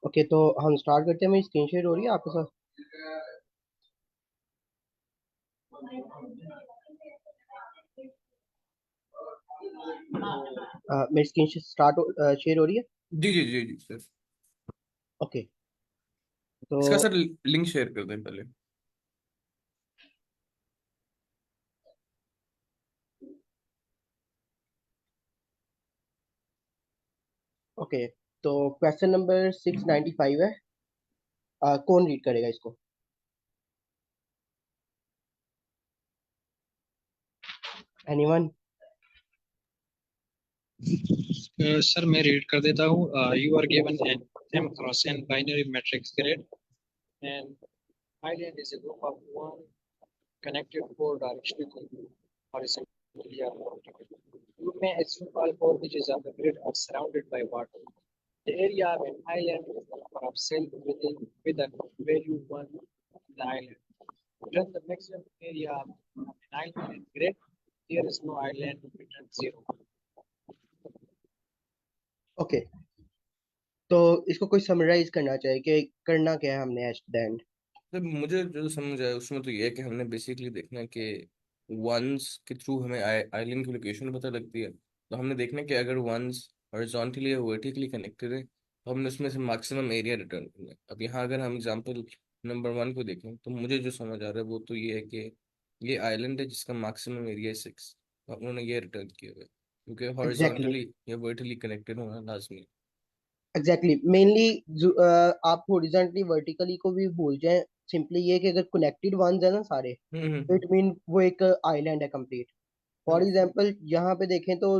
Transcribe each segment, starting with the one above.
Okay, तो हम start करते हैं। मेरी स्क्रीन शेयर हो रही है आपके साथ? मेरी स्क्रीन शेयर हो रही है? जी जी जी जी सर। ओके। तो इसका सर लिंक शेयर कर दें पहले। ओके, तो क्वेश्चन नंबर 695 है। कौन रीड करेगा इसको? एनीवन? सर मैं रीड कर देता हूँ. You are given an M cross N binary matrix grid and island is a group of one connected four directionally horizontally or vertically. You may assume all four edges of the grid are surrounded by water. The area of an island is the number of cells with a value 1 in the island. Return the maximum area of an island in grid. There is no island, return 0. Okay, तो इसको कोई summarise करना चाहिए कि करना क्या है हमने एट द एंड? सर मुझे जो समझ आया उसमें तो ये है कि हमने बेसिकली देखना है कि वंस के थ्रू हमें आइलैंड की लोकेशन पता लगती है। तो हमने देखना है कि अगर वंस हॉरिजॉन्टली या वर्टिकली कनेक्टेड है तो हमने उसमें से मैक्सिमम एरिया रिटर्न करना है। अब यहाँ अगर हम एग्जांपल नंबर 1 को देखें तो मुझे जो समझ आ रहा है वो तो ये है कि ये आइलैंड है जिसका मैक्सिमम एरिया है 6। और उन्होंने ये रिटर्न किया हुआ है क्योंकि एग्जैक्टली, हॉरिजॉन्टली या वर्टिकली कनेक्टेड होना लाजमी एग्जैक्टली। मेनली आप हॉरिजॉन्टली वर्टिकली को भी भूल जाएं। सिंपली ये कि अगर कनेक्टेड वंस है ना सारे, है। तो इट मीन वो एक आइलैंड है कंप्लीट। फॉर हम्म एग्जाम्पल यहाँ पे देखें तो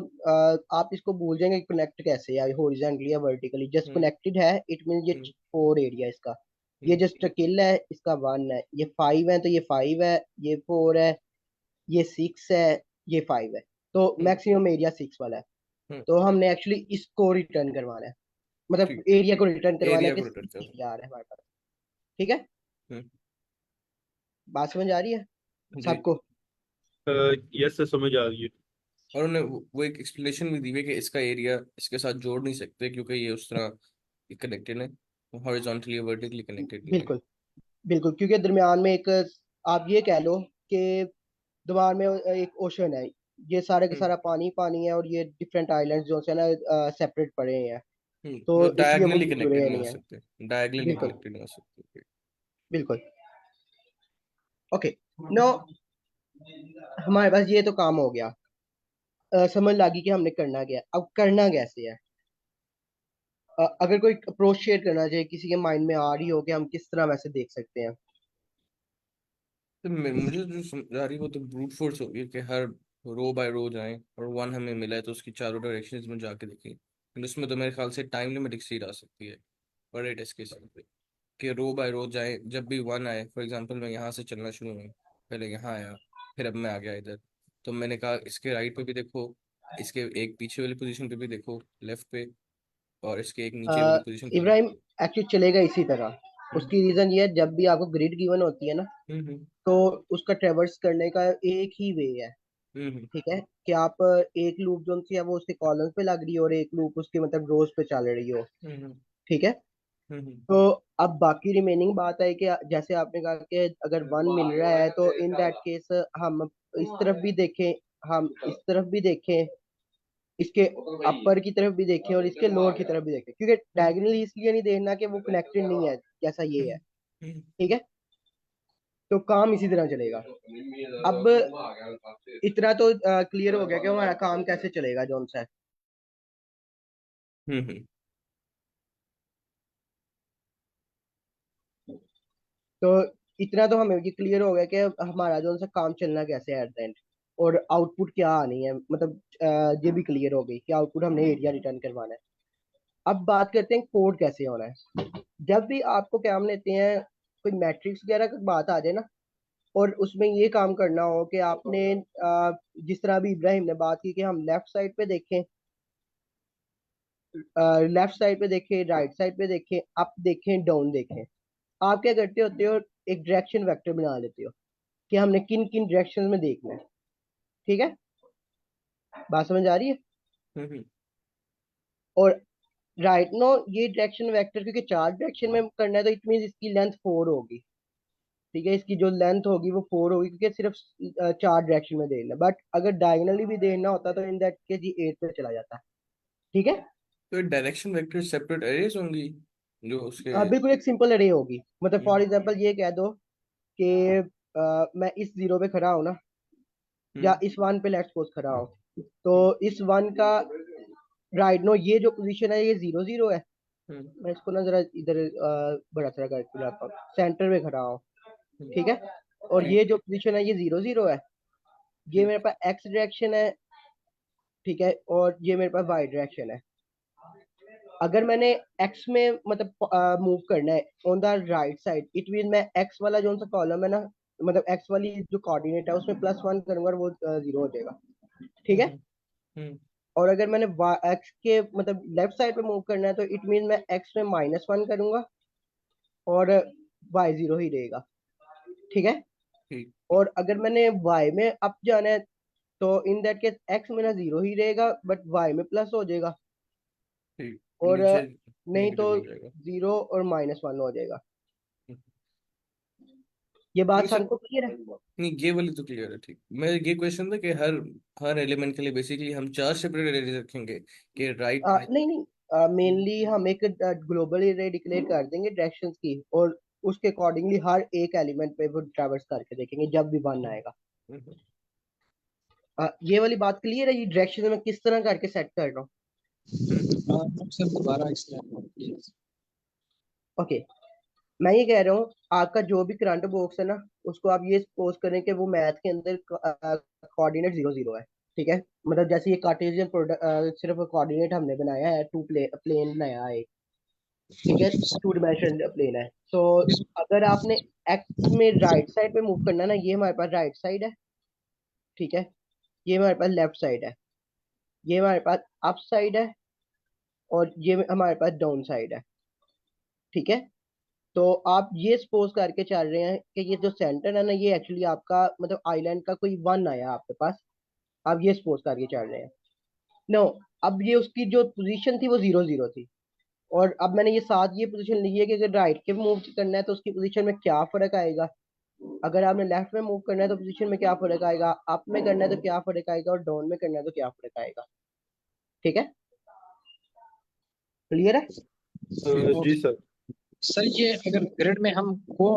आप इसको भूल जाएंगे कनेक्ट कैसे है, हॉरिजॉन्टली या वर्टिकली। जस्ट हम्म कनेक्टेड है, इट मीन ये हम्म फोर एरिया इसका। ये हम्म जस्ट किल है, इसका वन है। ये फाइव है तो ये फाइव है, ये फोर है, ये सिक्स है, ये फाइव है। तो हम्म मैक्सिमम एरिया सिक्स वाला है। हम्म, तो हमने एक्चुअली इसको रिटर्न करवाना है, मतलब ठीक। एरिया को रिटर्न करवाना है एरिया कि को रिटर्न सिक्स कर। एरिया आ रहा है हमारे पास। ठीक है? हम्म, बात समझ आ रही है जी। सबको? यस सर, समझ आ रही है। और उन्हें वो एक एक्सप्लेनेशन भी दी हुई है कि इसका एरिया इसके साथ जोड़ नहीं सकते क्योंकि ये उस तरह कनेक्टेड है, हॉरिजॉन्टली या वर्टिकली कनेक्टेड नहीं है। बिल्कुल, बिल्कुल। क्योंकि दरमियान में एक, आप ये कह लो कि दीवार में एक ओशन है। ये सारा का हम्म सारा पानी पानी है, और ये डिफरेंट आइलैंड्स जो है ना सेपरेट पड़े हैं। तो मतलब इसलिए वो डायगनली कनेक्टेड जुड़े नहीं हो नहीं है। सकते, डायगनली बिल्कुल, कनेक्टेड नहीं हो सकते। बिल्कुल। ओके, नो, हमारे पास ये तो काम हो गया। समझ लगी कि हमने करना क्या है। अब करना कैसे है? अगर कोई अप्रोच शेयर करना चाहिए, किसी के माइंड में आ रही हो कि हम किस तरह वैसे देख सकते हैं। तो मुझे जो समझ आ रही है वो तो ब्रूट फोर्स होगी कि हर रो बाय रो जाएं और वन हमें मिला है तो उसकी चारों डायरेक्शंस में जाके देखें। लेकिन उसमें तो मेरे ख्याल से टाइम लिमिट एक्सीड आ सकती है बड़े टेस्ट केस पे, कि रो बाय रो जाए। जब भी वन आए, फॉर एग्जांपल मैं यहाँ से चलना शुरू हुई, पहले यहाँ आया, फिर अब मैं आ गया इधर, तो मैंने कहा इसके राइट पे भी देखो, इसके एक पीछे वाली पोजीशन पे भी देखो लेफ्ट पे, और इसके एक नीचे वाली पोजीशन पे भी इब्राहिम, देखो। एक्चुअली चलेगा इसी तरह। हम्म उसकी रीजन ये है, जब भी आपको ग्रिड गिवन होती है ना, हम्म तो उसका ट्रेवर्स करने का एक ही वे है। हम्म ठीक है? कि आप एक लूप जो सी है वो उसके कॉलम्स पे लग रही हो, और एक लूप उसके मतलब रोज पे चल रही हो। हम्म ठीक है? हम्म तो अब बाकी रिमेनिंग बात है कि जैसे आपने कहा कि अगर वन मिल रहा है, तो इन दैट केस हम इस तरफ भी देखें, हम इस तरफ भी देखें, इसके अपर की तरफ भी देखें, और इसके लोअर की तरफ भी देखें। क्योंकि हम्म डायगोनली इसलिए नहीं देखना कि वो कनेक्टेड नहीं है, जैसा ये है। हम्म हम्म ठीक है? तो काम इसी तरह चलेगा। अब इतना तो क्लियर हो गया कि हमारा काम कैसे चलेगा जोन सा है। हम्म। तो इतना तो हमें ये क्लियर हो गया कि हमारा जो सा काम चलना कैसे है एट द एंड, और आउटपुट क्या आनी है। मतलब ये भी क्लियर हो गई कि आउटपुट हमने एरिया रिटर्न करवाना है। अब बात करते हैं कोड कैसे होना है। जब भी आपको क्या हम लेते हैं, कोई मैट्रिक्स वगैरह की बात आ जाए ना, और उसमें ये काम करना हो कि आपने जिस तरह अभी इब्राहिम ने बात की कि हम लेफ्ट साइड पे देखें, लेफ्ट साइड पे देखें, राइट साइड पे देखें, अप देखें, डाउन देखें। आप क्या करते होते हो? एक डायरेक्शन वेक्टर बना लेते हो कि हमने किन किन डायरेक्शन में देखना है। ठीक है? बात समझ आ रही है? हम्म। और राइट नो ये डायरेक्शन वेक्टर क्योंकि चार डायरेक्शन में करना है तो इट मीन इसकी लेंथ 4 होगी। ठीक है, इसकी जो लेंथ होगी वो 4 होगी क्योंकि सिर्फ चार डायरेक्शन में देना, बट अगर डायगनली भी देना होता तो इन दैट केस ये 8 पे चला जाता। ठीक है। तो डायरेक्शन वेक्टर सेपरेट एरेज होंगी जो उसके। बिल्कुल एक सिंपल अरे होगी। मतलब फॉर हम्म एग्जांपल ये कह दो कि मैं इस जीरो पे खड़ा हूँ ना, या हम्म इस वन पे लेट्स सपोज खड़ा हूँ, तो इस वन का राइट नो ये जो पोजीशन है ये 0 0 है। हम्म मैं इसको ना जरा इधर बड़ा तरह करके लाता हूँ, सेंटर में खड़ा हूँ। हम्म, ठीक है। और ठीक ये जो पोजीशन है ये 0 0 है। ये ठीक। मेरे पास एक्स डायरेक्शन है। ठीक है। और ये मेरे पास वाई डायरेक्शन है। अगर मैंने एक्स में मतलब मूव करना है on the right side, it mean मैं एक्स वाला जो सा कॉलम है ना, मतलब एक्स वाली जो कोऑर्डिनेट है उसमें +1 करूंगा और वो 0 हो जाएगा। ठीक है। हम्म हम्म और अगर मैंने एक्स के मतलब लेफ्ट साइड पे मूव करना है तो इट मीन मैं एक्स में -1 करूंगा और वाई 0 ही रहेगा। ठीक है। ठीक और अगर मैंने वाई में अप जाना है तो इन दैट केस एक्स में ना 0 ही रहेगा बट वाई में प्लस हो जाएगा। ठीक। और नीचे नहीं तो नेगेटिव हो जाएगा। 0 और -1 हो जाएगा। हम्म, ये नहीं बात सर, सबको क्लियर है? नहीं ये वाली तो क्लियर है। ठीक, मैं ये क्वेश्चन था कि हर हर एलिमेंट के लिए बेसिकली हम चार सेपरेट एरेज रखेंगे कि राइट। नहीं नहीं, मेनली हम एक ग्लोबल एरे डिक्लेयर कर देंगे डायरेक्शंस की, और उसके अकॉर्डिंगली हर एक एलिमेंट पे वो ट्रैवर्स करके देखेंगे जब भी वन आएगा। ये वाली बात क्लियर है? ये डायरेक्शन मैं किस तरह करके सेट कर रहा हूँ? सर दोबारा एक्सप्लेन प्लीज। ओके। मैं ये कह रहा हूँ आपका जो भी करंट बॉक्स है ना, उसको आप ये सपोज करें कि वो मैथ के अंदर कोऑर्डिनेट 0 0 है। ठीक है। मतलब जैसे ये कार्टेशियन प्रोडक्ट सिर्फ कोऑर्डिनेट हमने बनाया है, टू प्लेन बनाया है। ठीक है। टू डिमेंशन प्लेन है। तो अगर आपने एक्स में राइट साइड पे मूव करना है ना, ये हमारे पास राइट साइड है। ठीक है। ये हमारे पास लेफ्ट साइड है। ये हमारे पास अप साइड है। और ये हमारे पास डाउन साइड है। ठीक है। तो आप ये सपोज करके चल रहे हैं कि ये जो सेंटर है ना, ये एक्चुअली आपका मतलब आइलैंड का कोई वन आया आपके पास। आप ये सपोज करके चल रहे हैं। नो, अब ये उसकी जो पोजीशन थी वो 0 0 थी। और अब मैंने ये साथ ये पोजीशन ली है कि अगर राइट के मूव करना है तो उसकी पोजीशन में क्या फर्क आएगा, अगर आपने लेफ्ट में मूव करना है तो पोजीशन में क्या फर्क आएगा, अप में करना है तो क्या फर्क आएगा, और डाउन में करना है तो क्या फर्क आएगा। ठीक है। क्लियर है? जी सर। सर ये अगर ग्रिड में हम को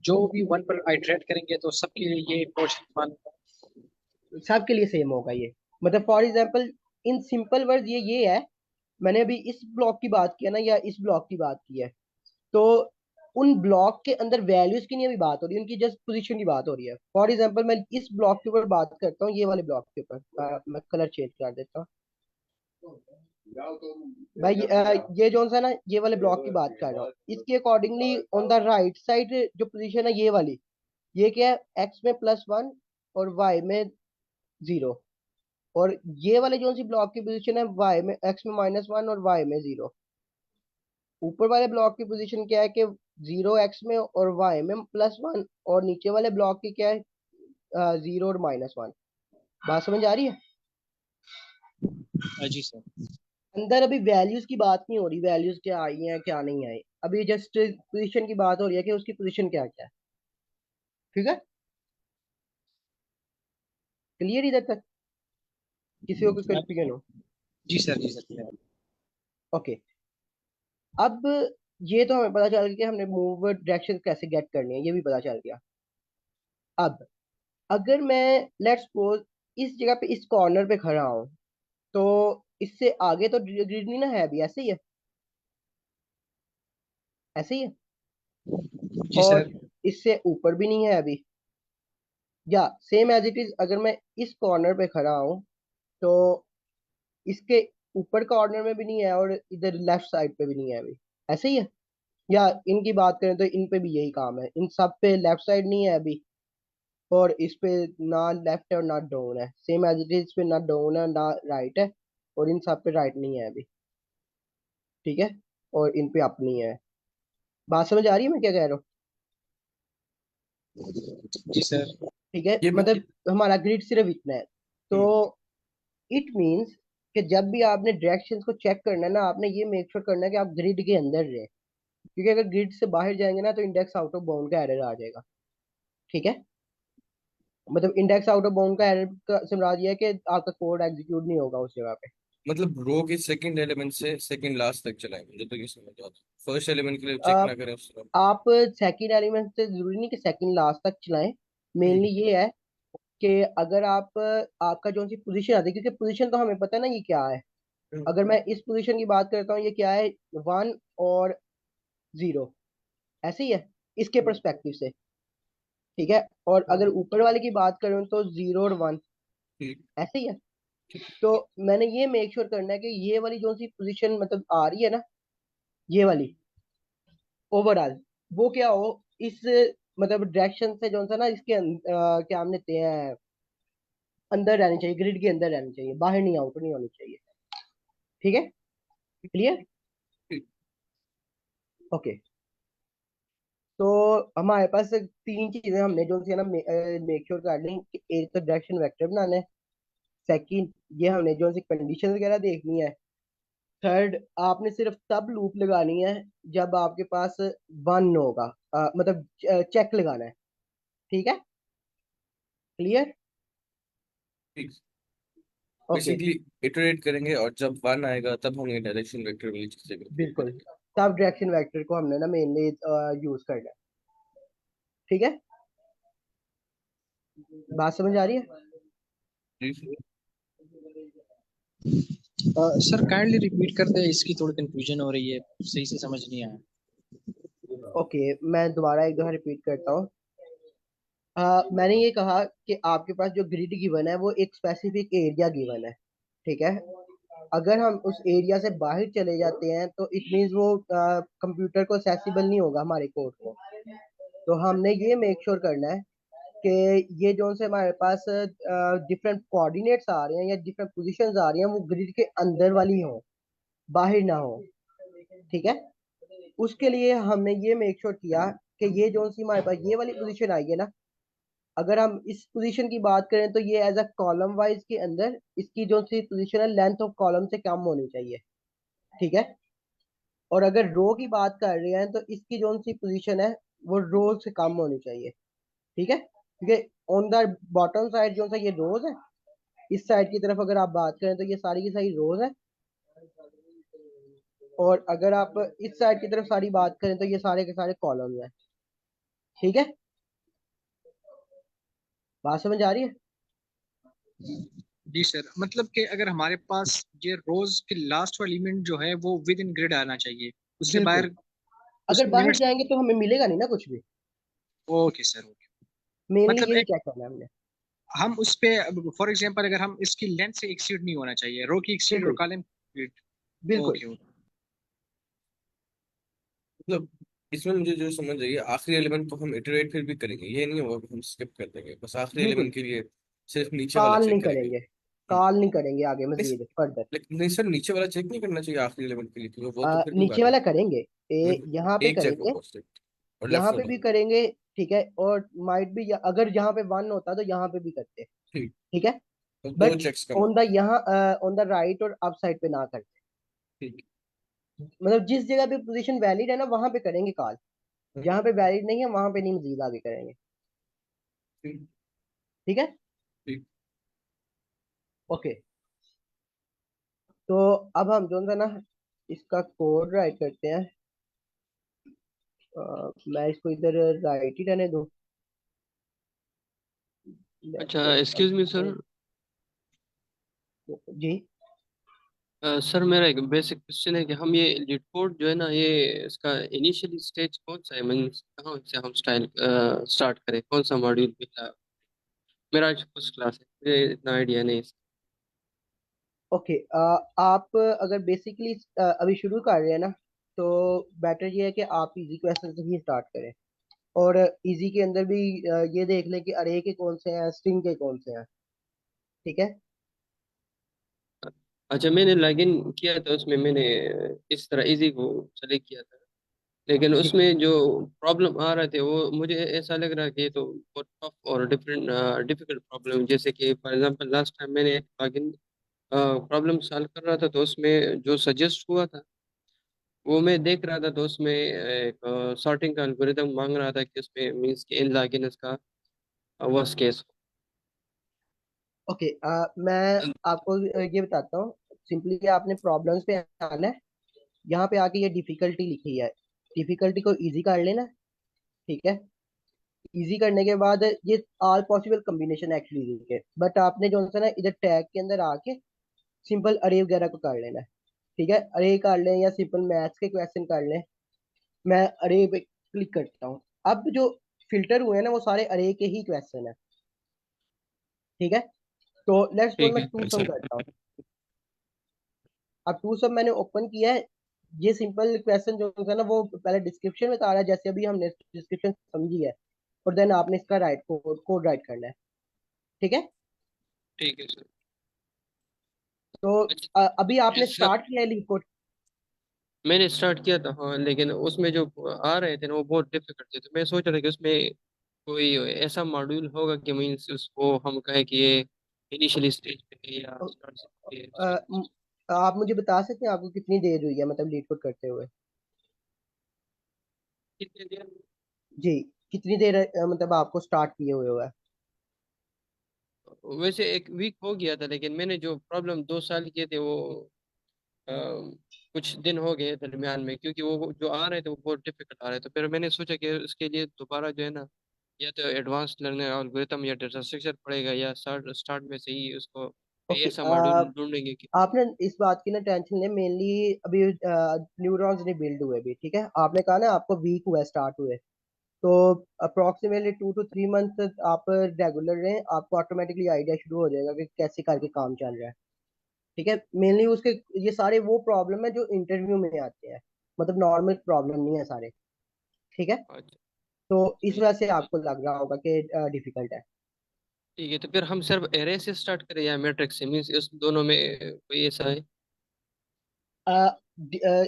जो भी वन पर आइटरेट करेंगे तो सबके लिए ये पोर्शन वन। सबके लिए सेम होगा ये। मतलब for example in simple word ये है, मैंने अभी इस ब्लॉक की बात किया ना या इस ब्लॉक की बात की है, तो उन ब्लॉक के अंदर वैल्यूज की नहीं अभी बात हो रही, उनकी जस्ट पोजीशन की बात हो रही है। फॉर एग्जांपल मैं इस ब्लॉक के ऊपर बात करता हूँ, ये वाले ब्लॉक के ऊपर मैं कलर चेंज कर देता हूँ। भाई ये जो सा ना ये वाले ब्लॉक की बात कर रहा हूँ, इसके accordingly on the right side जो पोजीशन है ये वाली, ये क्या है, एक्स में +1 और वाई में 0। और ये वाले जो सी ब्लॉक की पोजीशन है, वाई में एक्स में -1 और वाई में 0। ऊपर वाले ब्लॉक की पोजीशन क्या है कि 0 एक्स में और वाई में +1, और नीचे वाले ब्लॉक की क्या है, 0 और -1। बात समझ आ रही है? जी सर। अंदर अभी वैल्यूज की बात नहीं हो रही, वैल्यूज क्या आई हैं क्या नहीं आई, अभी जस्ट पोजीशन की बात हो रही है कि उसकी पोजीशन क्या क्या है। ठीक है। क्लियर इधर तक? किसी को कोई कंफ्यूजन हो? जी सर। ओके। अब ये तो हमें पता चल गया कि हमने मूव डायरेक्शन कैसे गेट करनी है, ये भी पता चल गया। अब अगर मैं लेट्स सपोज इस जगह पे इस कॉर्नर पे खड़ा हूँ, तो इससे आगे तो ग्रिड नहीं ना है, अभी ऐसे ही है, ऐसे ही है। जी और सर। इससे ऊपर भी नहीं है अभी, या सेम एज इट इज अगर मैं इस कॉर्नर पे खड़ा हूँ तो इसके ऊपर कॉर्नर में भी नहीं है और इधर लेफ्ट साइड पे भी नहीं है अभी, ऐसे ही है। या इनकी बात करें तो इन पे भी यही काम है, इन सब पे लेफ्ट साइड नहीं है अभी, और इस पे ना लेफ्ट है और ना डाउन है, सेम एज इट इज, इस पे ना डाउन है ना राइट है, और इन सब पे राइट नहीं है अभी। ठीक है। और इन पे अप नहीं है। बात समझ आ रही है मैं क्या कह रहा हूँ? जी सर। ठीक है। ये मतलब हमारा ग्रिड सिर्फ इतना है। तो हम्म इट मीन्स कि जब भी आपने डायरेक्शंस को चेक करना है ना, आपने ये मेक श्योर करना है कि आप ग्रिड के अंदर रहे, क्योंकि अगर ग्रिड से बाहर जाएंगे ना तो इंडेक्स आउट ऑफ बाउंड का एरर आ जाएगा। ठीक है, मतलब इंडेक्स आउट ऑफ बाउंड का एरर का से मुराद ये है कि आपका कोड एग्जीक्यूट नहीं होगा उस जगह पे। मतलब रो के सेकंड एलिमेंट से सेकंड लास्ट तक चलाएं, मुझे तो ये समझ आता है, फर्स्ट एलिमेंट के लिए चेक अ, ना करें उस तरह। आप सेकंड एलिमेंट से जरूरी नहीं कि सेकंड लास्ट तक चलाएं। हम्म। मेनली ये है कि अगर आप आपका जो सी पोजीशन आती है, क्योंकि पोजीशन तो हमें पता है ना ये क्या है। हम्म। अगर मैं इस पोजीशन की बात करता हूँ, ये क्या है, 1 और 0, ऐसे ही है इसके परस्पेक्टिव से। ठीक है, और अगर ऊपर वाले की बात करूँ तो 0 और 1, ठीक। ऐसे ही है। तो मैंने ये मेक श्योर करना है कि ये वाली जो सी पोजीशन मतलब आ रही है ना, ये वाली ओवरऑल वो क्या हो, इस मतलब डायरेक्शन से जो सा ना इसके क्या हम लेते हैं, अंदर रहनी चाहिए, ग्रिड के अंदर रहनी चाहिए, बाहर नहीं, आउट नहीं होनी चाहिए। ठीक है, क्लियर। ठीक। ओके, तो हमारे पास 3 चीजें हमने जो सी है ना मेक श्योर कर ली कि एक तो डायरेक्शन वेक्टर बनाना है, सेकंड ये हमने जो सी कंडीशन वगैरह देखनी है, थर्ड आपने सिर्फ तब लूप लगानी है जब आपके पास 1 होगा, मतलब चेक लगाना है। ठीक है, क्लियर। ठीक। ओके, बेसिकली इटरेट करेंगे और जब वन आएगा तब हम ये डायरेक्शन वेक्टर वाली चीजें बिल्कुल, करेंगे। तब डायरेक्शन वेक्टर को हमने ना मेनली यूज करना है। ठीक है, बात समझ आ रही है। जी। सर काइंडली रिपीट कर दे, इसकी थोड़ी कंफ्यूजन हो रही है, सही से समझ नहीं आया। ओके, मैं दोबारा एक दफा रिपीट करता हूँ। मैंने ये कहा कि आपके पास जो ग्रिड गिवन है वो एक स्पेसिफिक एरिया गिवन है। ठीक है, अगर हम उस एरिया से बाहर चले जाते हैं तो इट मीन्स वो कंप्यूटर को एक्सेसिबल नहीं होगा हमारे कोड को। तो हमने ये मेक श्योर करना है कि ये जो से हमारे पास डिफरेंट कोऑर्डिनेट्स आ रहे हैं या डिफरेंट पोजीशंस आ रही हैं वो ग्रिड के अंदर वाली हो, बाहर ना हो। ठीक है, उसके लिए हमने ये मेक श्योर किया कि ये जो सी हमारे पास ये वाली पोजीशन आई है ना, अगर हम इस पोजीशन की बात करें तो ये एज अ कॉलम वाइज के अंदर इसकी जो सी पोजीशन है लेंथ ऑफ कॉलम से कम होनी चाहिए। ठीक है, और अगर रो की बात कर रहे हैं तो इसकी जो सी पोजीशन है वो रो से कम होनी चाहिए। ठीक है, क्योंकि ऑन द बॉटम साइड जो सा ये रोज है, इस साइड की तरफ अगर आप बात करें तो ये सारी की सारी रोज है, और अगर आप इस साइड की तरफ सारी बात करें तो ये सारे के सारे कॉलम है। ठीक है, बात समझ आ रही है। जी सर, मतलब कि अगर हमारे पास ये रोज के लास्ट वाला एलिमेंट जो है वो विद इन ग्रिड आना चाहिए, उससे बिल्कुल, बाहर अगर उसके बाहर लिमिट्स। जाएंगे तो हमें मिलेगा नहीं ना कुछ भी। Okay sir, okay. मेनली मतलब यही एक चेक करना है हमने। हम उस पे फॉर एग्जांपल अगर हम इसकी लेंथ से एक्सीड नहीं होना चाहिए, रो की एक्सीड और बिल्कुल, कॉलम। बिल्कुल। Okay, okay. मतलब इसमें मुझे जो समझ आई है, आखिरी एलिमेंट को हम इटरेट फिर भी करेंगे, ये नहीं होगा कि हम स्किप कर देंगे, बस आखिरी बिल्कुल, एलिमेंट के लिए सिर्फ नीचे वाला कॉल नहीं चेक करेंगे। करेंगे, कॉल नहीं करेंगे आगे नहीं मजीद फर्दर। लेकिन नहीं सर, नीचे वाला चेक नहीं करना चाहिए आखिरी एलिमेंट के लिए, क्योंकि वो तो फिर भी नीचे वैलिड वाला है। करेंगे, यहाँ पे एक चेक करेंगे, होगा उससे, और यहाँ लेफ्ट पे वाला। भी करेंगे। ठीक है, और माइट भी अगर यहाँ पे 1 होता तो यहाँ पे भी करते। ठीक। ठीक है, तो दो बट चेक्स कम हो। ऑन द यहाँ ऑन द राइट और अप साइड पे ना करते। ठीक। मतलब जिस जगह पे पोजीशन वैलिड है ना वहां पे करेंगे कॉल, जहाँ पे वैलिड नहीं है वहां पे नहीं मजीद आगे करेंगे। ठीक। ठीक है, ठीक। ओके। तो अब हम जो है ना इसका कोड राइट करते हैं। मैं इसको इधर राइट ही रहने दूं। अच्छा, Let's एक्सक्यूज मी सर। जी। सर मेरा एक बेसिक क्वेश्चन है कि हम ये लीड कोड जो है ना, ये इसका इनिशियल स्टेज कौन सा है, मीन्स कहाँ से हम स्टार्ट करें, कौन सा मॉड्यूल पहला। मेरा आज फर्स्ट क्लास है, मुझे इतना आइडिया नहीं है ओके, आप अगर बेसिकली अभी शुरू कर रहे हैं ना तो बेटर ये है कि आप इजी क्वेश्चन से ही स्टार्ट करें, और इजी के अंदर भी ये देख लें कि अरे के कौन से हैं, स्ट्रिंग के कौन से हैं। ठीक है, अच्छा, मैंने लॉगिन किया था उसमें, मैंने इस तरह इजी को सेलेक्ट किया था, लेकिन ठीक है। उसमें जो प्रॉब्लम आ रहे थे वो मुझे ऐसा लग रहा है कि ये तो बहुत टफ और डिफरेंट डिफिकल्ट प्रॉब्लम, जैसे कि फॉर एग्जांपल लास्ट टाइम मैंने लॉगिन प्रॉब्लम सॉल्व कर रहा था, तो उसमें जो सजेस्ट हुआ था वो मैं देख रहा था, तो उसमें एक सॉर्टिंग का एल्गोरिदम मांग रहा था कि उसमें मीन्स कि इन लागिनस का वर्स्ट केस। ओके, मैं आपको ये बताता हूँ। सिंपली आपने प्रॉब्लम्स पे आना है। यहाँ पे आके ये डिफिकल्टी लिखी है, डिफिकल्टी को इजी कर लेना। ठीक है, इजी करने के बाद ये ऑल पॉसिबल कम्बिनेशन एक्चुअली के, बट आपने जो सा ना इधर टैग के अंदर आके सिंपल अरे वगैरह को कर लेना है। ठीक है, अरे कर लें या सिंपल मैथ्स के क्वेश्चन कर लें। मैं अरे पे क्लिक करता हूँ। अब जो फिल्टर हुए हैं ना वो सारे अरे के ही क्वेश्चन है। ठीक है, तो लेट्स सपोज ठीक मैं है टू सम सर। करता हूँ। अब टू सम मैंने ओपन किया है। ये सिंपल क्वेश्चन जो है ना वो पहले डिस्क्रिप्शन में आ रहा है, जैसे अभी हमने डिस्क्रिप्शन समझी है, और देन आपने इसका राइट कोड राइट करना है। ठीक है, ठीक है सर। तो अच्छा। अभी आपने सर स्टार्ट किया है लीड कोड। मैंने स्टार्ट किया था हाँ, लेकिन उसमें जो आ रहे थे ना वो बहुत डिफिकल्ट थे, तो मैं सोच रहा था कि उसमें कोई ऐसा मॉड्यूल होगा कि मीन्स उसको हम कहें कि ये इनिशियली स्टेज पे है या स्टार्ट से आप मुझे बता सकते हैं आपको कितनी देर हुई है मतलब लीड कोड करते हुए? कितने देर। जी, कितनी देर मतलब आपको स्टार्ट किए हुए हुआ है? वैसे एक वीक हो गया था, लेकिन मैंने जो प्रॉब्लम 2 साल किए थे वो अ, कुछ दिन हो गए दरमियान में, क्योंकि वो जो आ रहे थे वो बहुत डिफिकल्ट आ रहे थे। फिर मैंने सोचा कि उसके लिए दोबारा जो है ना, या तो एडवांस लर्निंग एल्गोरिथम या डेटा स्ट्रक्चर पड़ेगा, या स्टार्ट स्टार्ट में से ही उसको कोई ओके, ऐसा मॉड्यूल ढूंढेंगे कि। आपने इस बात की ना टेंशन ले, मेनली अभी न्यूरॉन्स नहीं बिल्ड हुए भी। ठीक है, आपने कहा ना आपको वीक हुआ स्टार्ट हुए, तो अप्रोक्सीमेटली 2 to 3 मंथ आप रेगुलर रहें, आपको ऑटोमेटिकली आइडिया शुरू हो जाएगा कि कैसे करके काम चल रहा है। ठीक है, मेनली उसके ये सारे वो प्रॉब्लम है जो इंटरव्यू में आते हैं, मतलब नॉर्मल प्रॉब्लम नहीं है सारे। ठीक है, अच्छा। तो इस ठीक वजह से आपको लग रहा होगा कि डिफिकल्ट है। ठीक है, तो फिर हम सिर्फ एरे से स्टार्ट करें या मैट्रिक्स से, मीन्स इस दोनों में कोई ऐसा है।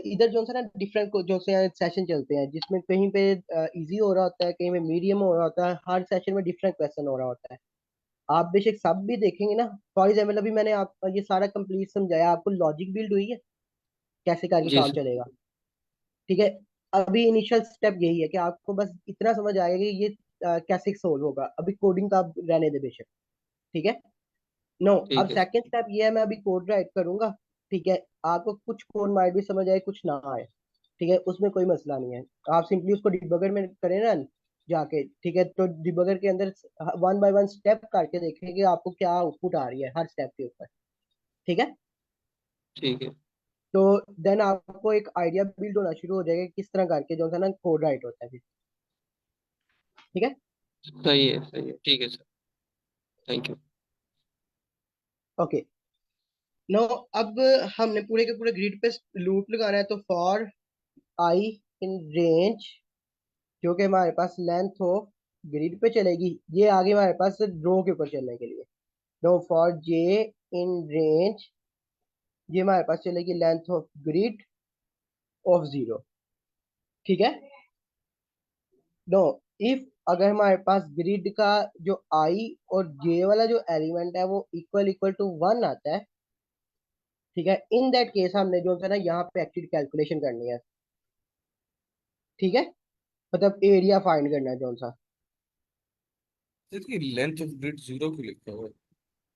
इधर जो है ना डिफरेंट जो से सेशन चलते हैं, जिसमें कहीं पे इजी हो रहा होता है, कहीं पे मीडियम हो रहा होता है, हर सेशन में डिफरेंट क्वेश्चन हो रहा होता है। आप बेशक सब भी देखेंगे ना। फॉर एग्जाम्पल अभी मैंने आपको ये सारा कंप्लीट समझाया, आपको लॉजिक बिल्ड हुई है कैसे करके जी काम सर। चलेगा। ठीक है, अभी इनिशियल स्टेप यही है कि आपको बस इतना समझ आएगा कि ये कैसे सोल्व होगा। अभी कोडिंग का आप रहने दे बेशक। ठीक है, नो, अब ठीक है सर। सेकंड स्टेप ये है, मैं अभी कोड राइट करूंगा। ठीक है, आपको कुछ कोड माइट भी समझ आए कुछ ना आए। ठीक है, उसमें कोई मसला नहीं है। आप सिंपली उसको डिबगर में करें रन जाके। ठीक है, तो डिबगर के अंदर वन बाय वन स्टेप करके देखें कि आपको क्या आउटपुट आ रही है हर स्टेप के ऊपर। ठीक है, ठीक है। तो देन आपको एक आइडिया बिल्ड होना शुरू हो जाएगा कि किस तरह करके जो है ना कोड राइट होता है फिर। ठीक है, सही है, ठीक है sir. Thank you. Okay. No, अब हमने पूरे के पूरे ग्रिड पे लूप लगाना है, तो फॉर आई इन रेंज, जो कि हमारे पास लेंथ हो ग्रिड पे चलेगी। ये आगे हमारे पास रो के ऊपर चलने के लिए। No, for J in range, ये हमारे पास चलेगी लेंथ ऑफ ग्रिड ऑफ 0। ठीक है, नो, इफ अगर हमारे पास ग्रिड का जो आई और जे वाला जो एलिमेंट है वो इक्वल इक्वल टू 1 आता है। ठीक है, इन दैट केस हमने जो है ना यहाँ पे एक्चुअली कैलकुलेशन करनी है। ठीक है, मतलब एरिया फाइंड करना है जो सा। इसकी लेंथ ऑफ ग्रिड 0 क्यों लिखा हुआ है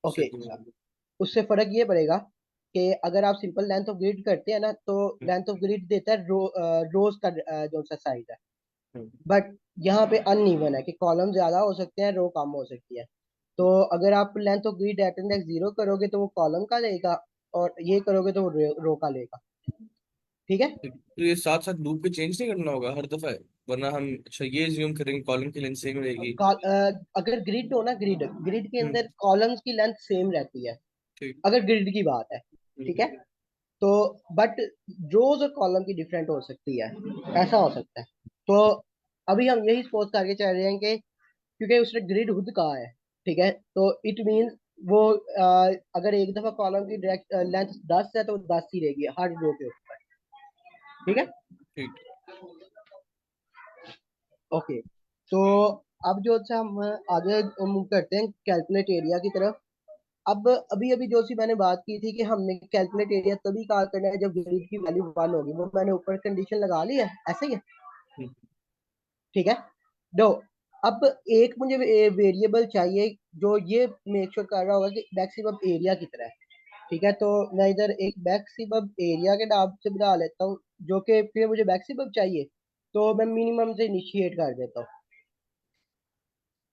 ओके, सेकंड उससे फर्क ये पड़ेगा कि अगर आप सिंपल लेंथ ऑफ ग्रिड करते हैं ना, तो में? लेंथ ऑफ ग्रिड देता है रोज का जो सा साइज है। बट यहाँ पे अनइवन है कि कॉलम ज्यादा हो सकते हैं, रो कम हो सकती है। तो अगर आप length of grid at index 0 करोगे तो वो कॉलम का लेगा, और ये करोगे तो वो रो का लेगा। ठीक है, तो ये साथ साथ लूप पे चेंज नहीं करना होगा हर दफा है, वरना हम अच्छा ये ज्यूम करेंगे कॉलम की लेंथ सेम रहेगी। अगर ग्रिड हो ना, ग्रिड ग्रिड के हम्म। अंदर कॉलम्स की लेंथ सेम रहती है, ठीक। अगर ग्रिड की बात है। ठीक हम्म। है, तो बट रोज और कॉलम की डिफरेंट हो सकती है, ऐसा हो सकता है। तो अभी हम यही सपोज करके चल रहे हैं कि क्योंकि उसने ग्रिड खुद कहा है। ठीक है, तो इट मीन वो अगर एक दफा कॉलम की डायरेक्ट लेंथ 10 है तो 10 ही रहेगी हर रो के ऊपर। ठीक है, ठीक। ओके। तो अब जो अच्छा हम आगे मूव करते हैं कैलकुलेट एरिया की तरफ। अब अभी अभी जो सी मैंने बात की थी कि हमने कैलकुलेट एरिया तभी कॉल करना है जब ग्रिड की वैल्यू 1 होगी, वो मैंने ऊपर कंडीशन लगा ली है, ऐसे ही है, हम्म, ठीक है। दो, अब एक मुझे वेरिएबल चाहिए जो ये मेक श्योर कर रहा होगा कि मैक्सिमम एरिया कितना है, ठीक है। तो मैं इधर एक मैक्सिमम एरिया के नाम से बना लेता हूँ, जो कि फिर मुझे मैक्सिमम चाहिए तो मैं मिनिमम से इनिशिएट कर देता हूँ,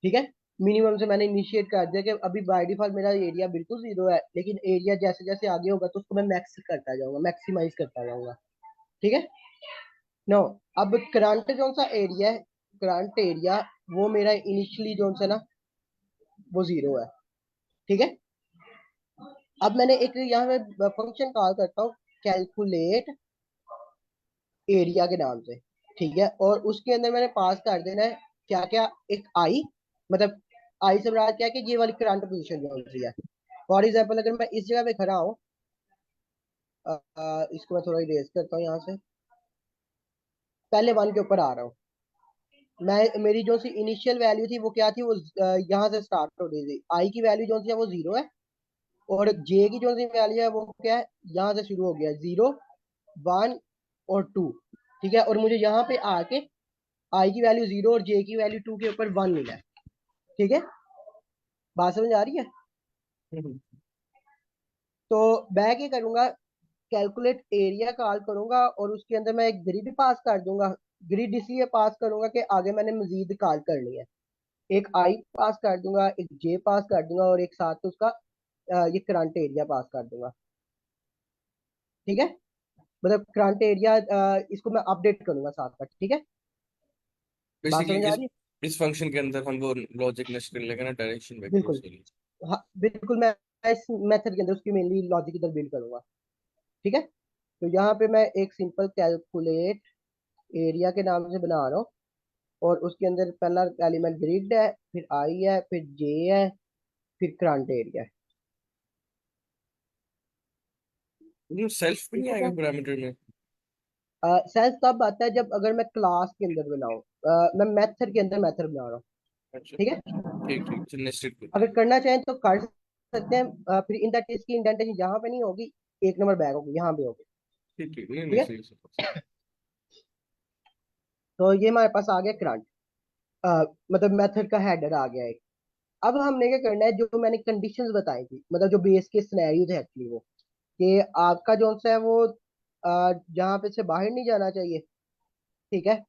ठीक है। मिनिमम से मैंने इनिशिएट कर दिया कि अभी बाय डिफॉल्ट मेरा एरिया बिल्कुल जीरो है, लेकिन एरिया जैसे जैसे आगे होगा तो उसको मैं मैक्स करता जाऊंगा, मैक्सिमाइज करता जाऊंगा, ठीक है। नो, अब करंट जो सा एरिया है, करंट एरिया वो मेरा इनिशियली जो सा ना वो जीरो है, ठीक है। अब मैंने एक यहाँ पे फंक्शन कॉल करता हूँ, कैलकुलेट एरिया के नाम से, ठीक है। और उसके अंदर मैंने पास कर देना है क्या क्या, एक आई, मतलब आई से मुराद क्या है कि ये वाली करंट पोजीशन जो सी है। फॉर एग्जाम्पल अगर मैं इस जगह पे खड़ा हूँ, इसको मैं थोड़ा इरेज करता हूँ यहाँ से, पहले 1 के ऊपर आ रहा हूँ मैं, मेरी जो सी इनिशियल वैल्यू थी वो क्या थी, वो यहाँ से स्टार्ट हो रही थी, आई की वैल्यू जो सी है वो जीरो है, और जे की जो सी वैल्यू है वो क्या है, यहाँ से शुरू हो गया, 0, 1 और 2, ठीक है। और मुझे यहाँ पे आके आई की वैल्यू 0 और जे की वैल्यू 2 के ऊपर 1 मिला है, ठीक है। बात समझ आ रही है? हम्म, तो मैं क्या करूंगा, कैलकुलेट एरिया कॉल करूंगा और उसके अंदर मैं एक ग्रिड पास कर दूंगा। ग्रिड इसलिए पास करूंगा कि आगे मैंने मजीद कॉल करनी है, एक आई पास कर दूंगा, एक जे पास कर दूंगा, और एक साथ उसका ये करंट एरिया पास कर दूंगा, ठीक है। मतलब करंट एरिया इसको मैं अपडेट करूंगा साथ साथ, ठीक है। बात बेसिकली समझ आ इस रही है? इस फंक्शन के अंदर हम वो लॉजिक नेस्ट कर लेंगे ना, डायरेक्शन वेक्टर्स बिल्कुल, के लिए। हाँ बिल्कुल, मैं इस मेथड के अंदर उसकी मेनली लॉजिक इधर बिल्ड करूंगा, ठीक है। तो यहाँ पे मैं एक सिंपल कैलकुलेट एरिया के नाम से बना रहा हूँ, और उसके अंदर पहला एलिमेंट ग्रिड है, फिर आई है, फिर जे है, फिर करंट एरिया है, सेल्फ भी नहीं ठीक आएगा है। पैरामीटर में? सेंस तब आता है जब अगर मैं क्लास के अंदर बनाऊँ, मैं मेथड के अंदर मेथड बना रहा हूँ, अच्छा, ठीक है। ठीक ठीक, तो नेस्टेड करते अगर हैं। करना चाहें तो कर सकते हैं, फिर इन दैट केस की इंडेंटेशन यहाँ पे नहीं होगी, एक नंबर बैक होगी, यहाँ पे होगी, ठीक ठीक, नहीं नहीं, ठीक है। सही सही। तो ये हमारे पास आ गया करंट, मतलब मेथड का हेडर आ गया एक। अब हमने क्या करना है, जो मैंने कंडीशंस बताई थी, मतलब जो बेस के सिनेरियो थे एक्चुअली, वो कि आपका जो सा है वो जहाँ पे से बाहर नहीं जाना चाहिए, ठीक है।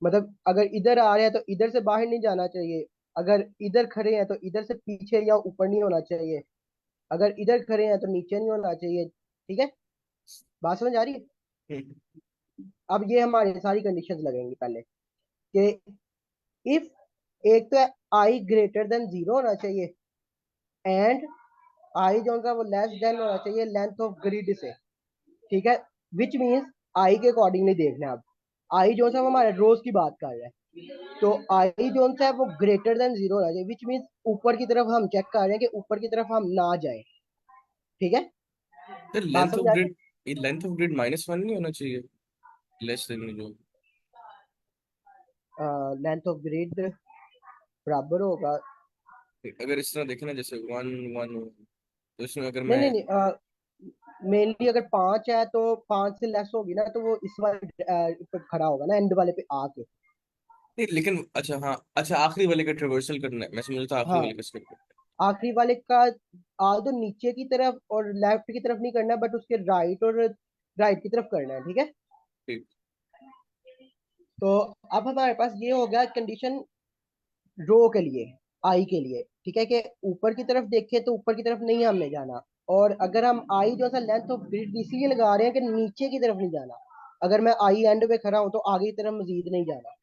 मतलब अगर इधर आ रहे हैं तो इधर से बाहर नहीं जाना चाहिए, अगर इधर खड़े हैं तो इधर से पीछे या ऊपर नहीं होना चाहिए, अगर इधर खड़े हैं तो नीचे नहीं होना चाहिए, ठीक है। बात समझ आ रही है? हम्म, अब ये हमारी सारी कंडीशंस लगेंगी पहले, कि इफ, एक तो आई ग्रेटर देन जीरो होना चाहिए, एंड आई जो का वो लेस देन होना चाहिए लेंथ ऑफ ग्रिड से, ठीक है। विच मीन्स आई के अकॉर्डिंगली देखना है। अब आई जो सा वो हमारे रोज की बात कर रहा है, तो आई जो सा है वो ग्रेटर देन जीरो होना चाहिए, विच मीन्स ऊपर की तरफ हम चेक कर रहे हैं कि ऊपर की तरफ हम ना जाए, ठीक है। तो बात लेंथ ऑफ समझ आ रही ग्रिड, ये लेंथ ऑफ ग्रिड -1 नहीं होना चाहिए? लेस देन जो, है? लेंथ ऑफ ग्रिड बराबर होगा, अगर इस तरह देखे ना, जैसे 1 1, तो इसमें अगर नहीं मैं, नहीं नहीं, मेनली अगर 5 है तो 5 से लेस होगी ना, तो वो इस वाले पे खड़ा होगा ना, एंड वाले पे आके। नहीं लेकिन अच्छा, हाँ अच्छा, आखिरी वाले का ट्रेवर्सल करना है, मैं समझ था आखिरी हाँ, वाले का स्किप करना आखिरी वाले का आल तो नीचे की तरफ और लेफ्ट की तरफ नहीं करना, बट उसके राइट और राइट की तरफ करना है, ठीक है। है। ठीक। तो अब हमारे पास ये हो गया कंडीशन रो के लिए, आई के लिए, ठीक है, कि ऊपर की तरफ देखे तो ऊपर की तरफ नहीं हमने जाना, और अगर हम आई जो सा लेंथ ऑफ ग्रिड इसलिए लगा रहे हैं कि नीचे की तरफ नहीं जाना, अगर मैं आई एंड पे खड़ा हूं तो आगे की तरफ मजीद नहीं जाना।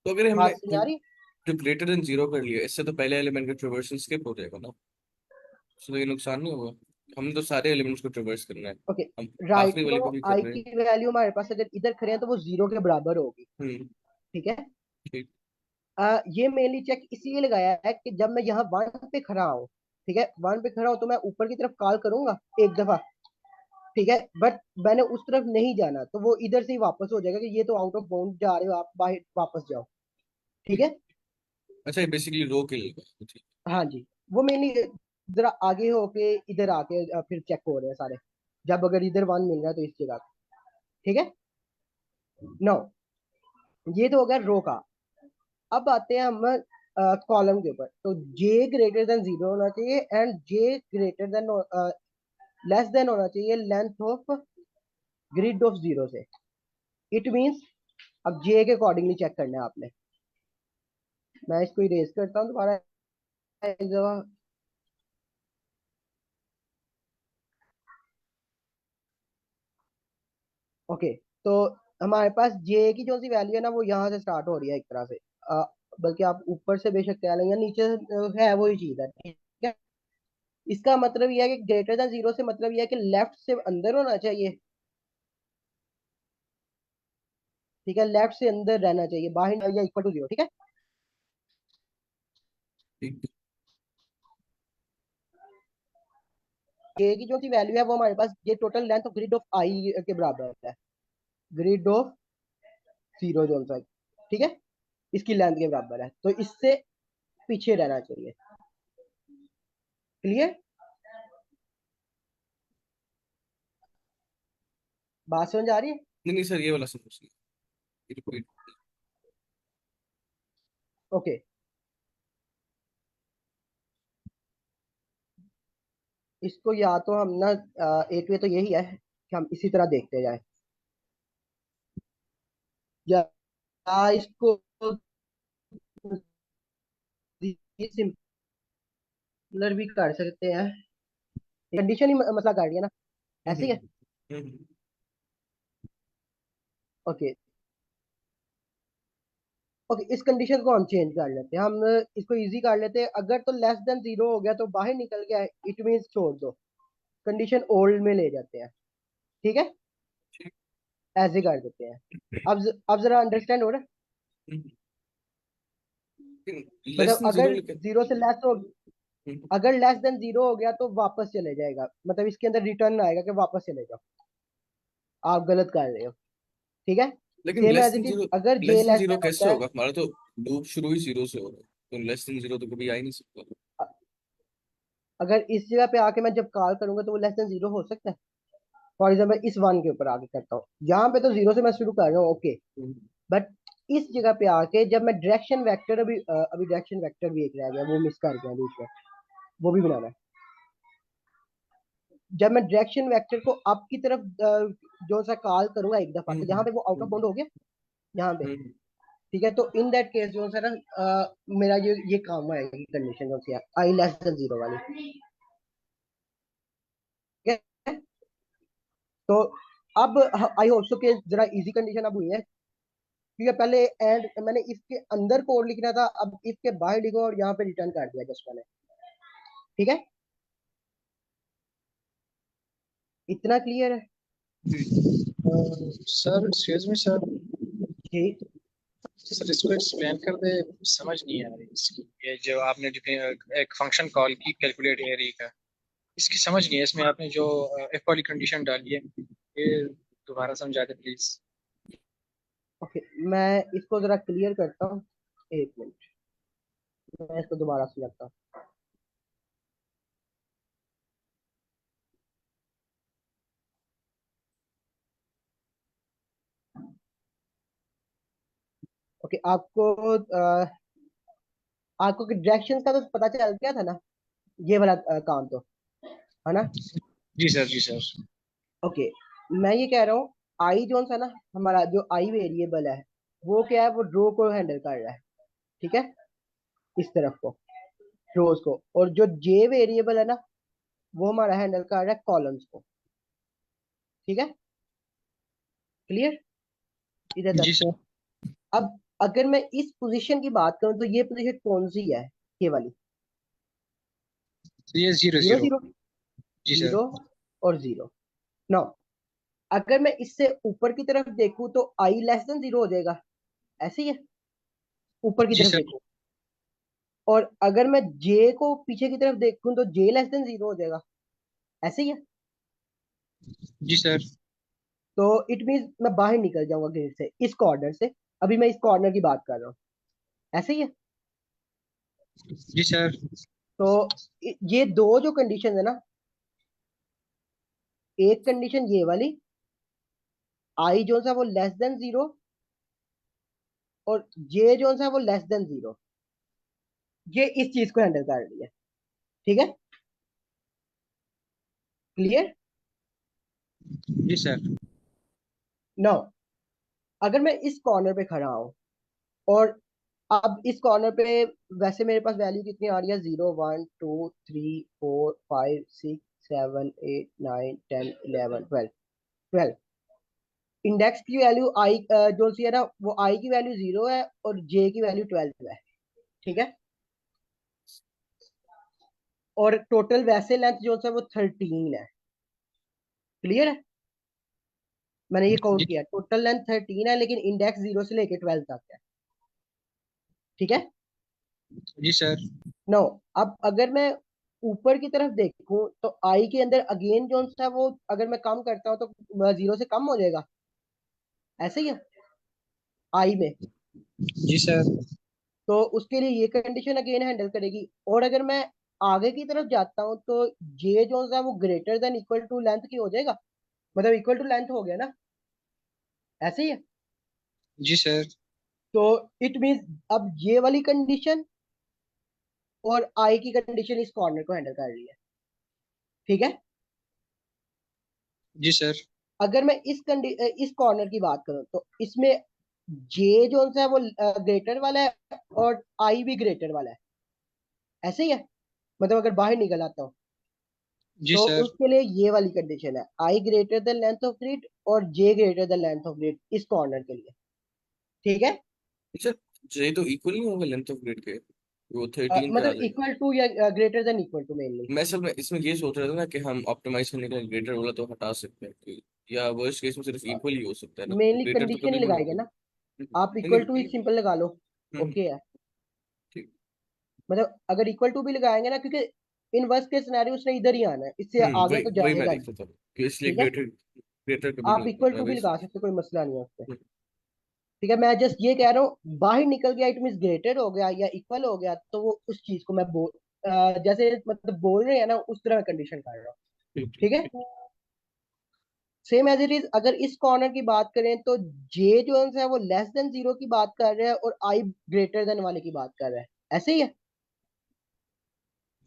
तो अगर हमने बात समझ आ रही? जो ग्रेटर देन जीरो कर लिया, इससे तो पहले एलिमेंट का ट्रेवर्सल स्किप हो जाएगा ना, तो ये नुकसान नहीं होगा? हमने तो सारे एलिमेंट्स को ट्रेवर्स करना है, ओके, हम राइट, आखिरी तो वाले को भी कर आई रहे की हैं। वैल्यू हमारे पास अगर इधर खड़े हैं तो वो जीरो के बराबर होगी, हम्म, ठीक है। ठीक। ये मेनली चेक इसलिए लगाया है कि जब मैं यहाँ 1 पे खड़ा हूँ, ठीक है, 1 पे खड़ा हूँ तो मैं ऊपर की तरफ कॉल करूंगा एक दफा, ठीक है, बट मैंने उस तरफ नहीं जाना तो वो इधर से ही वापस हो जाएगा कि ये तो आउट ऑफ बाउंड जा रहे हो, आप बाहर वापस जाओ, ठीक ठीक। है। अच्छा, ये बेसिकली रो के लिए, ठीक। हाँ जी, वो मेनली जरा आगे होके इधर आके फिर चेक हो रहे हैं सारे, जब अगर इधर 1 मिल रहा है तो इस जगह पे, ठीक है। नो, ये तो हो गया रो का। अब आते हैं हम कॉलम के ऊपर। तो जे ग्रेटर देन 0 होना चाहिए and J greater than less than होना चाहिए लेंथ ऑफ ग्रिड ऑफ 0 से। इट मींस अब जे के अकॉर्डिंगली चेक करना है आपने। मैं इसको इरेज करता हूँ दोबारा एक दफा। ओके, तो हमारे पास जे की जो सी वैल्यू है ना वो यहाँ से स्टार्ट हो रही है एक तरह से। बल्कि आप ऊपर से बेशक कह लें या नीचे है वही चीज है, ठीक है। इसका मतलब यह है कि ग्रेटर देन 0 से मतलब यह है कि लेफ्ट से अंदर होना चाहिए, ठीक है। लेफ्ट से अंदर रहना चाहिए, बाहर या इक्वल टू 0, ठीक है। ठीक। ये की जो सी वैल्यू है वो हमारे पास ये total length of grid of I के बराबर है। ग्रिड ऑफ 0 जो सा, ठीक है, इसकी लेंथ के बराबर है, तो इससे पीछे रहना चाहिए। क्लियर? बात समझ आ रही है? नहीं नहीं सर, ये वाला समझ गया। रिपीट। ओके, इसको या तो हम ना एक वे तो यही है कि हम इसी तरह देखते जाए, या इसको सिंपलर भी कर सकते हैं। कंडीशन ही मसला कर रही है ना, ऐसे ही है। हम्म। ओके, ओके, इस कंडीशन को हम चेंज कर लेते हैं, हम इसको इजी कर लेते हैं। अगर तो लेस देन 0 हो गया तो बाहर निकल गया, इट मींस छोड़ दो, कंडीशन ओल्ड में ले जाते हैं, ठीक है। ऐसे कर देते हैं। अब जरा अंडरस्टैंड हो रहा है? लेस मतलब देन जीरो अगर लेके। 0 से लेस हो, हम्म। अगर लेस देन 0 हो गया तो वापस चले जाएगा, मतलब इसके अंदर रिटर्न आएगा कि वापस चले जाओ, आप गलत कर रहे हो, ठीक है। लेकिन same less as than it is zero, अगर less J than less zero then कैसे होता है, होगा? हमारा तो लूप शुरू ही जीरो से हो रहा है, तो लेस देन जीरो तो कभी आ ही नहीं सकता। अगर इस जगह पे आके मैं जब कॉल करूंगा तो वो लेस देन 0 हो सकता है। फॉर एग्जाम्पल इस 1 के ऊपर आके करता हूँ, यहाँ पे तो 0 से मैं शुरू कर रहा हूँ, ओके। हम्म। बट इस जगह पे आके जब मैं डायरेक्शन वेक्टर, अभी डायरेक्शन वेक्टर भी एक रह गया, वो मिस कर गया बीच में, वो भी बनाना है। जब मैं डायरेक्शन वेक्टर को अप की तरफ जो सा कॉल करूंगा एक दफा, तो यहाँ पे वो आउट ऑफ बाउंड हो गया यहाँ पे, हम्म। ठीक है। तो इन दैट केस जो है ना मेरा ये काम आएगी कंडीशन जो सी है आई लेस देन 0 वाली, ठीक है। तो अब आई होप सो कि जरा इजी कंडीशन अब हुई है, क्योंकि पहले एंड मैंने इसके अंदर कोड लिखना था, अब इसके बाहर लिखो और यहाँ पे रिटर्न कर दिया जस्ट मैंने, ठीक है। इतना क्लियर है? सर एक्सक्यूज मी सर, ठीक। सर इसको एक्सप्लेन कर दे, समझ नहीं आ रही इसकी। ये जो आपने जो एक फंक्शन कॉल की कैलकुलेट एरिया का, इसकी समझ नहीं है। इसमें आपने जो एफ वाली कंडीशन डाली है, ये दोबारा समझा दे प्लीज। ओके, मैं इसको जरा क्लियर करता हूँ, एक मिनट, मैं इसको दोबारा समझाता हूँ। ओके, आपको डायरेक्शन का तो पता चल गया था ना, ये वाला काम तो है ना। जी सर, जी सर। ओके, मैं ये कह रहा हूँ आई जो सा ना, हमारा जो आई वेरिएबल है वो क्या है, वो रो को हैंडल कर रहा है, ठीक है, इस तरफ को, रोज को। और जो जे वेरिएबल है ना वो हमारा हैंडल कर रहा है कॉलम्स को, ठीक है। क्लियर इधर जी तक? सर। अब अगर मैं इस पोजीशन की बात करूं तो ये पोजीशन कौन सी है, ये वाली, तो ये जीरो 0 जीरो। 0, जी सर। 0 और 0। नाउ अगर मैं इससे ऊपर की तरफ देखूं तो आई लेस देन 0 हो जाएगा, ऐसे ही है, ऊपर की जी तरफ सर। देखूं। और अगर मैं जे को पीछे की तरफ देखूं तो जे लेस देन 0 हो जाएगा, ऐसे ही है। जी सर। तो इट मीन मैं बाहर निकल जाऊंगा ग्रिड से, इस कॉर्नर से। अभी मैं इस कॉर्नर की बात कर रहा हूँ, ऐसे ही है। जी सर। तो ये दो जो कंडीशन है ना, एक कंडीशन ये वाली आई जो सा वो लेस देन जीरो, और जे जो सा वो लेस देन जीरो, ये इस चीज को हैंडल कर रही है। ठीक है, क्लियर? जी सर। नो, अगर मैं इस कॉर्नर पे खड़ा हूं और अब इस कॉर्नर पे वैसे मेरे पास वैल्यू कितनी आ रही है, 0 1 2 3 4 5 6 7 8 9 10 11 12 12। इंडेक्स की वैल्यू आई जो सी है ना, वो आई की वैल्यू 0 है और जे की वैल्यू 12 है। ठीक है, और टोटल वैसे लेंथ जो है वो 13 है। क्लियर है? मैंने ये काउंट जी किया, टोटल लेंथ 13 है, लेकिन इंडेक्स 0 से लेके 12 तक है। ठीक है। जी सर। नो, अब अगर मैं ऊपर की तरफ देखूं तो आई के अंदर अगेन जो है वो अगर मैं कम करता हूं तो 0 से कम हो जाएगा, ऐसे ही है आई में। जी सर। तो उसके लिए ये कंडीशन अगेन हैंडल करेगी। और अगर मैं आगे की तरफ जाता हूँ तो जे जो है वो greater than equal to length की हो जाएगा, मतलब इक्वल टू लेंथ हो गया ना, ऐसे ही है। जी सर। तो इट मींस अब ये वाली कंडीशन और आई की कंडीशन इस कॉर्नर को हैंडल कर रही है। ठीक है, जी सर। अगर मैं इस कॉर्नर की बात करूं तो इसमें जे जो है वो ग्रेटर वाला है और आई भी ग्रेटर वाला है, ऐसे ही है। मतलब अगर बाहर निकल आता हूं जी तो सर। उसके लिए ये वाली कंडीशन है, I greater than length of grid और J greater than length of grid इस कॉर्नर के लिए। ठीक है, अच्छा, जे तो इक्वल नहीं होगा लेंथ ऑफ ग्रिड के, वो 13 पे आ मतलब जाएगा। इक्वल टू या greater than equal to mainly. मैं असल में इसमें ये सोच रहा था ना कि हम ऑप्टिमाइज करने के लिए ग्रेटर वाला तो हटा सकते हैं या वर्स्ट केस में सिर्फ इक्वल ही हो सकता है ना, मेनली ग्रेटर तो कंडीशन कभी ही भी नहीं लगाएंगे होगा। ना, आप नहीं इक्वल टू ही नहीं। सिंपल लगा लो, हम्म, ओके है। ठीक। मतलब अगर इक्वल टू भी लगाएंगे ना, क्योंकि इन वर्स्ट केस सिनेरियो उसने इधर ही आना है, इससे आगे वही तो वही मैं जाएगा देख नहीं। रहा था कि इसलिए ठीक है, ग्रेटर ग्रेटर कभी नहीं आप होगा, इक्वल मैं टू भी वही लगा सोच। सकते हो, कोई मसला नहीं है उससे। हम्म, ठीक है, मैं जस्ट ये कह रहा हूँ बाहर निकल गया इट मीन ग्रेटर हो गया या इक्वल हो गया, तो वो उस चीज को मैं जैसे मतलब बोल रहे हैं ना उस तरह कंडीशन कर रहा हूँ। ठीक ठीक ठीक है, ठीक। सेम एज इट इज अगर इस कॉर्नर की बात करें तो जे जो है वो लेस देन जीरो की बात कर रहा है और आई ग्रेटर देन वाले की बात कर रहा है, ऐसे ही है।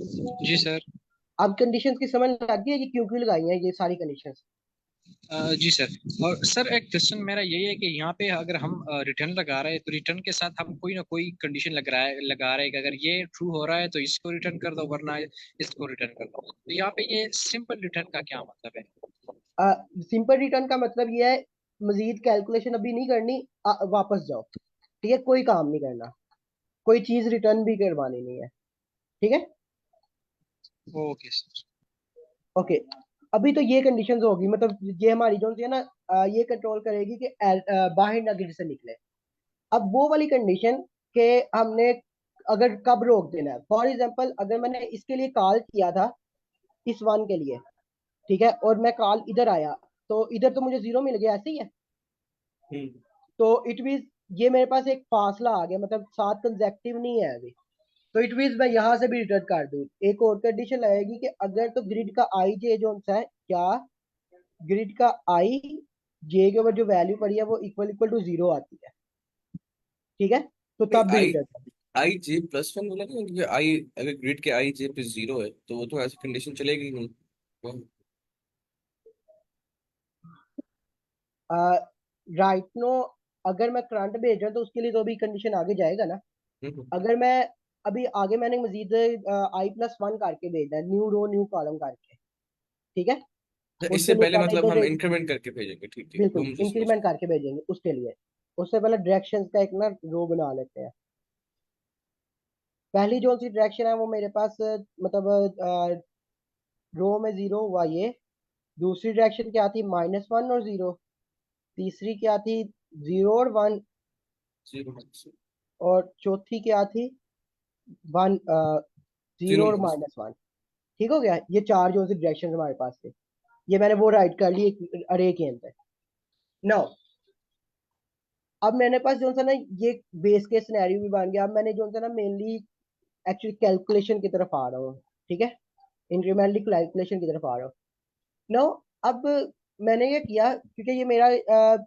जी सर। अब कंडीशंस की समझ लग गई है कि क्यों क्यों लगाई हैं ये सारी कंडीशंस। जी सर। और सर एक क्वेश्चन मेरा यही है कि यहाँ पे अगर हम रिटर्न लगा रहे हैं तो रिटर्न के साथ हम कोई ना कोई कंडीशन लगा रहे हैं कि अगर ये ट्रू हो रहा है तो इसको रिटर्न कर दो, वरना इसको रिटर्न कर दो। तो यहाँ पे ये सिंपल रिटर्न का क्या मतलब है? सिंपल रिटर्न का मतलब ये है मजीद कैलकुलेशन अभी नहीं करनी, वापस जाओ। ठीक है, कोई काम नहीं करना, कोई चीज रिटर्न भी करवानी नहीं है। ठीक है, ओके सर। ओके। अभी तो ये कंडीशंस होगी, मतलब ये हमारी जो है ना ये कंट्रोल करेगी कि बाहर ना ग्रिड से निकले। अब वो वाली कंडीशन के हमने अगर कब रोक देना है, फॉर एग्जांपल अगर मैंने इसके लिए कॉल किया था इस वन के लिए, ठीक है, और मैं कॉल इधर आया तो इधर तो मुझे जीरो मिल गया, ऐसे ही है। हम्म, तो इट मीन ये मेरे पास एक फासला आ गया, मतलब सात कंसेक्टिव नहीं है अभी। तो इट मीन मैं यहाँ से भी रिटर्न कर दूं। एक और कंडीशन लगेगी कि अगर तो ग्रिड का आई जे जो सा है, क्या ग्रिड का आई जे के ऊपर जो वैल्यू पड़ी है वो इक्वल इक्वल टू जीरो आती है, ठीक है, तो नहीं तब भी आई रिटर्न। आई जे प्लस वन बोला नहीं, क्योंकि आई अगर ग्रिड के आई जे पे जीरो है तो वो तो ऐसी कंडीशन चलेगी ही नहीं। राइट नो, अगर मैं करंट भेज रहा हूँ तो उसके लिए तो अभी कंडीशन आगे जाएगा ना। हम्म, अगर मैं अभी आगे मैंने मजीद आई प्लस वन करके भेजना है, न्यू रो न्यू कॉलम करके, ठीक है, तो उसके इससे लिए पहले पहले मतलब इधर हम इंक्रीमेंट करके भेजेंगे, ठीक ठीक वो बिल्कुल मुझे समझ। इंक्रीमेंट करके भेजेंगे उसके लिए। उससे पहले डायरेक्शंस का एक ना रो बना लेते हैं। पहली जो सी डायरेक्शन है वो मेरे पास मतलब रो में जीरो हुआ ये। दूसरी डायरेक्शन क्या थी, -1 और जीरो। तीसरी क्या थी, जीरो और वन। जीरो और चौथी क्या थी, वन, जीरो जीरो और माइनस। -1। ठीक हो गया, ये चार जो सी डायरेक्शन हमारे पास थे, ये मैंने वो राइट कर ली एक अरे के अंदर। नाउ अब मेरे पास जो सा ना ये बेस केस सिनेरियो भी बन गया। अब मैंने जो सा ना मेनली एक्चुअली कैलकुलेशन की तरफ आ रहा हूँ, ठीक है, इंक्रीमेंटली कैलकुलेशन की तरफ आ रहा हूँ। नो, अब मैंने ये किया क्योंकि ये मेरा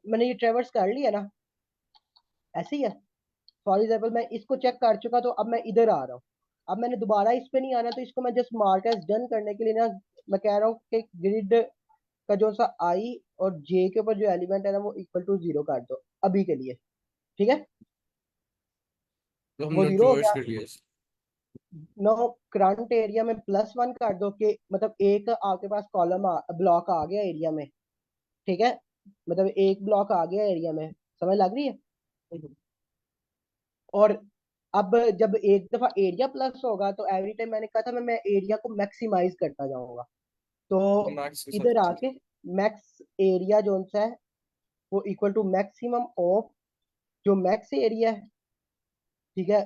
मैंने ये ट्रेवर्स कर लिया ना, ऐसे ही है। फॉर एग्जाम्पल मैं इसको चेक कर चुका, तो अब मैं इधर आ रहा हूँ। अब मैंने दोबारा इस पे नहीं आना, तो इसको मैं जस्ट मार्क एज डन करने के लिए ना, मैं कह रहा हूँ कि ग्रिड का जो सा आई और जे के ऊपर जो एलिमेंट है ना, वो इक्वल टू 0 कर दो अभी के लिए, ठीक है। तो वो हमने 0 हो ट्रैवर्स गया। कर लिया इसे। नो, करंट एरिया में +1 कर दो, कि मतलब एक आपके पास कॉलम ब्लॉक आ गया एरिया में, ठीक है, मतलब एक ब्लॉक आ गया एरिया में, समझ लग रही है। और अब जब एक दफा एरिया प्लस होगा, तो एवरी टाइम मैंने कहा था मैं एरिया को मैक्सिमाइज करता जाऊंगा। तो मैक्स के साथ इधर कर आके मैक्स एरिया जो सा है वो इक्वल टू मैक्सिमम ऑफ जो मैक्स एरिया है, ठीक है,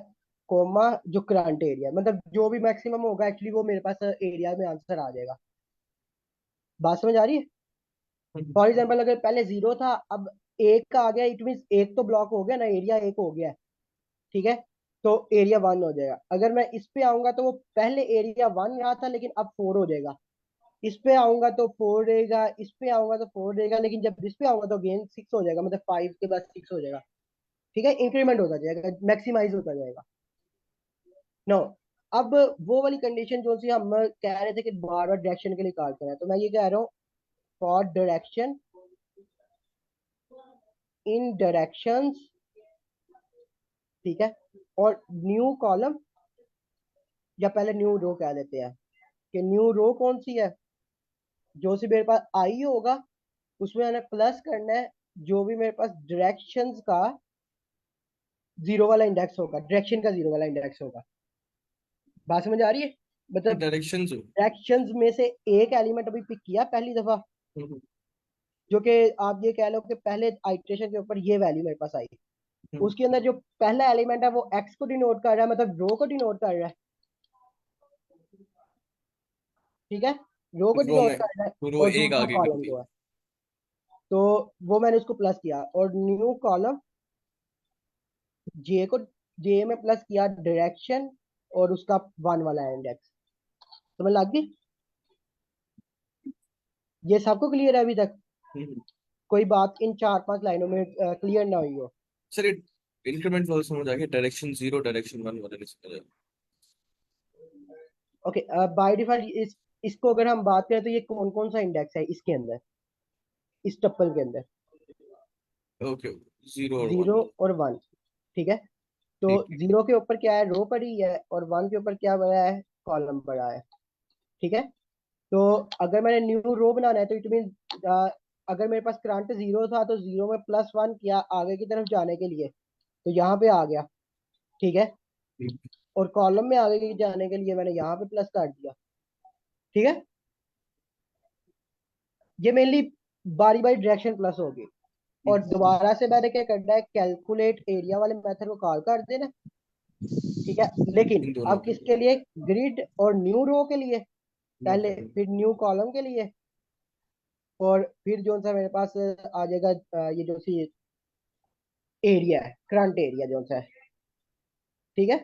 कोमा जो करंट एरिया, मतलब जो भी मैक्सिमम होगा एक्चुअली वो मेरे पास एरिया में आंसर आ जाएगा। बात समझ आ रही है। दिया। फॉर एग्जाम्पल अगर पहले 0 था, अब एक का आ गया, इट मीन एक तो ब्लॉक हो गया ना, एरिया एक हो गया है, ठीक है, तो एरिया 1 हो जाएगा। अगर मैं इस पे आऊंगा तो वो पहले एरिया 1 रहा था, लेकिन अब 4 हो जाएगा। इस पे आऊंगा तो 4 रहेगा, इस पे आऊंगा तो 4 रहेगा, लेकिन जब इस पे आऊंगा तो अगेन 6 हो जाएगा, मतलब 5 के बाद 6 हो जाएगा, ठीक है, इंक्रीमेंट होता जाएगा, मैक्सिमाइज होता जाएगा। नो, अब वो वाली कंडीशन जो सी हम कह रहे थे कि बार बार डायरेक्शन के लिए कॉल करें, तो मैं ये कह रहा हूँ फॉर डायरेक्शन इन डायरेक्शंस, ठीक है, और न्यू कॉलम, या पहले न्यू रो कह देते हैं कि न्यू रो कौन सी है, जो सी मेरे पास आई होगा उसमें मैंने प्लस करना है जो भी मेरे पास डायरेक्शंस का 0 वाला इंडेक्स होगा, डायरेक्शन का 0 वाला इंडेक्स होगा। बात समझ आ रही है। मतलब डायरेक्शन जो डायरेक्शंस में से एक एलिमेंट अभी पिक किया पहली दफा, हम्म, जो कि आप ये कह लो कि पहले आइट्रेशन के ऊपर ये वैल्यू मेरे पास आई, हम्म, उसके अंदर जो पहला एलिमेंट है वो एक्स को डिनोट कर रहा है, मतलब रो को डिनोट कर रहा है, ठीक है, रो को रो डिनोट में कर रहा है, रो और एक दूसरा आगे कर कॉलम दी। को है। तो वो मैंने उसको प्लस किया, और न्यू कॉलम जे को जे में प्लस किया डायरेक्शन और उसका 1 वाला इंडेक्स। समझ लग गई। ये सबको क्लियर है अभी तक। हम्म। कोई बात इन 4-5 लाइनों में क्लियर ना हुई हो। सर ये इंक्रीमेंट वाला समझ आ गया, डायरेक्शन जीरो डायरेक्शन वन वाला नहीं समझ आया। ओके, बाय डिफॉल्ट इसको अगर हम बात करें तो ये कौन कौन सा इंडेक्स है इसके अंदर, इस टप्पल के अंदर, ओके, जीरो और वन। 0 और 1, ठीक है। तो ठीक है। 0 के ऊपर क्या है, रो पड़ी है, और 1 के ऊपर क्या बड़ा है, कॉलम बड़ा है, ठीक है। तो अगर मैंने न्यू रो बनाना है तो इट मीन अगर मेरे पास करंट 0 था, तो 0 में +1 किया आगे की तरफ जाने के लिए, तो यहाँ पे आ गया, ठीक है, ठीक और कॉलम में आगे की जाने के लिए मैंने यहाँ पे प्लस कर दिया, ठीक है। ये मेनली बारी बारी डायरेक्शन प्लस होगी। और ठीक। दोबारा से मैंने क्या करना है, कैलकुलेट एरिया वाले मेथड को कॉल कर देना, ठीक है। लेकिन इन दोनों अब के लिए। किसके लिए, ग्रिड और न्यू रो के लिए नो पहले, प्रॉब्लम। फिर न्यू कॉलम के लिए, और फिर जो सा मेरे पास आ जाएगा ये जो सी एरिया है, करंट एरिया जो सा है, ठीक है।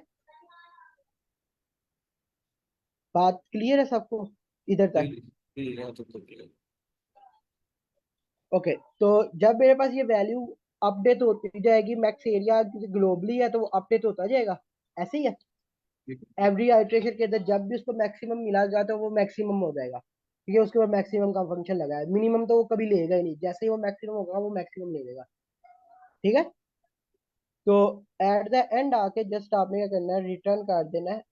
बात क्लियर है सबको इधर जी तक। जी जी, यहाँ तक तो clear। ओके, तो जब मेरे पास ये वैल्यू अपडेट होती जाएगी, मैक्स एरिया ग्लोबली है तो वो अपडेट होता जाएगा, ऐसे ही है। ठीक एवरी आइट्रेशन के अंदर जब भी उसको मैक्सिमम मिला जाए तो वो मैक्सिमम हो जाएगा, क्योंकि उसके ऊपर मैक्सिमम का फंक्शन लगा है। मिनिमम तो वो कभी लेगा ही नहीं, जैसे ही वो मैक्सिमम होगा वो मैक्सिमम ले लेगा, ठीक है। तो एट द एंड आके जस्ट आपने क्या करना है, रिटर्न कर देना है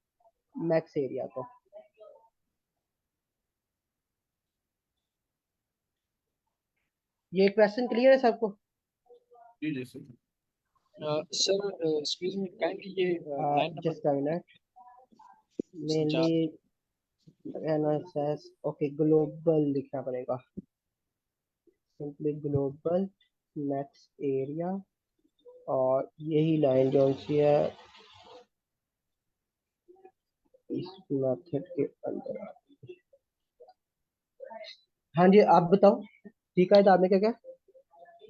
मैक्स एरिया को। ये क्वेश्चन क्लियर है सबको। जी जी sir. Sir, excuse me, kindly ये line number just a minute, समझा। मेनली एनएसएस, ओके, ग्लोबल लिखना पड़ेगा, सिंपली ग्लोबल मैक्स एरिया, और यही लाइन जो सी है इस मेथड के अंदर। हाँ जी, आप बताओ, ठीक है, तो आपने क्या क्या।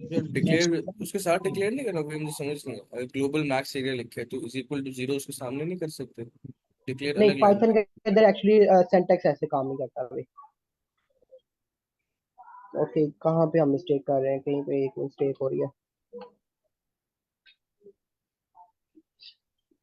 ये Next, डिक्लेयर उसके साथ डिक्लेयर नहीं करना कोई, मुझे समझ नहीं आया। ग्लोबल मैक्स एरिया लिखे है तो इज इक्वल टू जीरो उसके सामने नहीं कर सकते। डिक्लेयर नहीं, अलग पाइथन लैंग्वेज। के अंदर एक्चुअली सिंटैक्स ऐसे काम नहीं करता अभी। ओके, कहाँ पे हम मिस्टेक कर रहे हैं? कहीं पे एक मिस्टेक हो रही है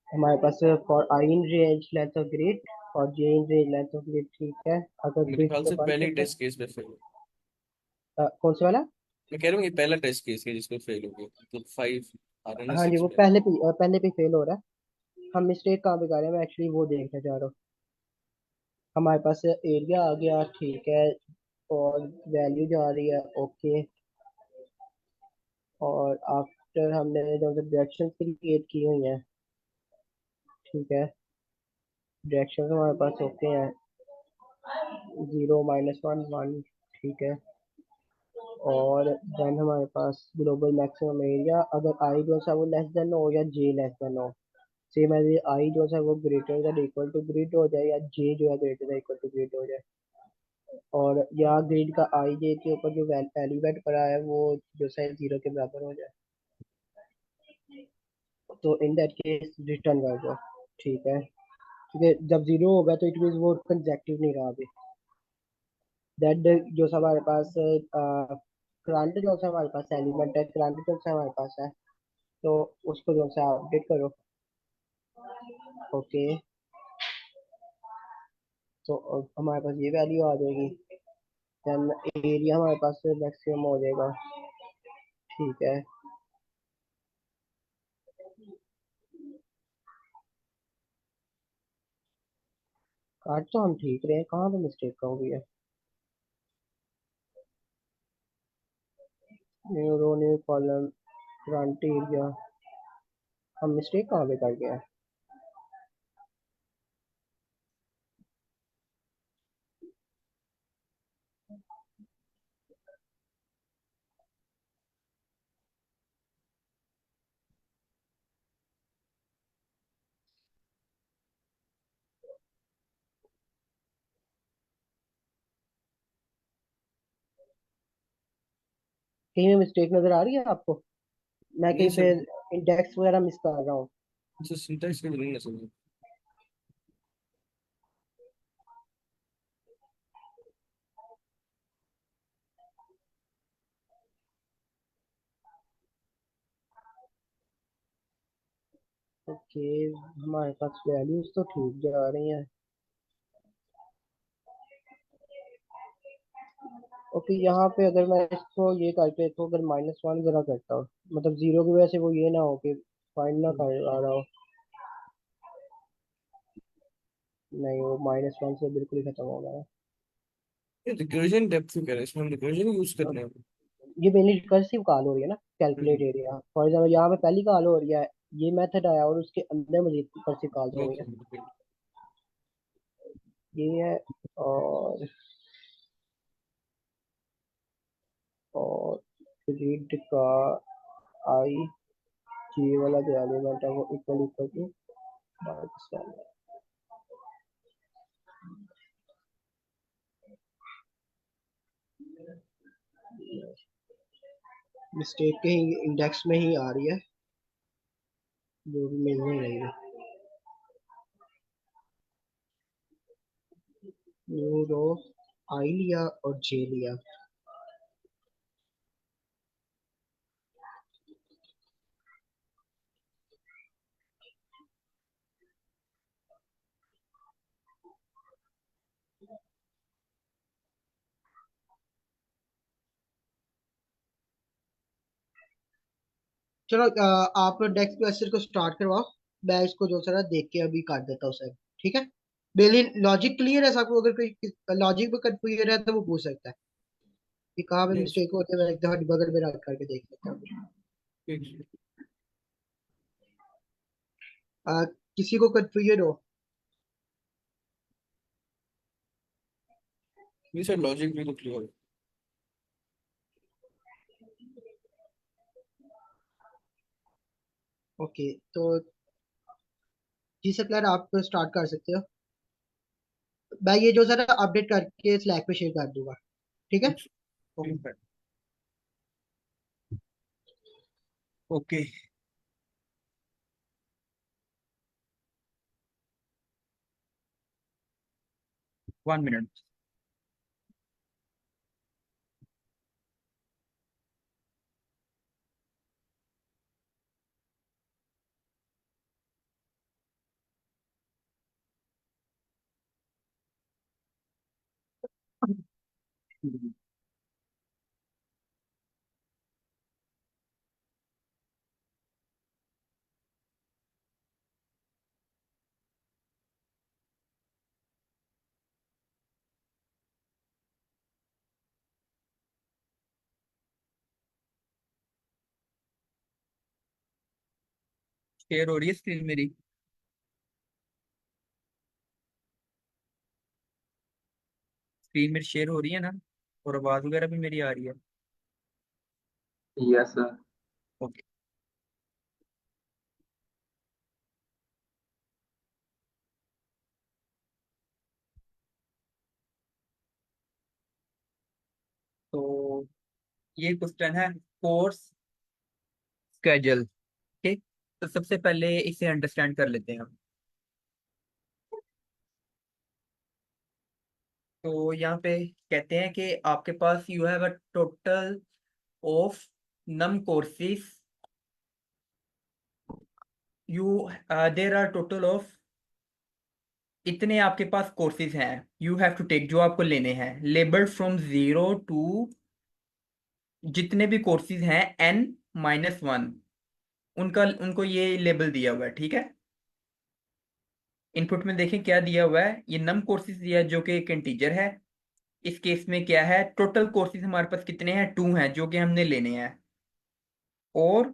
हमारे पास। For I in range length of grid और J in range length of grid, ठीक है। अगर मेरे ग्रिड ख्याल पे से वन पहले ही होता है, टेस्ट केस पे फेल। कौन से वाला? मैं कह रहा हूँ ये पहला टेस्ट केस है जिसको फेल हो गया, मतलब 5 आ रहे हैं ना, हाँ जी, 6 वो पे। पहले पे फेल हो रहा है। हम मिस्टेक कहाँ पे कर रहे हैं, मैं एक्चुअली वो देखना चाह रहा हूँ। हमारे पास एरिया आ गया, ठीक है। और वैल्यू जा रही है, ओके। और आफ्टर हमने जो डायरेक्शन क्रिएट की हुई हैं, ठीक है। डायरेक्शन हमारे पास ओके हैं, 0 -1 1, ठीक है। और देन हमारे पास ग्लोबल मैक्सिमम एरिया, अगर आई जो सा वो लेस देन हो या जे लेस देन हो। सेम एज आई जो सा वो greater than equal to grid हो जाए, या जे जो है greater than equal to grid हो जाए। और या ग्रिड का आई जे के ऊपर जो एलिमेंट पड़ा है वो जो सा 0 के बराबर हो जाए, तो इन दैट केस रिटर्न कर दो, ठीक है। क्योंकि जब 0 होगा तो इट मीन वो कंजेक्टिव नहीं रहा अभी। दैट जो सा हमारे पास करंट जो सा हमारे पास एलिमेंट है, करंट जो सा हमारे पास है, तो उसको जो सा अपडेट करो, ओके। तो हमारे पास ये वैल्यू आ जाएगी। देन एरिया हमारे पास मैक्सिमम हो जाएगा, ठीक है। काट तो हम ठीक रहे हैं, कहाँ पे मिस्टेक हो गई है? New row new column current area, हम मिस्टेक कहाँ पे कर गए हैं? कहीं में मिस्टेक नजर आ रही है आपको? मैं नहीं कहीं पे सर, इंडेक्स वगैरह मिस कर रहा हूँ? मुझे सिंटैक्स में नहीं समझ। ओके, हमारे पास वैल्यूज तो ठीक जा रही हैं। ओके, यहाँ पे अगर मैं इसको ये करके इसको अगर -1 जरा करता हूँ, मतलब 0 की वजह से वो ये ना हो कि फाइंड ना कर आ रहा हो। नहीं, वो -1 से बिल्कुल ही खत्म हो गया है। ये रिकर्जन डेप्थ क्यों कह रहे हैं, इसमें हम रिकर्जन यूज कर अब रहे हैं। ये मेनली रिकर्सिव कॉल हो रही है ना, calculate hmm. Area. For example यहाँ पे पहली कॉल हो रही है, ये मेथड आया और उसके अंदर मजीद रिकर्सिव कॉल्स हो रही है। ओके। ये है। और और रीड का आई जी वाला जो एलिमेंट है वो इक्वल इक्वल टू -1। मिस्टेक कहीं इंडेक्स में ही आ रही है, जो भी मिल नहीं रही है। न्यू रो आई लिया और जे लिया। चलो आप डेस्क प्रेसर को स्टार्ट करवाओ। मैं इसको जो सर देख के अभी कर देता हूँ सर, ठीक है। डेली लॉजिक क्लियर है सबको? अगर कोई लॉजिक में कंफ्यूजन है तो वो पूछ सकता है कि कहाँ पे यस। मिस्टेक होते हैं। मैं एक दफा डिबगर में रन करके देख लेता हूँ। अ, किसी को कंफ्यूजन हो? ये सर लॉजिक भी तो क्लियर। ओके, तो जी सर, आप स्टार्ट कर सकते हो। मैं ये जो सर अपडेट करके स्लैक पे शेयर कर दूंगा, ठीक है। ओके। है। ओके। 1 minute. शेयर हो रही है स्क्रीन मेरी? स्क्रीन मेरी शेयर हो रही है ना? और आवाज वगैरह भी मेरी आ रही है? Yes sir. ओके। तो ये क्वेश्चन है कोर्स स्केड्यूल। ठीक, तो सबसे पहले इसे अंडरस्टैंड कर लेते हैं हम। तो यहाँ पे कहते हैं कि आपके पास you have a total of num courses, you there are total of, इतने आपके पास कोर्सेज हैं यू हैव टू टेक, जो आपको लेने हैं, लेबल्ड फ्रॉम 0 टू, जितने भी कोर्सेज हैं n-1, उनका उनको ये लेबल दिया हुआ है। ठीक है, इनपुट में देखें क्या दिया हुआ है, ये नम कोर्सेज दिया है जो कि एक इंटीजर है। इस केस में क्या है, टोटल कोर्सेज हमारे पास कितने हैं, 2 हैं जो कि हमने लेने हैं। और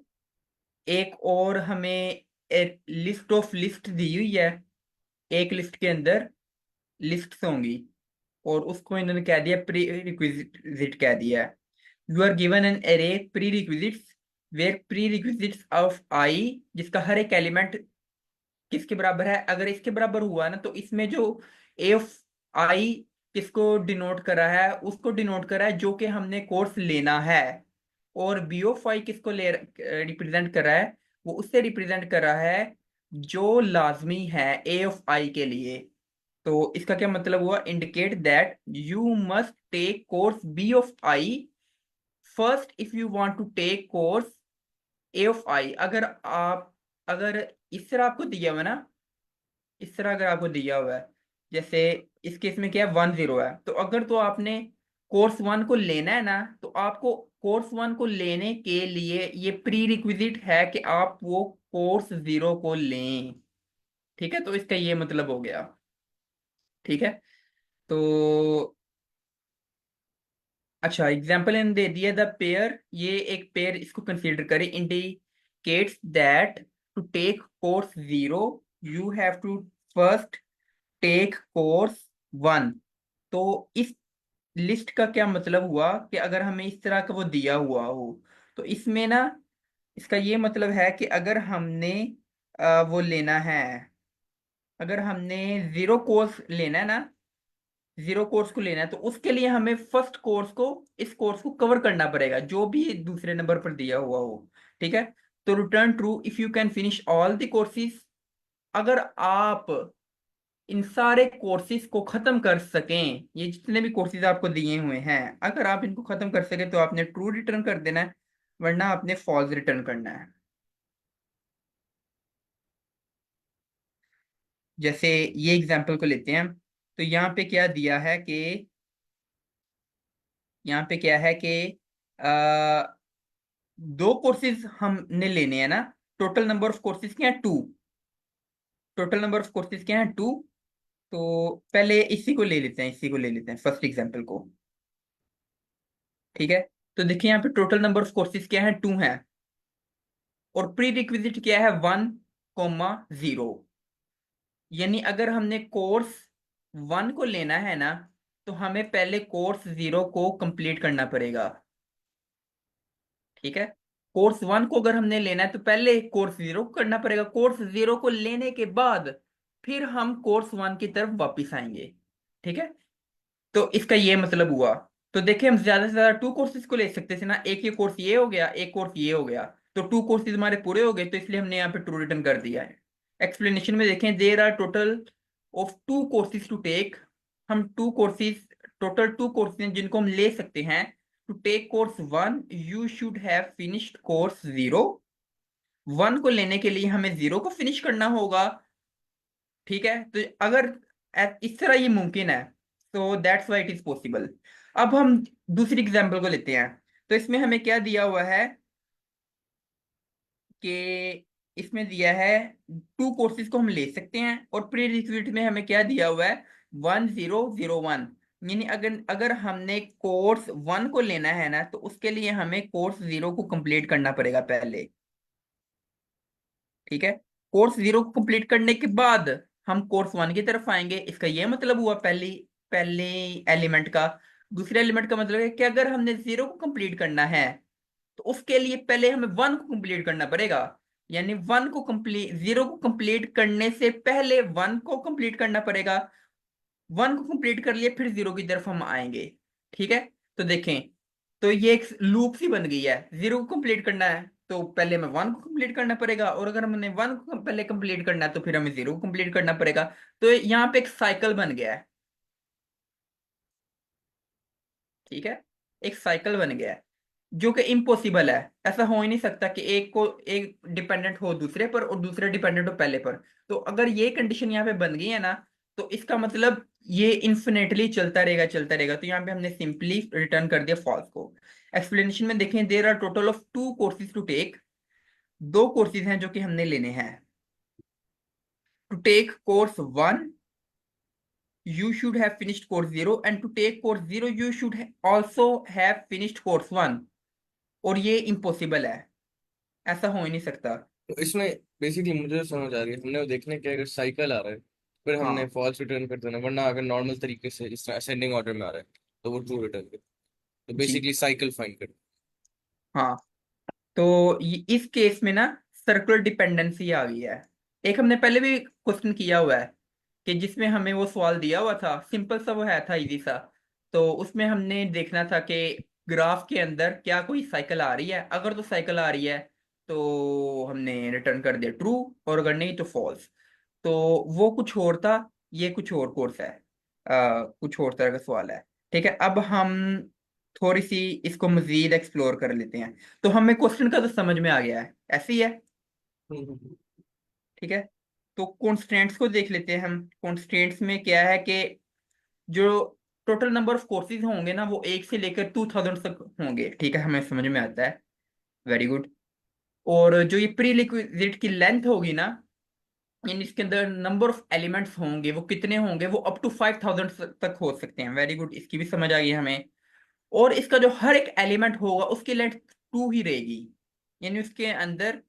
एक और हमें एक लिस्ट ऑफ लिस्ट दी हुई है, एक लिस्ट के अंदर लिस्ट्स होंगी, और उसको इन्होंने कह दिया प्री रिक्विजिट कह दिया है। You are given an array prerequisites where prerequisites of I, जिसका हर एक एलिमेंट किसके बराबर है, अगर इसके बराबर हुआ ना तो इसमें जो ए ऑफ आई किसको डिनोट करा है, उसको डिनोट करा है जो कि हमने कोर्स लेना है। और बी ऑफ आई किसको ले रिप्रेजेंट करा है, वो उससे रिप्रेजेंट करा है जो लाजमी है ए ऑफ आई के लिए। तो इसका क्या मतलब हुआ, indicate that you must take course B of I first if you want to take course A of I. अगर इस तरह आपको दिया हुआ ना, इस तरह अगर आपको दिया हुआ है, जैसे इस केस में क्या है 1-0 है, तो अगर तो आपने कोर्स 1 को लेना है ना, तो आपको कोर्स 1 को लेने के लिए ये प्री रिक्विजिट है कि आप वो कोर्स 0 को लें। ठीक है, तो इसका ये मतलब हो गया। ठीक है, तो अच्छा एग्जाम्पल इन दे दिया, द पेयर, ये एक पेयर इसको कंसीडर करें, indicates that to take course 0 you have to first take course 1। तो इस लिस्ट का क्या मतलब हुआ कि अगर हमें इस तरह का वो दिया हुआ हो, तो इसमें ना इसका ये मतलब है कि अगर हमने वो लेना है, अगर हमने 0 कोर्स लेना है ना, 0 कोर्स को लेना है, तो उसके लिए हमें फर्स्ट कोर्स को, इस कोर्स को कवर करना पड़ेगा जो भी दूसरे नंबर पर दिया हुआ हो। ठीक है, तो return true if you can finish all the courses, अगर आप इन सारे कोर्सेज को खत्म कर सकें, ये जितने भी कोर्सेज आपको दिए हुए हैं अगर आप इनको खत्म कर सके तो आपने ट्रू रिटर्न कर देना है, वरना आपने फॉल्स रिटर्न करना है। जैसे ये एग्जांपल को लेते हैं, तो यहाँ पे क्या दिया है कि, यहाँ पे क्या है कि आ, 2 कोर्सेज हमने लेने हैं ना, टोटल नंबर ऑफ कोर्सेज क्या है 2, टोटल नंबर ऑफ कोर्सेज क्या है 2। तो पहले इसी को ले लेते हैं, इसी को ले लेते हैं फर्स्ट एग्जांपल को। ठीक है, तो देखिए यहाँ पे टोटल नंबर ऑफ कोर्सेज क्या है 2 है, और प्री रिक्विजिट क्या है 1,0। यानी अगर हमने कोर्स 1 को लेना है ना, तो हमें पहले कोर्स 0 को कंप्लीट करना पड़ेगा। ठीक है, कोर्स 1 को अगर हमने लेना है तो पहले कोर्स 0 को करना पड़ेगा, कोर्स 0 को लेने के बाद फिर हम कोर्स 1 की तरफ वापिस आएंगे। ठीक है, तो इसका ये मतलब हुआ। तो देखिए हम ज्यादा से ज्यादा 2 कोर्सेज को ले सकते थे ना, एक ये कोर्स ये हो गया, एक कोर्स ये हो गया, तो 2 कोर्सेज हमारे पूरे हो गए, तो इसलिए हमने यहाँ पे ट्रू रिटर्न कर दिया है। एक्सप्लेनेशन में देखें, there are total of 2 courses to take, हम टोटल टू कोर्सेज हैं जिनको हम ले सकते हैं। To take course 1 you should have finished course 0। 1 को लेने के लिए हमें 0 को फिनिश करना होगा। ठीक है, तो अगर इस तरह ये मुमकिन है, तो that's why it is possible. अब हम दूसरी एग्जांपल को लेते हैं। तो इसमें हमें क्या दिया हुआ है कि इसमें दिया है टू कोर्सेज को हम ले सकते हैं, और प्री रिक्विजिट में हमें क्या दिया हुआ है 1001। यानी अगर अगर हमने कोर्स 1 को लेना है ना, तो उसके लिए हमें कोर्स 0 को कंप्लीट करना पड़ेगा पहले। ठीक है, कोर्स 0 को कंप्लीट करने के बाद हम कोर्स 1 की तरफ आएंगे। इसका यह मतलब हुआ पहली पहले एलिमेंट का। दूसरे एलिमेंट का मतलब है कि अगर हमने 0 को कंप्लीट करना है, तो उसके लिए पहले हमें 1 को कंप्लीट करना पड़ेगा। यानी 0 को कंप्लीट करने से पहले 1 को कंप्लीट करना पड़ेगा। 1 को कंप्लीट कर लिए, फिर 0 की तरफ हम आएंगे। ठीक है, तो देखें, तो ये एक लूप सी बन गई है। 0 को कंप्लीट करना है तो पहले हमें 1 को कंप्लीट करना पड़ेगा, और अगर हमने 1 को पहले कंप्लीट करना है तो फिर हमें 0 को कंप्लीट करना पड़ेगा। तो यहाँ पे एक साइकिल बन गया है। ठीक है, एक साइकिल बन गया है जो कि इम्पॉसिबल है। ऐसा हो ही नहीं सकता कि एक डिपेंडेंट हो दूसरे पर और दूसरा डिपेंडेंट हो पहले पर। तो अगर ये कंडीशन यहाँ पे बन गई है ना, तो इसका मतलब ये इन्फिनेटली चलता रहेगा चलता रहेगा। तो यहाँ पे हमने सिंपली रिटर्न कर दिया फॉल्स को। एक्सप्लेनेशन में देखें, there are total of 2 courses to take. 2 courses हैं जो कि हमने लेने हैं। To take course 1 you should have finished course 0, and to take course 0 you should also have finished course 1। और ये इम्पॉसिबल है, ऐसा हो ही नहीं सकता। तो इसमें बेसिकली मुझे समझ आ रही है, हमने वो देखने के अगर साइकिल आ रहा है फिर हमने हाँ फॉल्स रिटर्न कर देना, वरना अगर नॉर्मल तरीके से इस तरह असेंडिंग ऑर्डर में आ रहा है तो वो ट्रू रिटर्न कर। तो जी, बेसिकली साइकिल फाइंड कर। हाँ। तो इस केस में ना सर्कुलर डिपेंडेंसी आ गई है। एक हमने पहले भी क्वेश्चन किया हुआ है कि जिसमें हमें वो सवाल दिया हुआ था, सिंपल सा वो है था, इजी सा। तो उसमें हमने देखना था कि ग्राफ के अंदर क्या कोई साइकिल आ रही है। अगर तो साइकिल आ रही है तो हमने रिटर्न कर दिया ट्रू, और अगर नहीं तो फॉल्स। तो वो कुछ और था, ये कुछ और कोर्स है। कुछ और तरह का सवाल है। ठीक है, अब हम थोड़ी सी इसको मजीद एक्सप्लोर कर लेते हैं। तो हमें क्वेश्चन का तो समझ में आ गया है, ऐसे ही है। ठीक है, तो कॉन्स्टेंट्स को देख लेते हैं हम। कॉन्स्टेंट्स में क्या है कि जो टोटल नंबर ऑफ कोर्सेज होंगे ना, वो 1 से लेकर 2000 तक होंगे। ठीक है, हमें समझ में आता है, वेरी गुड। और जो ये प्री रिक्विजिट की लेंथ होगी ना, यानी इसके अंदर नंबर ऑफ एलिमेंट्स होंगे, वो कितने होंगे, वो अप टू 5000 तक हो सकते हैं। वेरी गुड, इसकी भी समझ आ गई हमें। और इसका जो हर एक एलिमेंट होगा उसकी लेंथ 2 ही रहेगी। यानी उसके अंदर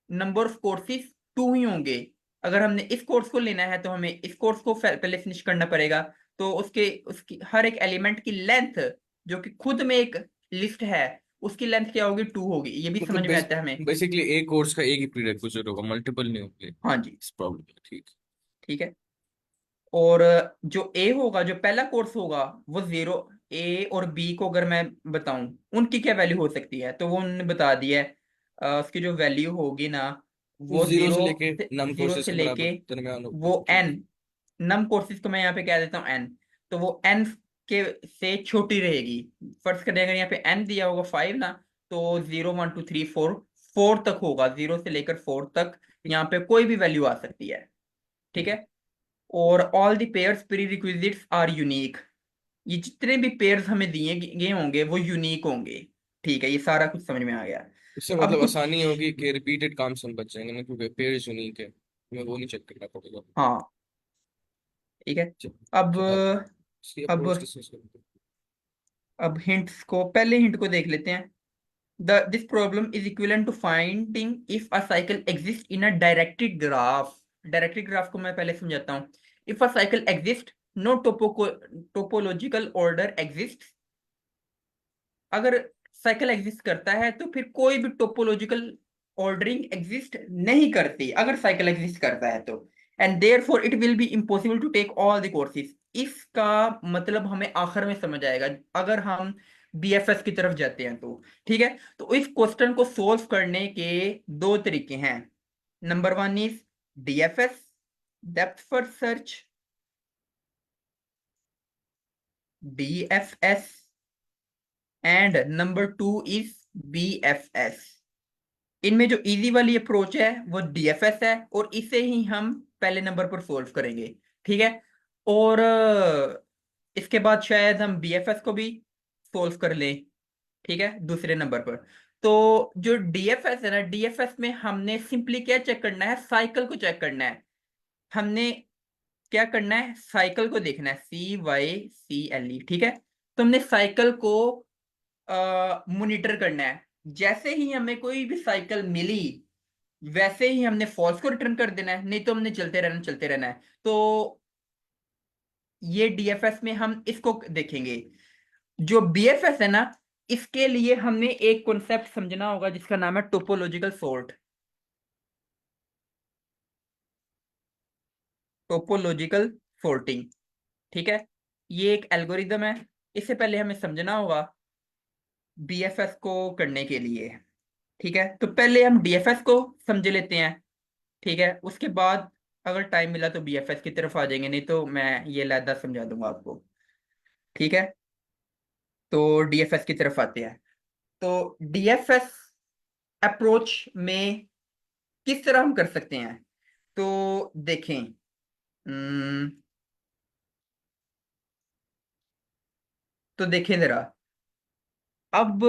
नंबर ऑफ कोर्सेज 2 ही होंगे। अगर हमने इस कोर्स को लेना है तो हमें इस कोर्स को पहले फिनिश करना पड़ेगा। तो उसके उसकी हर एक एलिमेंट की लेंथ, जो कि खुद में एक लिस्ट है, उसकी लेंथ क्या होगी, 2 होगी। ये भी मतलब समझ में आता है हमें। बेसिकली एक कोर्स का एक ही प्रीरेक्विजिट होगा, मल्टीपल नहीं होंगे हाँ जी, इस प्रॉब्लम में। ठीक। ठीक है। और जो ए होगा, जो पहला कोर्स होगा, वो 0। ए और बी को अगर मैं बताऊं उनकी क्या वैल्यू हो सकती है, तो वो उन्होंने बता दिया है। उसकी जो वैल्यू होगी ना, वो जीरो से लेके नम जीरो कोर्सेज से के बराबर लेके दरमियान वो होगी। ठीक। एन, नम कोर्सेज को मैं यहाँ पे कह देता हूँ एन। तो वो एन के से छोटी रहेगी। फर्स्ट करें, अगर यहाँ पे एन दिया होगा 5 ना, तो 0 1 2 3 4, 4 तक होगा। 0 से लेकर 4 तक यहाँ पे कोई भी वैल्यू आ सकती है। ठीक है, और all the pairs prerequisites are unique. ये जितने भी पेयर्स हमें दिए गए होंगे वो यूनिक होंगे। ठीक है, ये सारा कुछ समझ में आ गया। इससे अब मतलब कुछ, आसानी होगी कि रिपीटेड काम से हम बच जाएंगे ना, क्योंकि पेयर यूनिक है, हमें वो नहीं चेक करना पड़ेगा। हाँ, ठीक है। चल, अब तो आप इसकी अब अप्रोच किससे करेंगे? अब हिंट्स को, पहले हिंट को देख लेते हैं। This problem is equivalent to finding if a cycle exist in a directed graph. Directed graph को मैं पहले समझाता हूँ। If a cycle exist, no topological order exist. अगर साइकिल एग्जिस्ट करता है तो फिर कोई भी टोपोलॉजिकल ऑर्डरिंग एग्जिस्ट नहीं करती, अगर साइकिल एग्जिस्ट करता है तो। And therefore it will be impossible to take all the courses. इसका मतलब हमें आखिर में समझ आएगा अगर हम बीएफएस की तरफ जाते हैं तो। ठीक है, तो इस क्वेश्चन को सोल्व करने के 2 तरीके हैं। Number 1 is DFS, depth first search. DFS and number 2 is BFS। इनमें जो इजी वाली अप्रोच है वो DFS है और इसे ही हम पहले नंबर पर सोल्व करेंगे, ठीक है। और इसके बाद शायद हम BFS को भी सोल्व कर लें, ठीक है, दूसरे नंबर पर। तो जो DFS है ना, DFS में हमने सिंपली क्या चेक करना है, साइकिल को चेक करना है। हमने क्या करना है, साइकिल को देखना है, CYCLE, ठीक है। तो हमने साइकिल को मॉनिटर करना है। जैसे ही हमें कोई भी साइकिल मिली वैसे ही हमने फॉल्स को रिटर्न कर देना है, नहीं तो हमने चलते रहना है। तो ये DFS में हम इसको देखेंगे। जो BFS है ना, इसके लिए हमने एक कॉन्सेप्ट समझना होगा जिसका नाम है टोपोलॉजिकल सॉर्ट। टोपोलॉजिकल सॉर्टिंग, ठीक है, ये एक एल्गोरिदम है। इससे पहले हमें समझना होगा BFS को करने के लिए, ठीक है। तो पहले हम DFS को समझ लेते हैं, ठीक है। उसके बाद अगर टाइम मिला तो BFS की तरफ आ जाएंगे, नहीं तो मैं ये लैदा समझा दूंगा आपको, ठीक है। तो DFS की तरफ आते हैं। तो DFS अप्रोच में किस तरह हम कर सकते हैं, तो देखें। तो देखें जरा, अब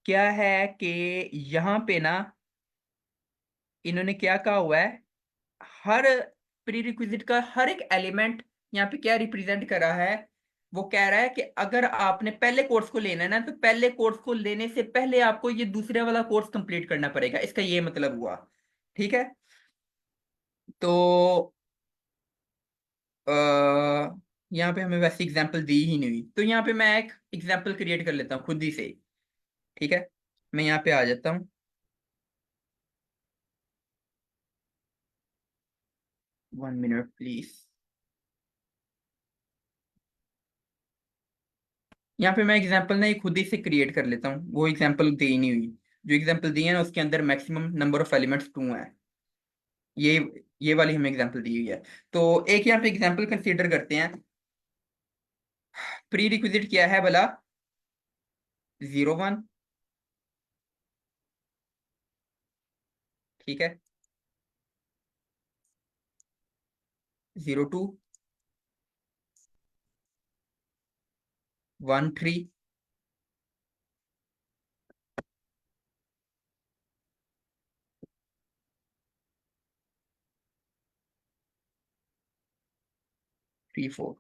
क्या है कि यहाँ पे ना इन्होंने क्या कहा हुआ है, हर प्री रिक्विजिट का हर एक एलिमेंट यहाँ पे क्या रिप्रेजेंट कर रहा है। वो कह रहा है कि अगर आपने पहले कोर्स को लेना है ना, तो पहले कोर्स को लेने से पहले आपको ये दूसरे वाला कोर्स कंप्लीट करना पड़ेगा, इसका ये मतलब हुआ, ठीक है। तो यहाँ पे हमें वैसे एग्जांपल दी ही नहीं हुई, तो यहाँ पे मैं एक एग्जांपल क्रिएट कर लेता हूँ खुद ही से, ठीक है। मैं यहाँ पे आ जाता हूँ, 1 मिनट प्लीज। यहाँ पे मैं एग्जांपल ना ये खुद ही से क्रिएट कर लेता हूँ, वो एग्जांपल दी ही नहीं हुई। जो एग्जांपल दी है ना उसके अंदर मैक्सिमम नंबर ऑफ एलिमेंट्स 2 है। ये ये वाली हमें एग्जांपल दी हुई है। तो एक यहाँ पे एग्जांपल कंसीडर करते हैं। प्री रिक्विजिट क्या है भला, 01, ठीक है, 02, 13, 34,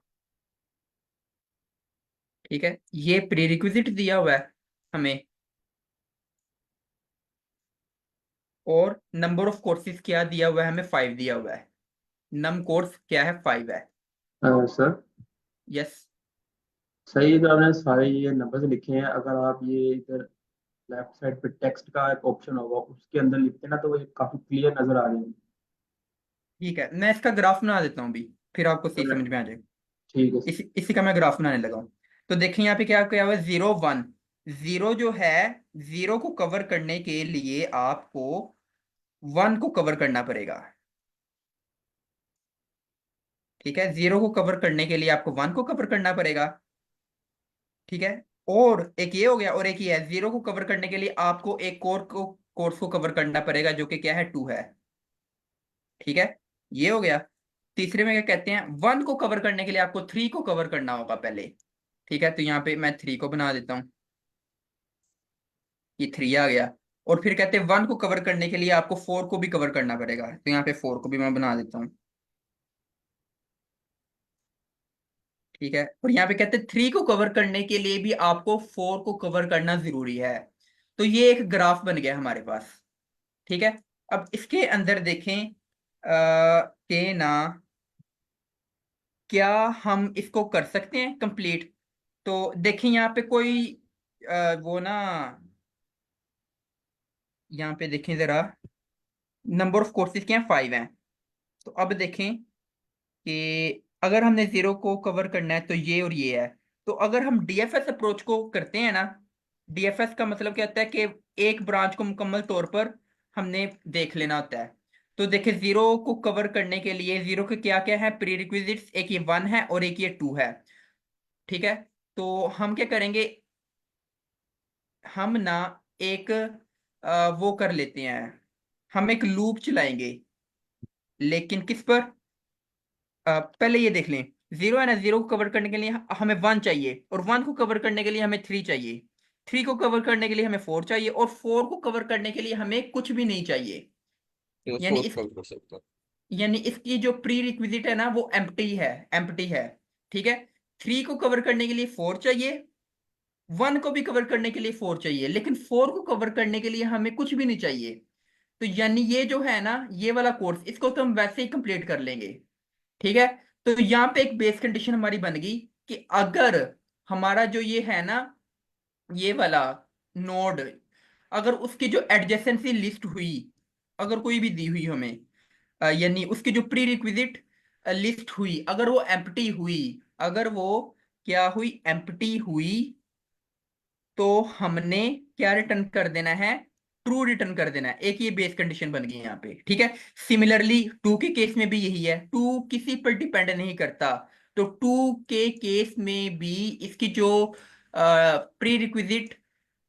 ठीक है। ये प्री रिक्विजिट दिया हुआ है हमें, और नंबर ऑफ कोर्सेज क्या दिया हुआ है हमें, 5 दिया हुआ है। नम कोर्स क्या है, 5 है। Sir yes. सही है, तो आपने सारे ये नंबर्स लिखे हैं। अगर आप ये इधर लेफ्ट साइड पे टेक्स्ट का एक ऑप्शन होगा उसके अंदर लिखते हैं ना, तो वो ये काफी क्लियर नजर आ रहे हैं। ठीक है, मैं इसका ग्राफ बना देता हूँ अभी, फिर आपको तो सही समझ में आ जाएगा। ठीक है सर। इसी का मैं ग्राफ बनाने लगा हूँ। तो देखिए यहाँ पे क्या क्या हुआ, 01, जीरो जो है, जीरो को कवर करने के लिए आपको 1 को कवर करना पड़ेगा, ठीक है। जीरो को कवर करने के लिए आपको 1 को कवर करना पड़ेगा, ठीक है। और एक ये हो गया, और एक ये है, जीरो को कवर करने के लिए आपको एक कोर्स को कवर करना पड़ेगा जो कि क्या है, 2 है, ठीक है। ये हो गया। तीसरे में क्या कहते हैं, 1 को कवर करने के लिए आपको 3 को कवर करना होगा पहले, ठीक है। तो यहाँ पे मैं 3 को बना देता हूँ, ये 3 आ गया। और फिर कहते हैं 1 को कवर करने के लिए आपको 4 को भी कवर करना पड़ेगा, तो यहाँ पे 4 को भी मैं बना देता हूँ, ठीक है। और यहाँ पे कहते हैं 3 को कवर करने के लिए भी आपको 4 को कवर करना जरूरी है। तो ये एक ग्राफ बन गया हमारे पास, ठीक है। अब इसके अंदर देखें के ना, क्या हम इसको कर सकते हैं कंप्लीट। तो देखें यहाँ पे कोई वो ना, यहाँ पे देखें जरा, नंबर ऑफ कोर्सेज क्या है, 5 हैं। तो अब देखें कि अगर हमने 0 को कवर करना है तो ये और ये है। तो अगर हम DFS अप्रोच को करते हैं ना, DFS का मतलब क्या होता है कि एक ब्रांच को मुकम्मल तौर पर हमने देख लेना होता है। तो देखिए 0 को कवर करने के लिए 0 के क्या क्या है प्री रिक्विजिट्स, एक ये 1 है और एक ये 2 है, ठीक है। तो हम क्या करेंगे, हम ना एक वो कर लेते हैं, हम एक लूप चलाएंगे, लेकिन किस पर, पहले ये देख लें। जीरो है ना, जीरो को कवर करने के लिए हमें वन चाहिए, और वन को कवर करने के लिए हमें थ्री चाहिए, थ्री को कवर करने के लिए हमें फोर चाहिए, और फोर को कवर करने के लिए हमें कुछ भी नहीं चाहिए। यानी फोर्थ इस कवर कर सकता हूँ। यानी इसकी जो प्री रिक्विजिट है ना वो एम्प्टी है। ठीक है, थ्री को कवर करने के लिए फोर चाहिए, वन को भी कवर करने के लिए फोर चाहिए, लेकिन फोर को कवर करने के लिए हमें कुछ भी नहीं चाहिए। तो यानी ये जो है ना, ये वाला कोर्स, इसको तो हम वैसे ही कंप्लीट कर लेंगे। ठीक है, तो यहाँ पे एक बेस कंडीशन हमारी बन गई कि अगर हमारा जो ये है ना, ये वाला नोड, अगर उसकी जो एडजेसेंसी लिस्ट हुई, अगर कोई भी दी हुई हमें, यानी उसकी जो प्री रिक्विजिट लिस्ट हुई, अगर वो एम्प्टी हुई, अगर वो क्या हुई, एम्प्टी हुई, तो हमने क्या रिटर्न कर देना है, ट्रू रिटर्न कर देना है। एक ये बेस कंडीशन बन गई यहाँ पे। ठीक है, सिमिलरली टू के केस में भी यही है, टू किसी पर डिपेंड नहीं करता, तो टू के केस में भी इसकी जो प्री रिक्विजिट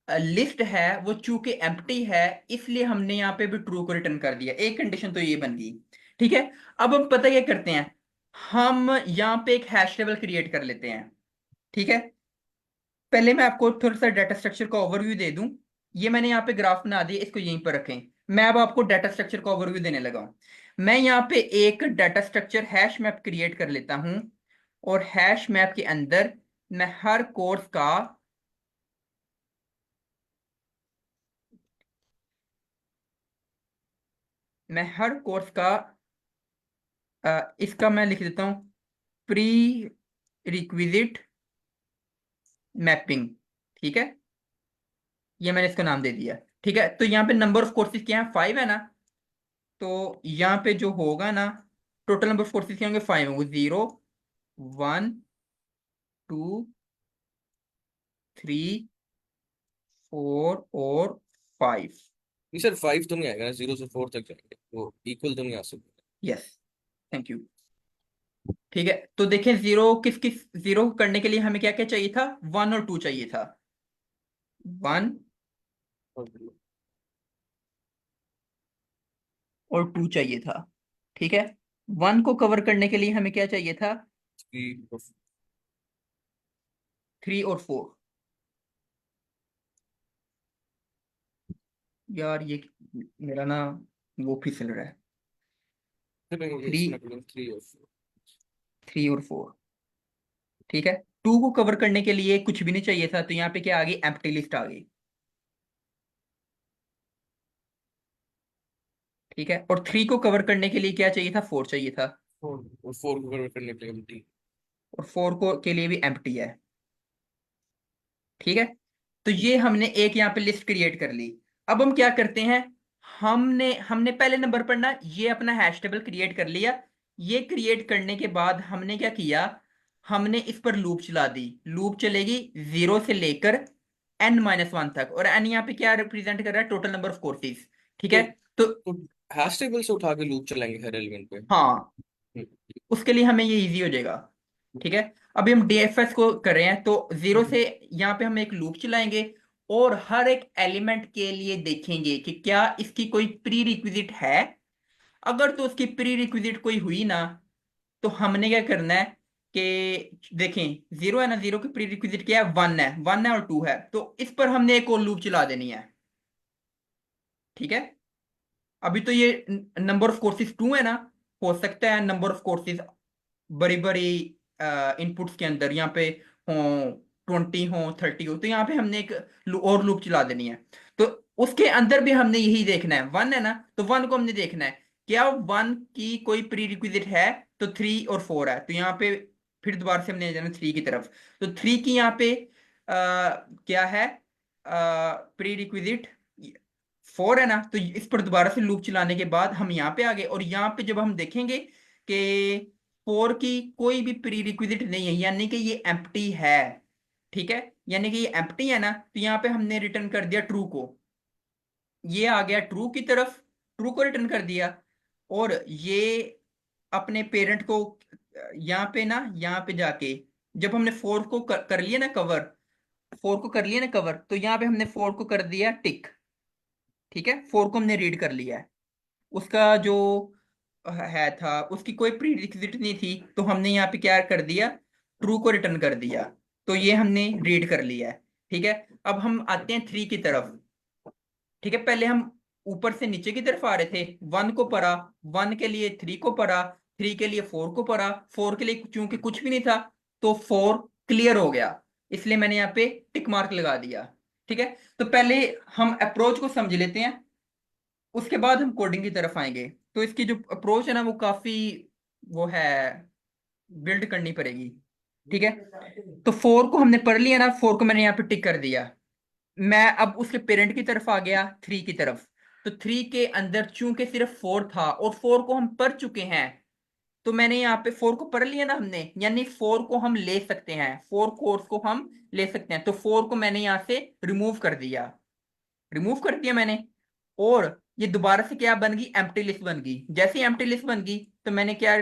लिस्ट है वो चूंकि एम्प्टी है, इसलिए हमने यहाँ पे भी ट्रू को रिटर्न कर दिया। एक कंडीशन तो ये बन गई। ठीक है, अब हम पता क्या करते हैं, हम यहाँ पे एक हैश टेबल क्रिएट कर लेते हैं। ठीक है, पहले मैं आपको थोड़ा सा डाटा स्ट्रक्चर का ओवरव्यू दे दूं। ये मैंने यहाँ पे ग्राफ बना दिया, इसको यहीं पर रखें। मैं अब आपको डाटा स्ट्रक्चर का ओवरव्यू देने लगा हूं। मैं यहाँ पे एक data structure hash map create कर लेता हूं, और हैश मैप के अंदर मैं हर कोर्स का, मैं हर कोर्स का इसका मैं लिख देता हूं प्री रिक्विजिट मैपिंग। ठीक है, ये मैंने इसका नाम दे दिया। ठीक है, तो यहाँ पे नंबर ऑफ कोर्सेज क्या है, फाइव है ना, तो यहाँ पे जो होगा ना, टोटल नंबर ऑफ कोर्सेज क्या होंगे, फाइव होंगे, zero, one, two, three, four और फाइव। नहीं सर, 5 तो नहीं आएगा ना, 0 से 4 तक जाएंगे, वो इक्वल तो नहीं आ सकता। Yes, thank you. ठीक है, तो देखें, जीरो किस किस, जीरो करने के लिए हमें क्या क्या चाहिए था, वन और टू चाहिए था, वन और टू चाहिए था। ठीक है, वन को कवर करने के लिए हमें क्या चाहिए था, 3 और थ्री और फोर। यार ये मेरा ना वो फिसल रहा है, 4, थ्री, इसमें 3 और 4। थ्री और फोर। ठीक है, टू को कवर करने के लिए कुछ भी नहीं चाहिए था, तो यहाँ पे क्या आ गई, एम्प्टी लिस्ट आ गई। ठीक है, और थ्री को कवर करने के लिए क्या चाहिए था, फोर चाहिए था, 4 को कवर करने पे एम्प्टी। और फोर को के लिए भी एम्प्टी है। ठीक है, तो ये हमने एक यहाँ पे लिस्ट क्रिएट कर ली। अब हम क्या करते हैं, हमने हमने पहले नंबर पर ना ये अपना हैश टेबल क्रिएट कर लिया। ये क्रिएट करने के बाद हमने क्या किया, हमने इस पर लूप चला दी। लूप चलेगी जीरो से लेकर n-1 तक, और n यहाँ पे क्या रिप्रेजेंट कर रहा है, टोटल नंबर ऑफ कोर्सेज। ठीक है, तो तो तो हैश टेबल से उठा के लूप चलाएंगे हर एलिमेंट पे। हाँ, हम्म, उसके लिए हमें ये इजी हो जाएगा। ठीक है, अभी हम डीएफएस को कर रहे हैं, तो जीरो से यहाँ पे हम एक लूप चलाएंगे, और हर एक एलिमेंट के लिए देखेंगे कि क्या इसकी कोई प्री रिक्विजिट है। अगर तो उसकी प्री रिक्विजिट कोई हुई ना, तो हमने क्या करना है कि देखें, जीरो है ना, जीरो की प्री रिक्विजिट क्या है, वन है और टू है, तो इस पर हमने एक और लूप चला देनी है। ठीक है, अभी तो ये नंबर ऑफ कोर्सेज टू है ना, हो सकता है नंबर ऑफ कोर्सेज बड़ी बड़ी इनपुट्स के अंदर यहाँ पे हो, 20 हो, 30 हो, तो यहाँ पे हमने एक और लूप चला देनी है। तो उसके अंदर भी हमने यही देखना है, वन है ना, तो वन को हमने देखना है क्या वन की कोई प्री रिक्विजिट है, तो थ्री और फोर है, तो यहाँ पे फिर दोबारा से हमने जाना थ्री की तरफ, तो थ्री की यहाँ पे क्या है, प्री रिक्विजिट फोर है ना, तो इस पर दोबारा से लूप चलाने के बाद हम यहाँ पे आ गए, और यहाँ पे जब हम देखेंगे कि फोर की कोई भी प्री रिक्विजिट नहीं है, यानी कि ये एम्प्टी है। ठीक है, यानी कि ये एम्प्टी है ना, तो यहाँ पे हमने रिटर्न कर दिया ट्रू को, ये आ गया ट्रू की तरफ, ट्रू को रिटर्न कर दिया। और ये अपने पेरेंट को यहाँ पे ना, यहाँ पे जाके जब हमने 4 को कर लिया ना कवर, 4 को कर लिया ना कवर, तो यहाँ पे हमने 4 को कर दिया टिक। ठीक है, 4 को हमने रीड कर लिया है। उसका जो है था, उसकी कोई प्री रिक्विजिट नहीं थी, तो हमने यहाँ पे क्या कर दिया, ट्रू को रिटर्न कर दिया। तो ये हमने रीड कर लिया है। ठीक है, अब हम आते हैं 3 की तरफ। ठीक है, पहले हम ऊपर से नीचे की तरफ आ रहे थे, 1 को पढ़ा, 1 के लिए 3 को पढ़ा, 3 के लिए 4 को पढ़ा, 4 के लिए चूंकि कुछ भी नहीं था तो 4 क्लियर हो गया, इसलिए मैंने यहाँ पे टिक मार्क लगा दिया। ठीक है, तो पहले हम अप्रोच को समझ लेते हैं, उसके बाद हम कोडिंग की तरफ आएंगे। तो इसकी जो अप्रोच है ना वो काफी वो है, बिल्ड करनी पड़ेगी। ठीक है, तो 4 को हमने पढ़ लिया ना, 4 को मैंने यहाँ पे टिक कर दिया। मैं अब उसके पेरेंट की तरफ आ गया, 3 की तरफ। तो 3 के अंदर चूंकि सिर्फ 4 था और 4 को हम पढ़ चुके हैं, तो मैंने यहाँ पे 4 को पढ़ लिया ना हमने, यानी 4 को हम ले सकते हैं, 4 कोर्स को हम ले सकते हैं। तो 4 को मैंने यहाँ से रिमूव कर दिया, रिमूव कर दिया मैंने। और ये दोबारा से क्या बन गई, एम्प्टी लिस्ट बन गई। जैसे ही एम्प्टी लिस्ट बन गई तो मैंने क्या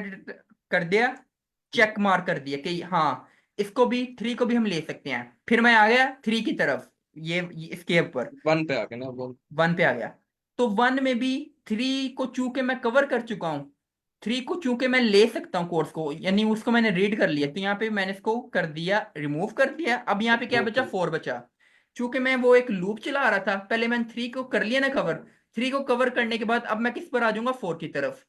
कर दिया, चेक मार्क कर दिया कि हाँ, इसको भी 3 को भी हम ले सकते हैं। फिर मैं आ गया 3 की तरफ, ये इसके ऊपर 1 पे आ गए ना वो। 1 पे आ गया। तो 1 में भी 3 को चूंकि मैं कवर कर चुका हूं, 3 को चूंकि मैं ले सकता हूँ कोर्स को, यानी उसको मैंने रीड कर लिया, तो यहाँ पे मैंने इसको कर दिया, रिमूव कर दिया। अब यहाँ पे क्या बचा, 4 बचा। चूंकि मैं वो एक लूप चला रहा था, पहले मैंने 3 को कर लिया ना कवर, 3 को कवर करने के बाद अब मैं किस पर आ जाऊंगा, 4 की तरफ।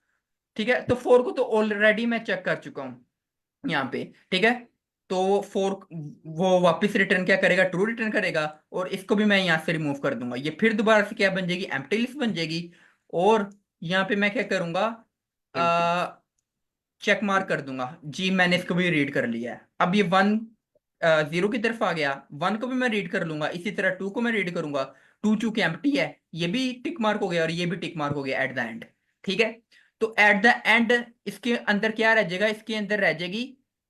ठीक है, तो 4 को तो ऑलरेडी मैं चेक कर चुका हूँ यहाँ पे। ठीक है, तो 4 वो वापस रिटर्न क्या करेगा, ट्रू रिटर्न करेगा। और इसको भी मैं यहाँ से रिमूव कर दूंगा, ये फिर दोबारा से क्या बन जाएगी, एम्प्टी लिस्ट बन जाएगी। और यहाँ पे मैं क्या करूंगा, Empty। चेक मार्क कर दूंगा जी, मैंने इसको भी रीड कर लिया है। अब ये 1 0 की तरफ आ गया, 1 को भी मैं रीड कर लूंगा, इसी तरह 2 को मैं रीड करूंगा। 2 चूंकि एम्प्टी है, ये भी टिक मार्क हो गया और ये भी टिक मार्क हो गया एट द एंड। ठीक है, तो एट द एंड इसके अंदर क्या रह जाएगा, इसके अंदर रह जाएगी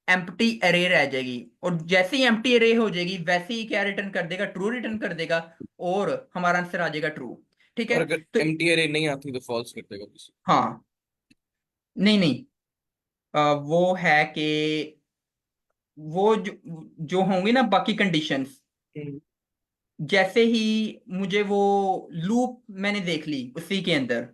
एम्प्टी एरे रह जाएगी। और जैसे ही एम्प्टी एरे हो जाएगी वैसे ही क्या रिटर्न कर देगा, ट्रू रिटर्न कर देगा, और हमारा आंसर आ जाएगा ट्रू। ठीक है, और अगर तो एम्प्टी अरे नहीं आती तो फॉल्स कर देगा किसी। हाँ, नहीं नहीं, वो है कि वो जो होंगी ना बाकी कंडीशंस, हम्म। जैसे ही मुझे वो लूप मैंने देख ली उसी के अंदर,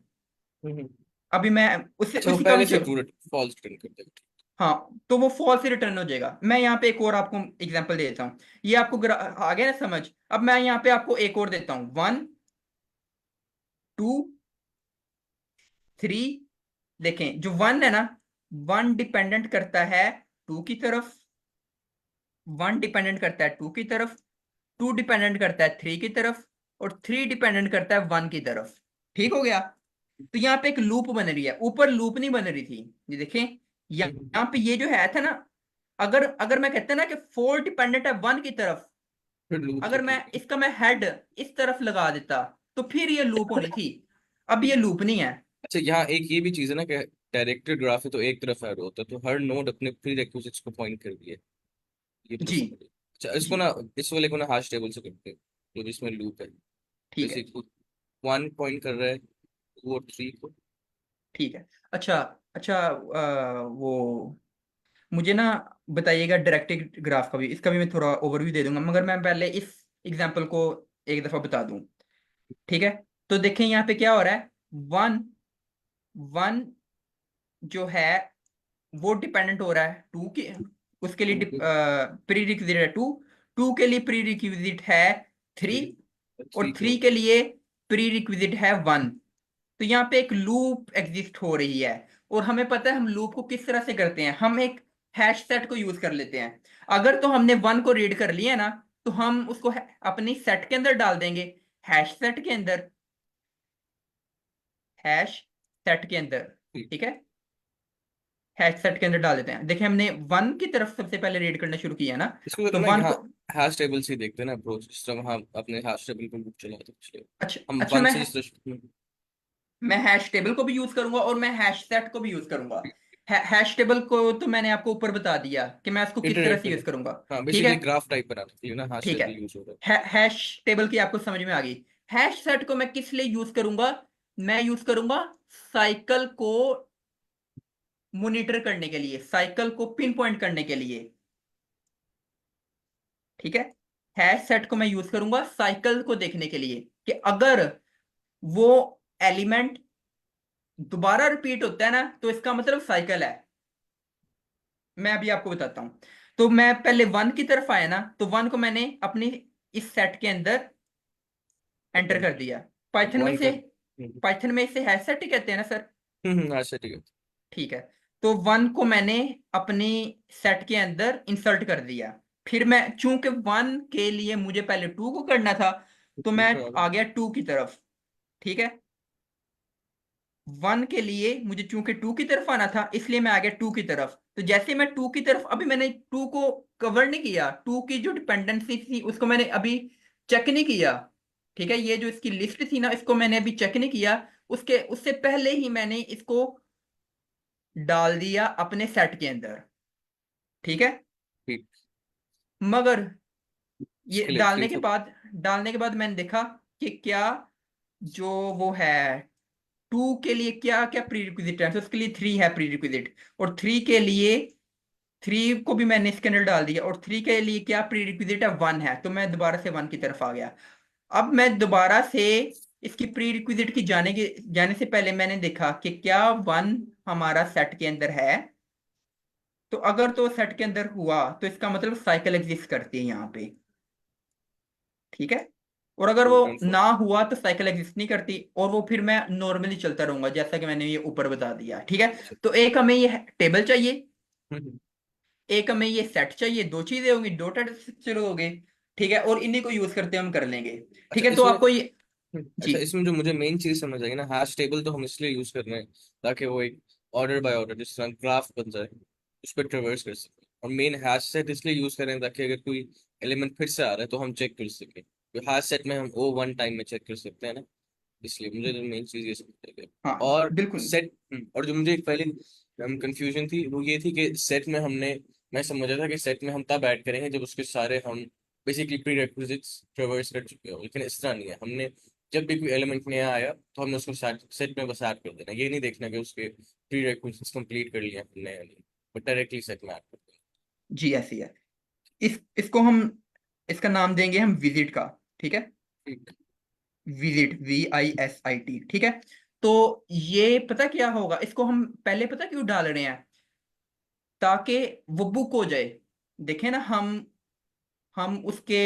हम्म। अभी मैं उसी अच्छा वो उसी का पहले मैं से ट्रू फॉल्स रिटर्न कर देगा। हाँ, तो वो फॉल्स ही रिटर्न हो जाएगा। मैं यहाँ पे एक और आपको एग्जांपल दे देता हूँ, ये आपको आ गया ना समझ। अब मैं यहाँ पे आपको एक और देता हूँ, 1 2 3। देखें जो 1 है ना, 1 डिपेंडेंट करता है 2 की तरफ, 1 डिपेंडेंट करता है 2 की तरफ, 2 डिपेंडेंट करता है 3 की तरफ, और 3 डिपेंडेंट करता है 1 की तरफ। ठीक हो गया, तो यहाँ पे एक लूप बन रही है, ऊपर लूप नहीं बन रही थी। ये देखें, यहाँ पे ये जो है था ना, अगर अगर मैं कहता ना कि 4 डिपेंडेंट है 1 की तरफ, फिर लूप अगर मैं होती है। इसका मैं हेड इस तरफ लगा देता तो फिर ये लूप होनी थी। अब ये लूप नहीं है। अच्छा यहाँ एक ये भी चीज है ना कि डायरेक्टेड ग्राफ है तो एक तरफ एरो होता है, तो हर नोड अपने प्री रिक्विजिट्स को पॉइंट कर दिए। ये भी तो जी समझ। अच्छा इसको जी, ना, इस वाले को ना हैश टेबल से करते हैं, जो भी इसमें लूप है। ठीक है, जैसे 1 पॉइंट कर रहा है, 2 और 3 को। ठीक है। अच्छा अच्छा, वो मुझे ना बताइएगा डायरेक्टेड ग्राफ का भी, इसका भी मैं थोड़ा ओवरव्यू दे दूंगा, मगर मैं पहले इस एग्जांपल को एक दफा बता दूं। ठीक है, तो देखें यहाँ पे क्या हो रहा है, 1 1 जो है वो डिपेंडेंट हो रहा है 2 के, उसके लिए प्री रिक्विजिट है 2, 2 के लिए प्री रिक्विजिट है 3, और 3 को। 3 के लिए प्री रिक्विजिट है 1। तो यहाँ पे एक लूप एग्जिस्ट हो रही है, और हमें पता है हम लूप को किस तरह से करते हैं, हम एक हैश सेट को यूज कर लेते हैं। अगर तो हमने 1 को रीड कर लिया ना, तो हम उसको अपनी सेट के अंदर डाल देंगे, हैश सेट के अंदर, हैश सेट के अंदर। ठीक है, हैश सेट के अंदर डाल देते हैं। देखिए हमने 1 की तरफ सबसे पहले रीड करना शुरू किया ना, इसको तो तो ना 1 यहाँ को, हैश टेबल से ही देखते हैं ना अप्रोच, जिस तरह हम अपने हैश टेबल को लूप चलाते पिछले। अच्छा हम अच्छा, 1 से जिस तरह। मैं हैश टेबल को भी यूज करूंगा और मैं हैश सेट को भी यूज करूंगा। हैश टेबल को तो मैंने आपको ऊपर बता दिया कि मैं उसको किस तरह इंटरनेट से पे यूज करूंगा। हाँ ठीक है, बेसिकली ग्राफ टाइप बनाने के लिए ना हैश ठीक है, टेबल यूज हो रहा हैश टेबल की आपको समझ में आ गई। हैश सेट को मैं किस लिए यूज करूंगा, मैं यूज करूंगा साइकिल को मॉनिटर करने के लिए, साइकिल को पिन पॉइंट करने के लिए। ठीक है। हैश सेट को मैं यूज करूंगा साइकिल को देखने के लिए कि अगर वो एलिमेंट दोबारा रिपीट होता है ना तो इसका मतलब साइकिल है। मैं अभी आपको बताता हूं। तो मैं पहले 1 की तरफ आया ना, तो 1 को मैंने अपनी इस सेट के अंदर एंटर कर दिया। पाइथन में वन इसे कर पाइथन में इसे हैश सेट ही कहते हैं ना सर? अच्छा ठीक है। ठीक है। तो 1 को मैंने अपनी सेट के अंदर इंसर्ट कर दिया। फिर मैं चूंकि 1 के लिए मुझे पहले 2 को करना था, तो मैं आ गया 2 की तरफ। ठीक है। 1 के लिए मुझे चूंकि 2 की तरफ आना था, इसलिए मैं आ गया 2 की तरफ। तो जैसे मैं 2 की तरफ, अभी मैंने 2 को कवर नहीं किया, 2 की जो डिपेंडेंसी थी उसको मैंने अभी चेक नहीं किया। ठीक है। ये जो इसकी लिस्ट थी ना, इसको मैंने अभी चेक नहीं किया। उसके उससे पहले ही मैंने इसको डाल दिया अपने सेट के अंदर। ठीक है। ठीक। मगर ये इसके लिए थ्री डालने के तो बाद डालने के बाद मैंने देखा कि क्या जो वो है 2 के लिए क्या क्या प्री रिक्विजिट है। तो उसके लिए 3 है प्री रिक्विजिट, और 3 के लिए 3 को भी मैंने इसके अंदर डाल दिया, और 3 के लिए क्या प्री रिक्विजिट है, 1 है। तो मैं दोबारा से 1 की तरफ आ गया। अब मैं दोबारा से इसकी प्री रिक्विजिट की जाने से पहले मैंने देखा कि क्या 1 हमारा सेट के अंदर है। तो अगर तो सेट के अंदर हुआ तो इसका मतलब साइकिल एग्जिस्ट करती है यहाँ पे। ठीक है। और अगर वो ट्रू एंड ना हुआ तो साइकिल एग्जिस्ट नहीं करती, और वो फिर मैं नॉर्मली चलता रहूंगा जैसा कि मैंने ये ऊपर बता दिया। ठीक है। अच्छा। तो एक हमें ये टेबल चाहिए, हम्म, एक हमें ये सेट चाहिए। दो चीजें होंगी, दो चलो हो गए। ठीक है। और इन्हीं को यूज करते हम कर लेंगे। ठीक अच्छा है। तो इसमें आपको ये जी अच्छा इसमें जो मुझे मेन चीज समझ आई ना, हैश टेबल तो हम इसलिए यूज कर रहे हैं ताकि वो एक ऑर्डर बाय ऑर्डर जिस तरह ग्राफ बन जाए, उस पर ट्रेवर्स कर सके। और मेन हैश सेट इसलिए यूज कर रहे हैं ताकि अगर कोई एलिमेंट फिर से आ रहा है तो हम चेक कर सके। तो हैश सेट में हम ओ वन टाइम में चेक कर सकते हैं ना, इसलिए मुझे तो मेन चीज ये समझ आई। हाँ और बिल्कुल। सेट और जो मुझे पहले कंफ्यूजन थी वो ये थी कि सेट में मैं समझा था कि सेट में हम तब ऐड करेंगे जब उसके सारे हम बेसिकली प्री रेक्विजिट्स ट्रेवर्स कर चुके हो, लेकिन इस तरह नहीं है। हमने जब भी कोई एलिमेंट नया आया तो हमने उसको सेट में बस ऐड कर देना, ये नहीं देखना कि उसके प्री रेक्विजिट्स कंप्लीट कर लिए हैं हमने या नहीं, बट डायरेक्टली सेट में ऐड कर देना। जी ऐसी है। इसको हम इसका नाम देंगे हम विजिट का। ठीक है। ठीक। Visit VISIT। ठीक है। तो ये पता क्या होगा, इसको हम पहले पता क्यों डाल रहे हैं, ताकि वो बुक हो जाए। देखें ना, हम उसके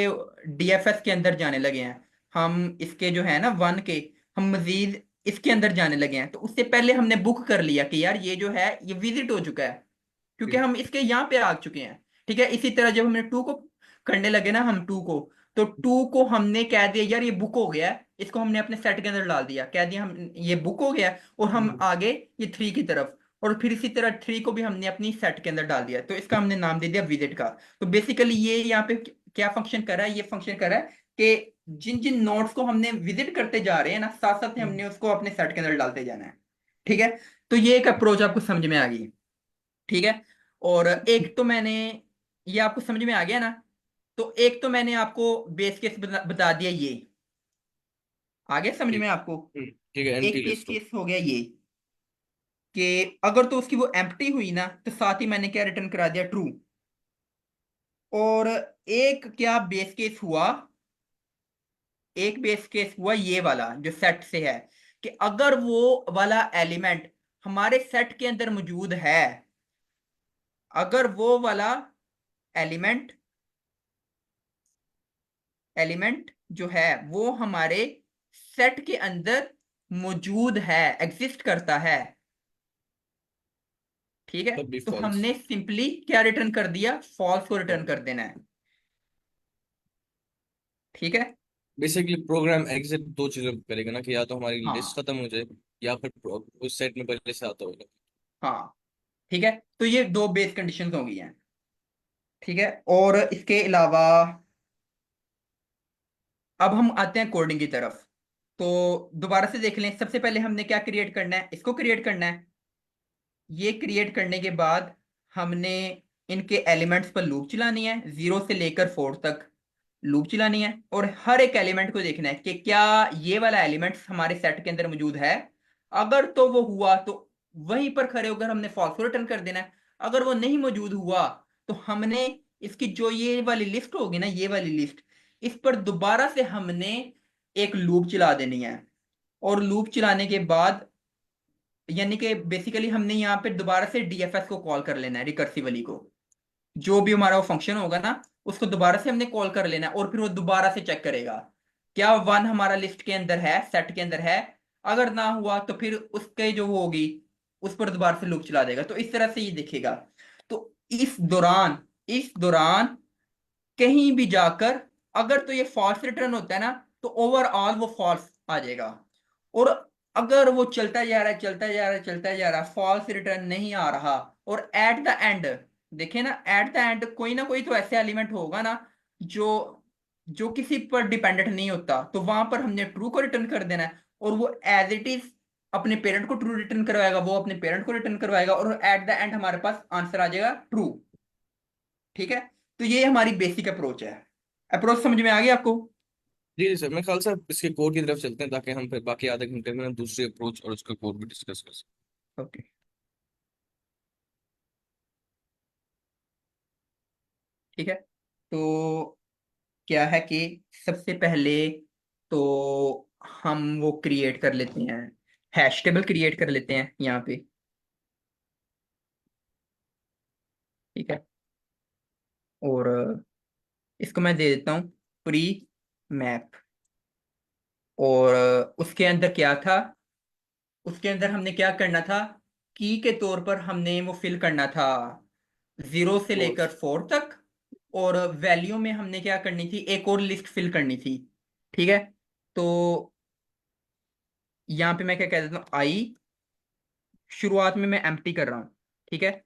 DFS के अंदर जाने लगे हैं। हम इसके जो है ना 1 के, हम मजीद इसके अंदर जाने लगे हैं। तो उससे पहले हमने बुक कर लिया कि यार ये जो है ये विजिट हो चुका है, क्योंकि ठीक। हम इसके यहाँ पे आ चुके हैं। ठीक है। इसी तरह जब हमने 2 को करने लगे ना, हम 2 को, तो 2 को हमने कह दिया यार ये बुक हो गया है, इसको हमने अपने सेट के अंदर डाल दिया, कह दिया हम ये बुक हो गया है, और हम आगे ये 3 की तरफ, और फिर इसी तरह 3 को भी हमने अपनी सेट के अंदर डाल दिया। तो इसका हमने नाम दे दिया विजिट का। तो बेसिकली ये यहाँ पे क्या फंक्शन कर रहा है, ये फंक्शन कर रहा है कि जिन जिन नोड्स को हमने विजिट करते जा रहे हैं ना, साथ साथ में हमने उसको अपने सेट के अंदर डालते जाना है। ठीक है। तो ये एक अप्रोच आपको समझ में आ गई। ठीक है। और एक तो मैंने, ये आपको समझ में आ गया ना, तो एक तो मैंने आपको बेस केस बता दिया, ये आ गया समझ में ठीक। आपको। ठीक है, एम्प्टी एक बेस लिस्ट हो। केस हो गया ये कि अगर तो उसकी वो एम्प्टी हुई ना, तो साथ ही मैंने क्या रिटर्न करा दिया, ट्रू। और एक क्या बेस केस हुआ, एक बेस केस हुआ ये वाला जो सेट से है, कि अगर वो वाला एलिमेंट हमारे सेट के अंदर मौजूद है, अगर वो वाला एलिमेंट एलिमेंट जो है वो हमारे सेट के अंदर मौजूद है, एग्जिस्ट करता है। ठीक है। तब भी तो फॉल्स। हमने सिंपली क्या रिटर्न कर दिया, फॉल्स को रिटर्न कर देना है। ठीक है। बेसिकली प्रोग्राम एग्जिट दो चीजों पे करेगा ना, कि या तो हमारी लिस्ट हाँ खत्म हो जाए या फिर उस सेट में पहले से आता होगा। हाँ। ठीक है। तो ये दो बेस कंडीशंस हो गई हैं। ठीक है। और इसके अलावा अब हम आते हैं कोडिंग की तरफ। तो दोबारा से देख लें, सबसे पहले हमने क्या क्रिएट करना है, इसको क्रिएट करना है। ये क्रिएट करने के बाद हमने इनके एलिमेंट्स पर लूप चलानी है, 0 से लेकर 4 तक लूप चलानी है, और हर एक एलिमेंट को देखना है कि क्या ये वाला एलिमेंट्स हमारे सेट के अंदर मौजूद है। अगर तो वो हुआ तो वहीं पर खड़े होकर हमने फॉल्स को रिटर्न कर देना है। अगर वो नहीं मौजूद हुआ तो हमने इसकी जो ये वाली लिस्ट होगी ना, ये वाली लिस्ट, इस पर दोबारा से हमने एक लूप चला देनी है। और लूप चलाने के बाद यानी कि बेसिकली हमने यहाँ पे दोबारा से डीएफएस को कॉल कर लेना है, रिकर्सिवली को, जो भी हमारा वो फंक्शन होगा ना उसको दोबारा से हमने कॉल कर लेना है, और फिर वो दोबारा से चेक करेगा क्या वन हमारा लिस्ट के अंदर है, सेट के अंदर है। अगर ना हुआ तो फिर उसके जो वो होगी उस पर दोबारा से लूप चला देगा। तो इस तरह से ये दिखेगा। तो इस दौरान कहीं भी जाकर अगर तो ये फॉल्स रिटर्न होता है ना, तो ओवरऑल वो फॉल्स आ जाएगा। और अगर वो चलता जा रहा है, चलता जा रहा है, चलता जा रहा है, फॉल्स रिटर्न नहीं आ रहा, और एट द एंड देखे ना, एट द एंड कोई ना कोई तो ऐसे एलिमेंट होगा ना जो जो किसी पर डिपेंडेंट नहीं होता, तो वहां पर हमने ट्रू को रिटर्न कर देना है। और वो एज इट इज अपने पेरेंट को ट्रू रिटर्न करवाएगा, वो अपने पेरेंट को रिटर्न करवाएगा, और एट द एंड हमारे पास आंसर आ जाएगा ट्रू। ठीक है। तो ये हमारी बेसिक अप्रोच है। अप्रोच समझ में आ गया आपको? जी जी सर, मैं ख्याल से अब इसके कोड की तरफ चलते हैं ताकि हम फिर बाकी आधे घंटे में ना दूसरी अप्रोच और उसका कोड भी डिस्कस कर सकें। ओके। ठीक है। तो क्या है कि सबसे पहले तो हम वो क्रिएट कर लेते हैं, हैश टेबल क्रिएट कर लेते हैं यहाँ पे। ठीक है। और इसको मैं दे देता हूँ प्री मैप। और उसके अंदर क्या था, उसके अंदर हमने क्या करना था, की के तौर पर हमने वो फिल करना था 0 से लेकर 4 तक। और वैल्यू में हमने क्या करनी थी, एक और लिस्ट फिल करनी थी। ठीक है। तो यहाँ पे मैं क्या कह देता हूँ, आई, शुरुआत में मैं एम्प्टी कर रहा हूँ। ठीक है।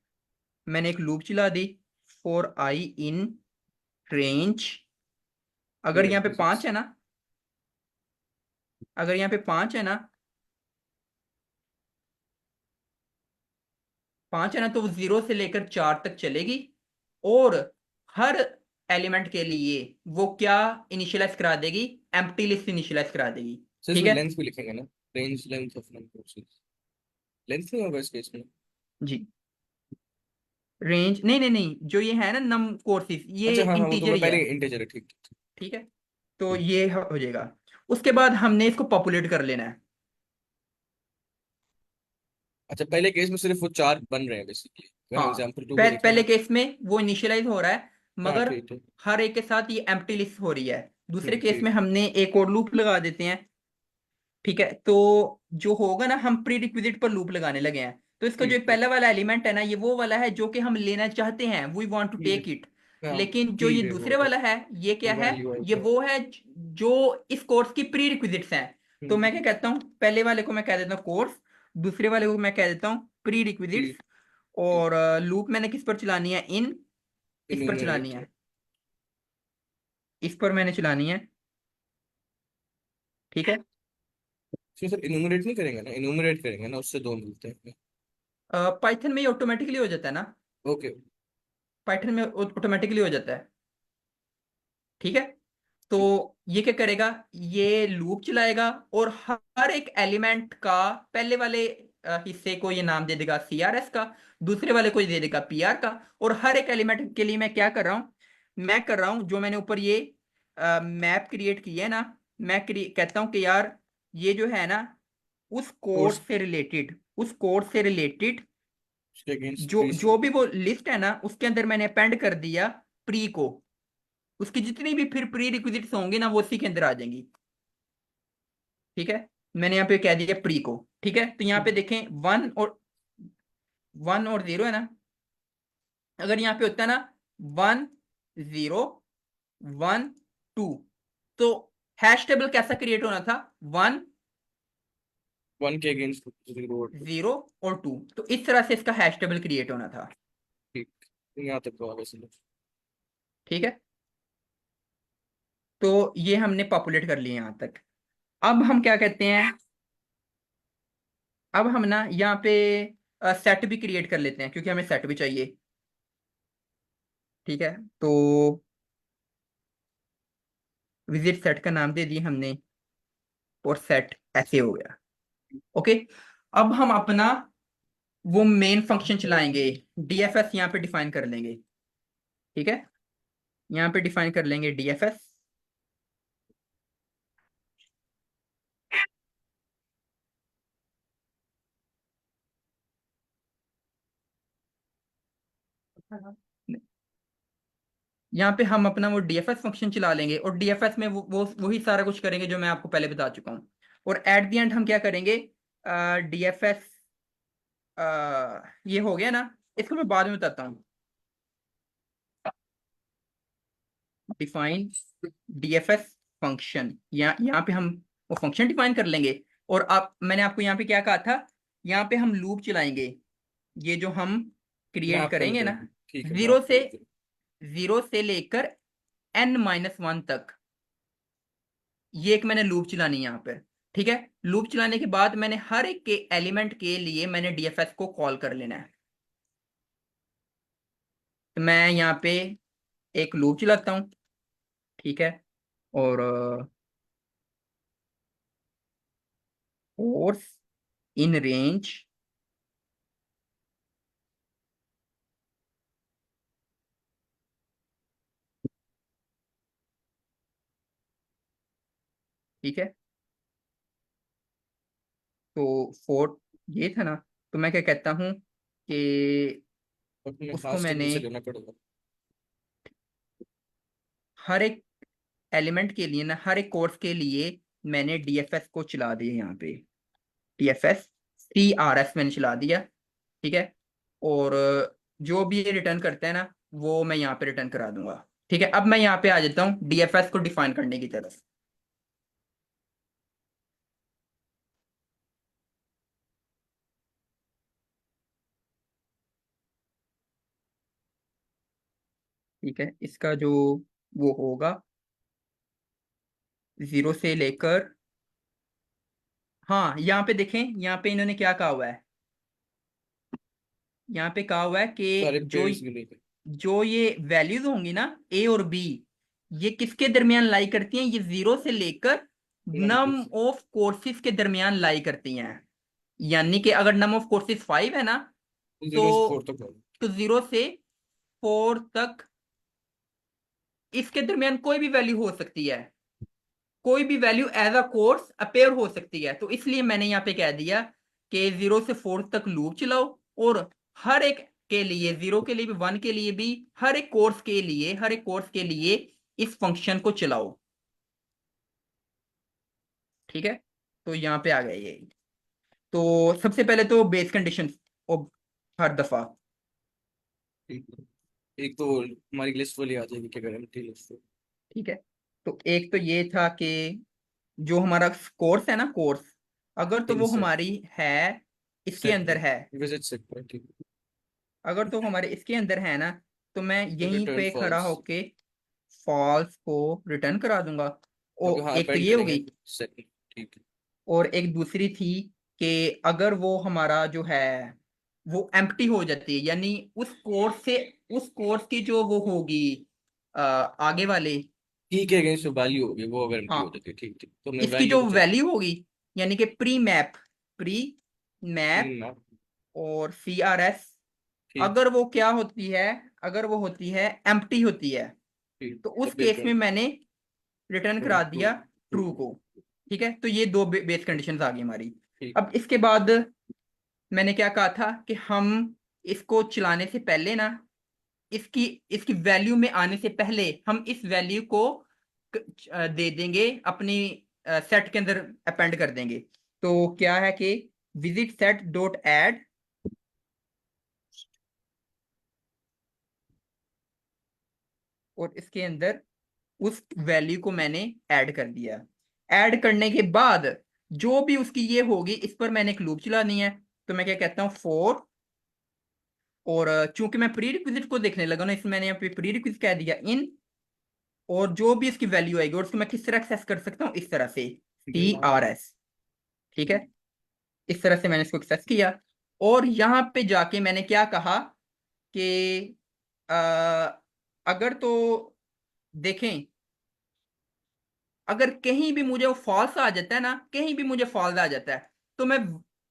मैंने एक लूप चला दी, फॉर आई इन रेंज, अगर यहाँ पे 5 है ना, अगर यहाँ पे 5 है ना, 5 है ना, तो वो 0 से लेकर 4 तक चलेगी। और हर एलिमेंट के लिए वो क्या इनिशियलाइज करा देगी, एम्प्टी लिस्ट इनिशियलाइज करा देगी। सर ठीक इसमें है। लेंथ भी लिखेंगे ना, range length of number courses, length नहीं होगा इस केस में? जी। रेंज नहीं नहीं नहीं, जो ये है ना नम कोर्सेज, ये अच्छा हाँ हाँ, वो तो इंटीजर मैं ही है। पहले इंटीजर है, ठीक ठीक। ठीक है। तो ये हो जाएगा। उसके बाद हमने इसको पॉपुलेट कर लेना है। अच्छा, पहले केस में सिर्फ वो चार बन रहे हैं बेसिकली, अगर हम हाँ, एग्जांपल 2 पे देखें पहले ना। केस में वो इनिशियलाइज हो रहा है, हाँ मगर ठीक है। हर एक के साथ ये एम्प्टी लिस्ट हो रही है। दूसरे केस ठीक। में हमने एक और लूप लगा देते हैं। ठीक है। तो जो होगा ना, हम प्री रिक्विजिट पर लूप लगाने लगे हैं। तो इसका जो ठीक एक ठीक। पहला वाला एलिमेंट है ना, ये वो वाला है जो कि हम लेना चाहते हैं, वी वांट टू ठीक टेक इट। है। हाँ लेकिन जो ये ठीक है, वो दूसरे तो वाला है, ये क्या है, वैल्यू है ये तो। वो है जो इस कोर्स की प्री रिक्विजिट्स हैं। तो मैं क्या कहता हूँ, पहले वाले को मैं कह देता हूँ कोर्स, दूसरे वाले को मैं कह देता हूँ प्री रिक्विजिट्स। ठीक। और लूप मैंने किस पर चलानी है, इन, इस पर चलानी इन्यूमरेट। है, इस पर मैंने चलानी है। ठीक है। फिर सर इन्यूमरेट नहीं करेंगे ना, इन्यूमरेट करेंगे ना, उससे दो मिलते हैं। पाइथन में ये ऑटोमेटिकली हो जाता है ना, ओके। पाइथन में ऑटोमेटिकली हो जाता है। ठीक है। तो ये क्या करेगा, ये लूप चलाएगा, और हर एक एलिमेंट का पहले वाले हिस्से को ये नाम दे देगा CRS का, दूसरे वाले को ये दे देगा PR का। और हर एक एलिमेंट के लिए मैं क्या कर रहा हूँ, मैं कर रहा हूँ जो मैंने ऊपर ये मैप क्रिएट किया है ना, मैं कहता हूँ कि यार ये जो है ना, उस कोड कोर्स से रिलेटेड, उस कोड से रिलेटेड उसके अगेंस्ट जो प्री जो भी वो लिस्ट है ना, उसके अंदर मैंने अपेंड कर दिया प्री को। उसकी जितनी भी फिर प्री रिक्विजिट्स होंगी ना, वो उसी के अंदर आ जाएंगी। ठीक है। मैंने यहाँ पे कह दिया प्री को। ठीक है। तो यहाँ पे देखें, 1 और 0 है ना, अगर यहाँ पे होता है ना 1 0 1 2, तो हैश टेबल कैसा क्रिएट होना था, 1 के अगेंस्ट 0 2। 1 0 और 2। तो इस तरह से इसका हैश टेबल क्रिएट होना था। ठीक, यहाँ तक तो आगे समझ। ठीक है। तो ये हमने पॉपुलेट कर लिया यहाँ तक। अब हम क्या कहते हैं, अब हम ना यहाँ पे सेट भी क्रिएट कर लेते हैं, क्योंकि हमें सेट भी चाहिए। ठीक है। तो विजिट सेट का नाम दे दिया हमने, और सेट ऐसे हो गया। ओके। अब हम अपना वो मेन फंक्शन चलाएंगे, DFS यहाँ पे डिफाइन कर लेंगे। ठीक है। यहाँ पे डिफाइन कर लेंगे डीएफएस। यहाँ पे हम अपना वो डीएफएस फंक्शन चला लेंगे और डीएफएस में वो वही सारा कुछ करेंगे जो मैं आपको पहले बता चुका हूँ। और एट द एंड हम क्या करेंगे, डीएफएस ये हो गया ना, इसको मैं बाद में बताता हूँ। डिफाइन डीएफएस फंक्शन, यहाँ पे हम वो फंक्शन डिफाइन कर लेंगे। और आप, मैंने आपको यहाँ पे क्या कहा था, यहाँ पे हम लूप चलाएंगे, ये जो हम मैं क्रिएट आपको करेंगे बताऊँ, ना, ठीक है, मैं जीरो आपको से बताऊँ। जीरो से लेकर n-1 तक, ये एक मैंने लूप चलानी है यहाँ पर। ठीक है, लूप चलाने के बाद मैंने हर एक के एलिमेंट के लिए मैंने डीएफएस को कॉल कर लेना है। तो मैं यहाँ पे एक लूप चलाता हूँ, ठीक है, और फोर्स इन रेंज ठीक है। तो फोर्थ ये था ना, तो मैं क्या कहता हूँ कि अपने हाथ उसको स्टेबल मैंने से लेना पड़ेगा। हर एक एलिमेंट के लिए ना, हर एक कोर्स के लिए मैंने डीएफएस को चला दिया यहाँ पे, डीएफएस CRS मैंने चला दिया। ठीक है, और जो भी ये रिटर्न करते हैं ना, वो मैं यहाँ पे रिटर्न करा दूंगा। ठीक है, अब मैं यहाँ पे आ जाता हूँ डीएफएस को डिफाइन करने की तरफ। ठीक है, इसका जो वो होगा, जीरो से लेकर, हाँ यहाँ पे देखें, यहाँ पे इन्होंने क्या कहा हुआ है, यहाँ पे कहा हुआ है कि सारे जो पेयर्स मिलेंगे। जो ये वैल्यूज होंगी ना, ए और बी, ये किसके दरमियान लाई करती हैं, ये जीरो से लेकर नम ऑफ कोर्सेज के दरमियान लाई करती हैं। यानी कि अगर नम ऑफ कोर्सेज 5 है ना, 0 से 4 तो तक होगा। जीरो से 4 तक इसके दरमियान कोई भी वैल्यू हो सकती है, कोई भी value as a course appear हो सकती है। तो इसलिए मैंने यहाँ पे कह दिया कि 0 से 4 तक लूप चलाओ, और हर एक के लिए, 0 के लिए भी, 1 के लिए भी, हर एक कोर्स के लिए, हर एक कोर्स के लिए इस फंक्शन को चलाओ। ठीक है, तो यहाँ पे आ गए ये। तो सबसे पहले तो बेस कंडीशन हर दफा, ठीक है। एक तो हमारी लिस्ट वाली आ जाएगी क्या, गारंटी लिस्ट। ठीक है। तो एक तो ये था कि जो हमारा कोर्स है ना, कोर्स अगर तो इन वो सेट, हमारी है, इसके सेट अंदर में, है, विजिट सेट में, ठीक है। अगर तो हमारे इसके अंदर है ना, तो मैं तो यहीं रिटर्न पे खड़ा फॉल्स, होके फॉल्स को रिटर्न करा दूंगा। ओ, क्योंकि हाँ एक तो अपेंड ये हो करेंगे गई, सेट में, ठीक है। और एक दूसरी थी कि अगर वो हमारा जो है वो एम्प्टी हो जाती है, यानी उस कोर्स से, उस कोर्स की जो वो होगी आगे वाले, ठीक है, अगेंस्ट वैल्यू होगी वो अगर एम्प्टी हो हाँ, जाती है, ठीक ठीक, तो हमने इसकी वैल्यू जो को चेक वैल्यू होगी, यानी कि प्री मैप करना। और CRS, ठीक अगर वो क्या होती है, अगर वो होती है एम्प्टी होती है, ठीक, तो उस तब केस में रिटर्न मैंने रिटर्न ट्रू करा ट्रू दिया ट्रू, ट्रू को। ठीक है, तो ये दो बेस कंडीशंस आ गई हमारी। ठीक। अब इसके बाद मैंने क्या कहा था कि हम इसको चलाने से पहले ना, इसकी इसकी वैल्यू में आने से पहले हम इस वैल्यू को दे देंगे अपनी सेट के अंदर, अपेंड कर देंगे। तो क्या है कि विजिट सेट डॉट एड, और इसके अंदर उस वैल्यू को मैंने ऐड कर दिया। ऐड करने के बाद जो भी उसकी ये होगी, इस पर मैंने एक लूप चलानी है। तो मैं क्या कहता हूँ, फोर, और चूंकि मैं प्री रिक्विजिट को देखने लगा ना, इसमें मैंने यहाँ पे प्री रिक्विजिट कह दिया इन, और जो भी इसकी वैल्यू आएगी, और उसको मैं किस तरह एक्सेस कर सकता हूँ, इस तरह से TRS। ठीक है, इस तरह से मैंने इसको एक्सेस किया। और यहाँ पे जाके मैंने क्या कहा कि अगर तो देखें, अगर कहीं भी मुझे वो फॉल्स आ जाता है ना, कहीं भी मुझे फॉल्स आ जाता है, तो मैं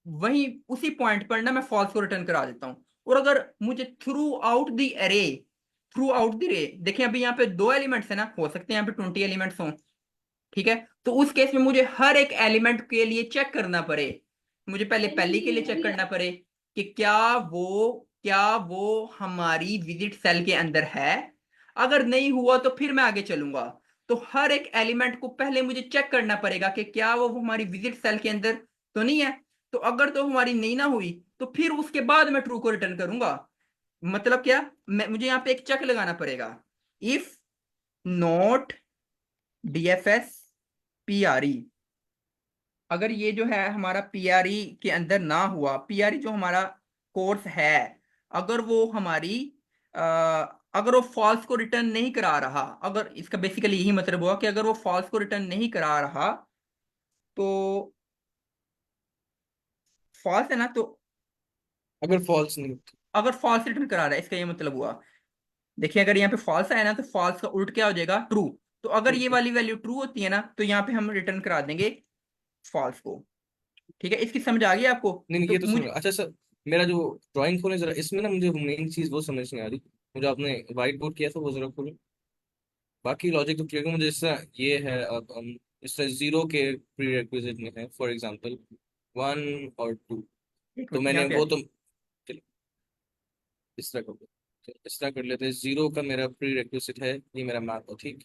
वहीं उसी पॉइंट पर ना मैं फॉल्स को रिटर्न करा देता हूँ। और अगर मुझे through out the array, through out the रे। देखिए अभी यहाँ पे 2 एलिमेंट्स है ना, हो सकते हैं यहाँ पे 20 एलिमेंट्स हों, ठीक है। तो उस केस में मुझे हर एक एलिमेंट के लिए चेक करना पड़े, मुझे पहले पहली के लिए चेक करना पड़े कि क्या वो हमारी विजिट सेल के अंदर है। अगर नहीं हुआ तो फिर मैं आगे चलूंगा। तो हर एक एलिमेंट को पहले मुझे चेक करना पड़ेगा कि क्या वो हमारी विजिट सेल के अंदर तो नहीं है। तो अगर तो हमारी नहीं ना हुई तो फिर उसके बाद मैं ट्रू को रिटर्न करूंगा। मतलब क्या, मुझे यहाँ पे एक चेक लगाना पड़ेगा, इफ नॉट डीएफएस पीआरई। अगर ये जो है हमारा पीआरई के अंदर ना हुआ, पीआरई जो हमारा कोर्स है, अगर वो हमारी अ, अगर वो फॉल्स को रिटर्न नहीं करा रहा, अगर इसका बेसिकली यही मतलब हुआ कि अगर वो फॉल्स को रिटर्न नहीं करा रहा तो फॉल्स है ना, तो अगर फॉल्स नहीं होती। अगर फॉल्स रिटर्न करा रहा है इसका ये मतलब हुआ। देखिए अगर यहाँ पे फॉल्स आया ना तो फॉल्स का उल्ट क्या हो जाएगा, ट्रू। तो अगर ये वाली वैल्यू ट्रू होती है ना तो यहाँ पे हम रिटर्न करा देंगे फॉल्स को। ठीक है, इसकी समझ आ गई आपको? नहीं नहीं, तो ये तो समझ। मुझे अच्छा सर, मेरा जो ड्राइंग खोले जरा, इसमें ना मुझे मेन चीज वो समझ नहीं आ रही। मुझे आपने व्हाइट बोर्ड किया था, वो जरा खोलो। बाकी लॉजिक तो क्लियर है मुझे। इससे ये है, अब हम इससे जीरो के प्री रेक्विजिट में है, फॉर एग्जांपल 1 और 2। एक तो मिनट यहाँ मैंने पे वो आए। तो चलो, इस तरह कर लो। तो इस तरह कर लेते हैं, जीरो का मेरा प्री रेक्विजिट है, ये मेरा मैथ है, ठीक।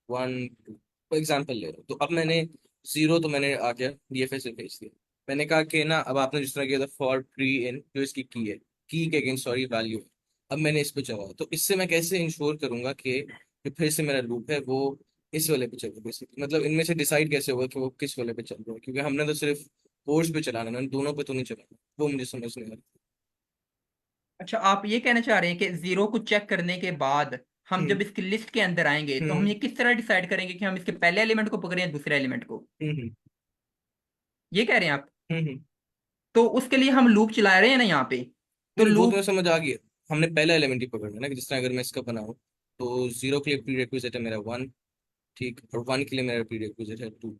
1 2 फॉर एग्जाम्पल ले रहा हूँ। तो अब मैंने जीरो तो मैंने आ गया डीएफएस से भेज दिया। मैंने कहा कि ना, अब आपने जिस तरह किया था फॉर प्री इन, जो इसकी की है, की के अगेंस्ट सॉरी वैल्यू है। अब मैंने इस पे चला, तो इससे मैं कैसे इंश्योर करूंगा कि जो फिर से मेरा लूप है वो इस वाले पे चल रहा है बेसिकली। मतलब इनमें से डिसाइड कैसे होगा कि वो किस वाले पे चल रहा है, क्योंकि हमने तो सिर्फ फोर्स पे चलाना है, मैंने दोनों पे तो नहीं चलाना। वो मुझे समझ नहीं आ रहा। अच्छा, आप ये कहना चाह रहे हैं कि जीरो को चेक करने के बाद हम हम्म जब इसकी लिस्ट के अंदर आएंगे तो हम हम्म ये किस तरह डिसाइड करेंगे कि हम इसके पहले एलिमेंट को पकड़े या दूसरे एलिमेंट को? हम्म ये कह रहे हैं आप? हम्म। तो उसके लिए हम लूप चला रहे हैं ना यहाँ पे। तो नहीं नहीं, वो तो मैं लूप, समझ आ गया। हमने पहला एलिमेंट ही पकड़ना है ना, कि जिस तरह अगर मैं इसका बनाऊं, तो जीरो के लिए प्री रिक्विजिट है मेरा 1, ठीक, और 1 के लिए मेरा प्री रिक्विजिट है 2।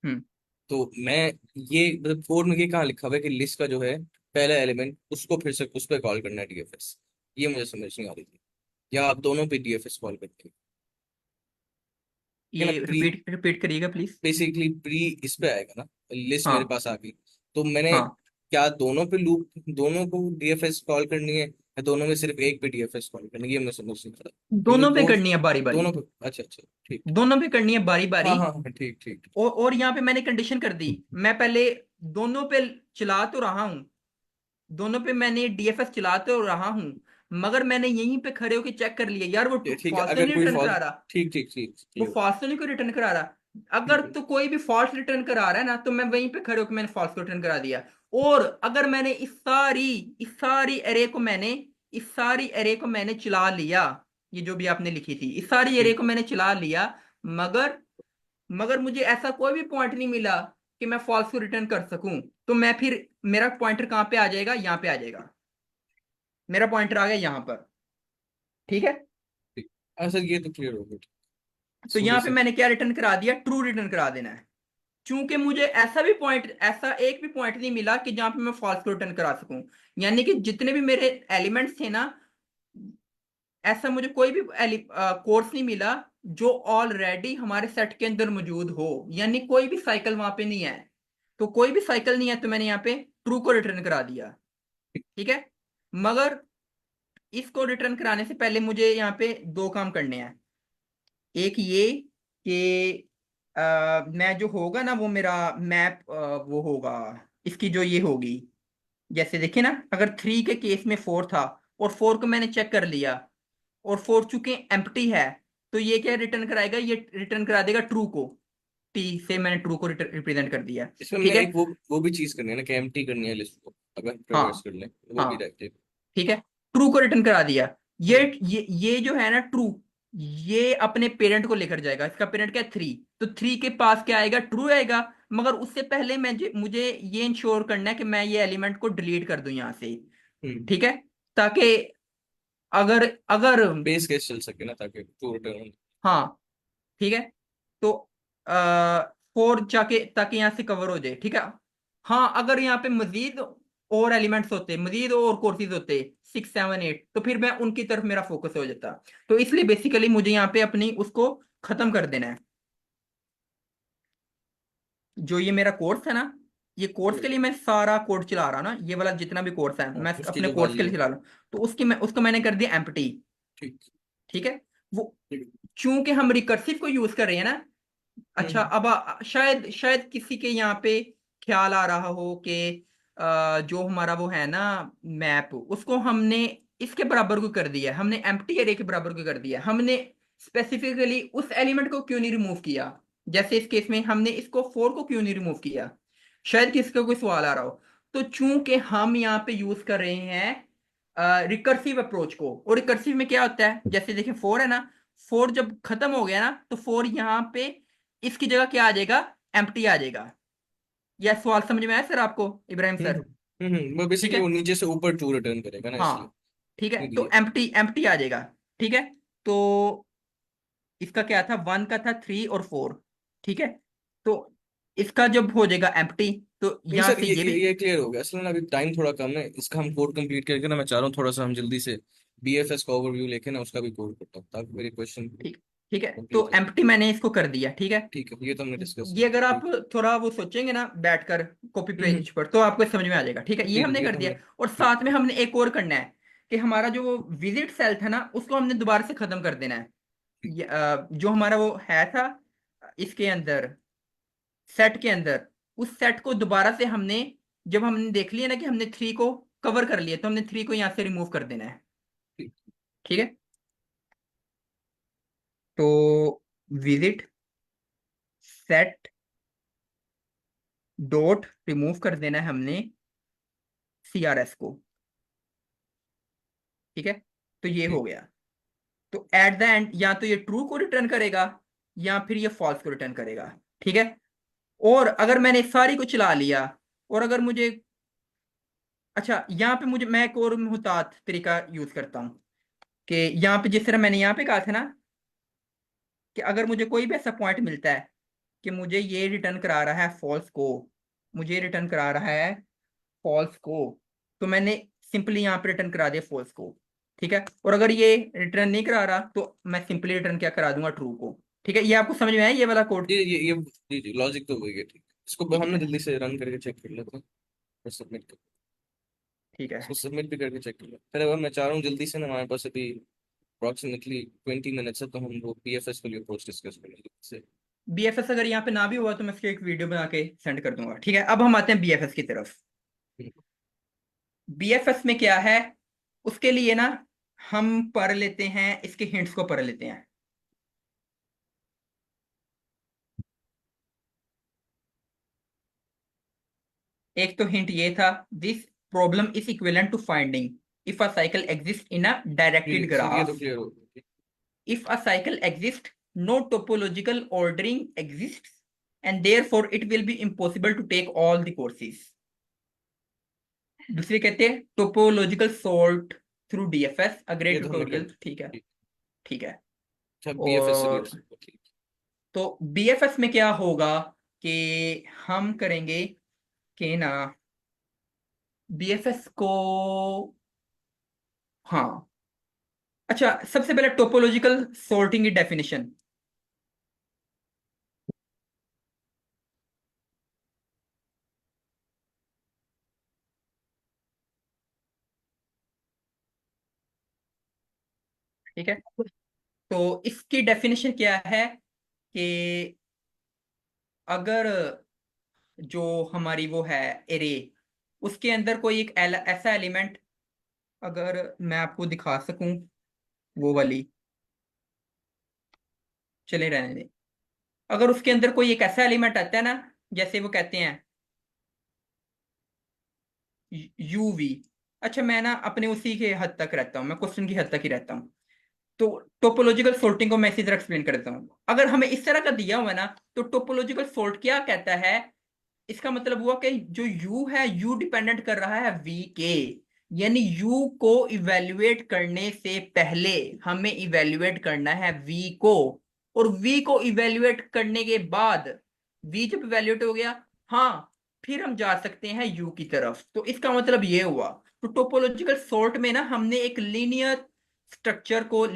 हम्म तो मैं ये मतलब कोड में ये कहाँ लिखा हुआ है कि लिस्ट का जो है पहला एलिमेंट, उसको फिर से उस पर कॉल करना है डीएफएस? ये मुझे समझ नहीं आ रही थी। या आप दोनों पे डीएफएस कॉल करते हैं? क्या ये ना प्री, रिपीट रिपीट करिएगा प्लीज। बेसिकली प्री इस पे आएगा ना, लिस्ट मेरे हाँ पास आ गई। तो मैंने हाँ, क्या दोनों पे लूप, दोनों को डीएफएस कॉल करनी है, या दोनों में सिर्फ एक पे डीएफएस कॉल करनी है? ये मैं समझ नहीं पा रहा, क्योंकि दोनों पे कोड करनी है बारी बारी। दोनों पे। अच्छा अच्छा, ठीक। दोनों पे करनी है बारी बारी। हाँ हाँ हाँ, ठीक ठीक। और यहाँ पे मैंने कंडीशन कर दी, मैं पहले दोनों पे चला तो रहा हूँ, दोनों पे मैंने डीएफएस चला तो रहा हूँ, मगर मैंने यहीं पे खड़े होकर चेक कर लिया यार वो ठीक है, फॉल्स तो अगर नहीं कोई रिटर्न फॉल्ट, करा रहा, ठीक ठीक ठीक, वो क्लियर। फॉल्स तो नहीं कोई रिटर्न करा रहा। अगर ठीक है। तो कोई भी फॉल्स रिटर्न करा रहा है ना तो मैं वहीं पे खड़े होकर मैंने फॉल्स को रिटर्न करा दिया। और अगर मैंने इस सारी एरे को मैंने इस सारी एरे को मैंने चला लिया, ये जो भी आपने लिखी थी इस सारी एरे ठीक। को मैंने चला लिया, मगर मगर मुझे ऐसा कोई भी पॉइंट नहीं मिला कि मैं फॉल्स को रिटर्न कर सकूं, तो मैं फिर मेरा पॉइंटर कहाँ पे आ जाएगा, यहाँ पे आ जाएगा, मेरा पॉइंटर आ गया यहाँ पर। ठीक है, ठीक। अच्छा, ये तो क्लियर हो गया। तो थोड़ी यहाँ पे सी। मैंने क्या रिटर्न करा दिया, ट्रू रिटर्न करा देना है। चूंकि मुझे ऐसा एक भी पॉइंट नहीं मिला कि जहां पे मैं फॉल्स को रिटर्न करा सकूं, यानी कि जितने भी मेरे एलिमेंट्स थे ना, ऐसा मुझे कोई भी कोर्स नहीं मिला जो ऑलरेडी हमारे सेट के अंदर मौजूद हो, यानी कोई भी साइकिल वहां पे नहीं है। तो कोई भी साइकिल नहीं है तो मैंने यहाँ पे ट्रू को रिटर्न करा दिया। ठीक है, मगर इसको रिटर्न कराने से पहले मुझे यहाँ पे 2 काम करने हैं। एक ये कि मैं जो होगा ना वो मेरा मैप वो होगा, इसकी जो ये होगी, जैसे देखिए ना अगर 3 के केस में 4 था और 4 को मैंने चेक कर लिया और 4 चूंकि एम्प्टी है, तो ये क्या रिटर्न कराएगा, ये रिटर्न करा देगा ट्रू को। टी से मैंने ट्रू को रिप्रेजेंट कर दिया। इसमें ठीक मैं है, एक वो भी चीज करनी है ना, कि एम्प्टी करनी है लिस्ट को, अगर ट्रेवर्स हाँ कर लें वो भी हाँ, रहते हैं। ठीक है, ट्रू को रिटर्न करा दिया। ये हम्म ये जो है ना ट्रू, ये अपने पेरेंट को लेकर जाएगा, इसका पेरेंट क्या है 3, तो 3 के पास क्या आएगा, ट्रू आएगा। मगर उससे पहले मुझे ये इंश्योर करना है कि मैं ये एलिमेंट को डिलीट कर दूं यहाँ से। हम्म। ठीक है, ताकि अगर अगर बेस केस चल सके ना, ताकि टू रिटर्न। हाँ, ठीक है, तो 4 जाके ताकि यहाँ से कवर हो जाए। ठीक है, हाँ अगर यहाँ पे मजीद और एलिमेंट्स होते, मजीद और कोर्सेज होते, 6 7 8, तो फिर मैं उनकी तरफ मेरा फोकस हो जाता। तो इसलिए बेसिकली मुझे यहाँ पे अपनी उसको खत्म कर देना है। जो ये मेरा कोर्स है ना, ये कोर्स के लिए मैं सारा कोड चला रहा हूँ ना, ये वाला जितना भी कोर्स है मैं उसकी अपने जो कोर्स के बाजी लिए है। चला रहा हूँ। तो उसको मैंने कर दिया एम्प्टी। ठीक। ठीक है। वो ठीक। चूंकि हम रिकर्सिव को यूज कर रहे हैं ना। अच्छा, हम्म। अब शायद किसी के यहाँ पे ख्याल आ रहा हो कि जो हमारा वो है ना मैप, उसको हमने इसके बराबर को कर दिया है, हमने एम्प्टी एरे के बराबर को कर दिया है। हमने स्पेसिफिकली उस एलिमेंट को क्यों नहीं रिमूव किया? जैसे इस केस में हमने इसको 4 को क्यों नहीं रिमूव किया? शायद किसी का कोई सवाल आ रहा हो। तो चूंकि हम यहाँ पे यूज कर रहे हैं रिकर्सिव अप्रोच को, और रिकर्सिव में क्या होता है, जैसे देखिए 4 है ना, 4 जब खत्म हो गया ना तो 4 यहाँ पे इसकी जगह क्या आ जाएगा? एम्प्टी आ जाएगा। यह सवाल समझ में आया सर आपको, इब्राहिम हम्म। सर? वो ठीक बेसिकली है। वो नीचे से ऊपर टू रिटर्न करेगा ना, इसलिए। हाँ ठीक है, तो ये एम्प्टी एम्प्टी आ जाएगा। ठीक है। तो इसका क्या था, 1 का था 3 और 4। ठीक है। तो इसका जब हो जाएगा एम्प्टी, तो नहीं यहां सर, से ये भी। ये क्लियर हो गया। असल में अभी टाइम थोड़ा कम है, इसका हम कोड कंप्लीट करके ना, मैं चाह रहा हूँ थोड़ा सा हम जल्दी से बीएफएस का ओवरव्यू लेके ना उसका भी कोड करता हूँ, ताकि मेरी क्वेश्चन ठीक। ठीक है, कंप्लीट तो हो जाए। एम्प्टी मैंने इसको कर दिया। ठीक है। ठीक है, ये तो हमने डिस्कस ये किया। अगर आप ठीक। थोड़ा वो सोचेंगे ना बैठकर कॉपी हम्म। पेज पर, तो आपको समझ में आ जाएगा। ठीक है, ये जी जी, हमने ये कर तो दिया। हमने। और ठीक। साथ में हमने एक और करना है कि हमारा जो विजिट सेल था ना, उसको हमने दोबारा से खत्म कर देना है। ठीक। जो हमारा वो है था इसके अंदर, सेट के अंदर, उस सेट को दोबारा से हमने, जब हमने देख लिया ना कि हमने 3 को कवर कर लिया, तो हमने 3 को यहां से रिमूव कर देना है। ठीक। ठीक है। तो विजिट सेट डॉट रिमूव कर देना है हमने सीआरएस को। ठीक है। तो ये हो ठीक। गया। तो एट द एंड या तो ये ट्रू को रिटर्न करेगा या फिर ये फॉल्स को रिटर्न करेगा। ठीक है। और अगर मैंने सारी को चला लिया, और अगर मुझे, अच्छा यहाँ पे मैं एक और मुहतात तरीका यूज करता हूँ कि यहाँ पे जिस तरह मैंने यहाँ पे कहा था ना कि अगर मुझे कोई भी ऐसा पॉइंट मिलता है कि मुझे ये रिटर्न करा रहा है फॉल्स को, मुझे रिटर्न करा रहा है फॉल्स को, तो मैंने सिंपली यहाँ पे रिटर्न करा दिया फॉल्स को। ठीक है। और अगर ये रिटर्न नहीं करा रहा तो मैं सिंपली रिटर्न क्या करा दूंगा, ट्रू को। ठीक है, ये आपको समझ में आया ये वाला कोड? ये जी जी, लॉजिक तो वही है। ठीक। इसको ठीक हमने है। जल्दी से रन करके चेक कर लेते हैं और सबमिट कर। ठीक है। इसको सबमिट भी करके चेक कर लेते हैं। फिर अब मैं चाह रहा हूँ जल्दी से ना, हमारे पास अभी अप्रोक्सीमेटली 20 मिनट्स है, तो हम वो पीएफएस के लिए अप्रोच डिस्कस करेंगे। बीएफएस अगर यहाँ पे ना भी हुआ तो मैं इसकी एक वीडियो बना के सेंड कर दूंगा। ठीक है, अब हम आते हैं बीएफएस की तरफ। बीएफएस में क्या है, उसके लिए ना हम पढ़ लेते हैं, इसके हिंट्स को पढ़ लेते हैं। एक तो हिंट ये था, this problem is equivalent to finding if a cycle exist in a directed sir ये तो ग्राफ। क्लियर हो गया। If a cycle exists, no topological ordering exists, and therefore it will be impossible to take all the courses. दूसरे कहते हैं topological sort through DFS, a great ये तो हमने कर ट्यूटोरियल। ठीक है। दिया। ठीक है। अच्छा, बीएफएस से और रिलेटेड। ठीक। तो बीएफएस में क्या होगा कि हम करेंगे कि ना बीएफएस को, हाँ, अच्छा सबसे पहले टोपोलॉजिकल सॉर्टिंग की डेफिनेशन। ठीक है। तो इसकी डेफिनेशन क्या है कि अगर जो हमारी वो है एरे, उसके अंदर कोई एक ऐसा एलिमेंट, अगर मैं आपको दिखा सकूं वो वाली, चले रहने दें। अगर उसके अंदर कोई एक ऐसा एलिमेंट आता है ना, जैसे वो कहते हैं यूवी। अच्छा, मैं ना अपने उसी के हद तक रहता हूँ, मैं क्वेश्चन की हद तक ही रहता हूँ। तो टोपोलॉजिकल सोर्टिंग को मैं इसी तरह एक्सप्लेन कर देता हूँ। अगर हमें इस तरह का दिया हुआ है ना, तो टोपोलॉजिकल सोर्ट क्या कहता है, इसका मतलब हुआ कि जो u है, u डिपेंडेंट कर रहा है v के, यानी u को इवेल्युएट करने से पहले हमें इवेल्युएट करना है v को, और v को इवेल्युएट करने के बाद, v जब इवेल्युएट हो गया, हाँ, फिर हम जा सकते हैं u की तरफ। तो इसका मतलब ये हुआ तो टोपोलॉजिकल सॉर्ट में ना हमने एक लीनियर स्ट्रक्चर को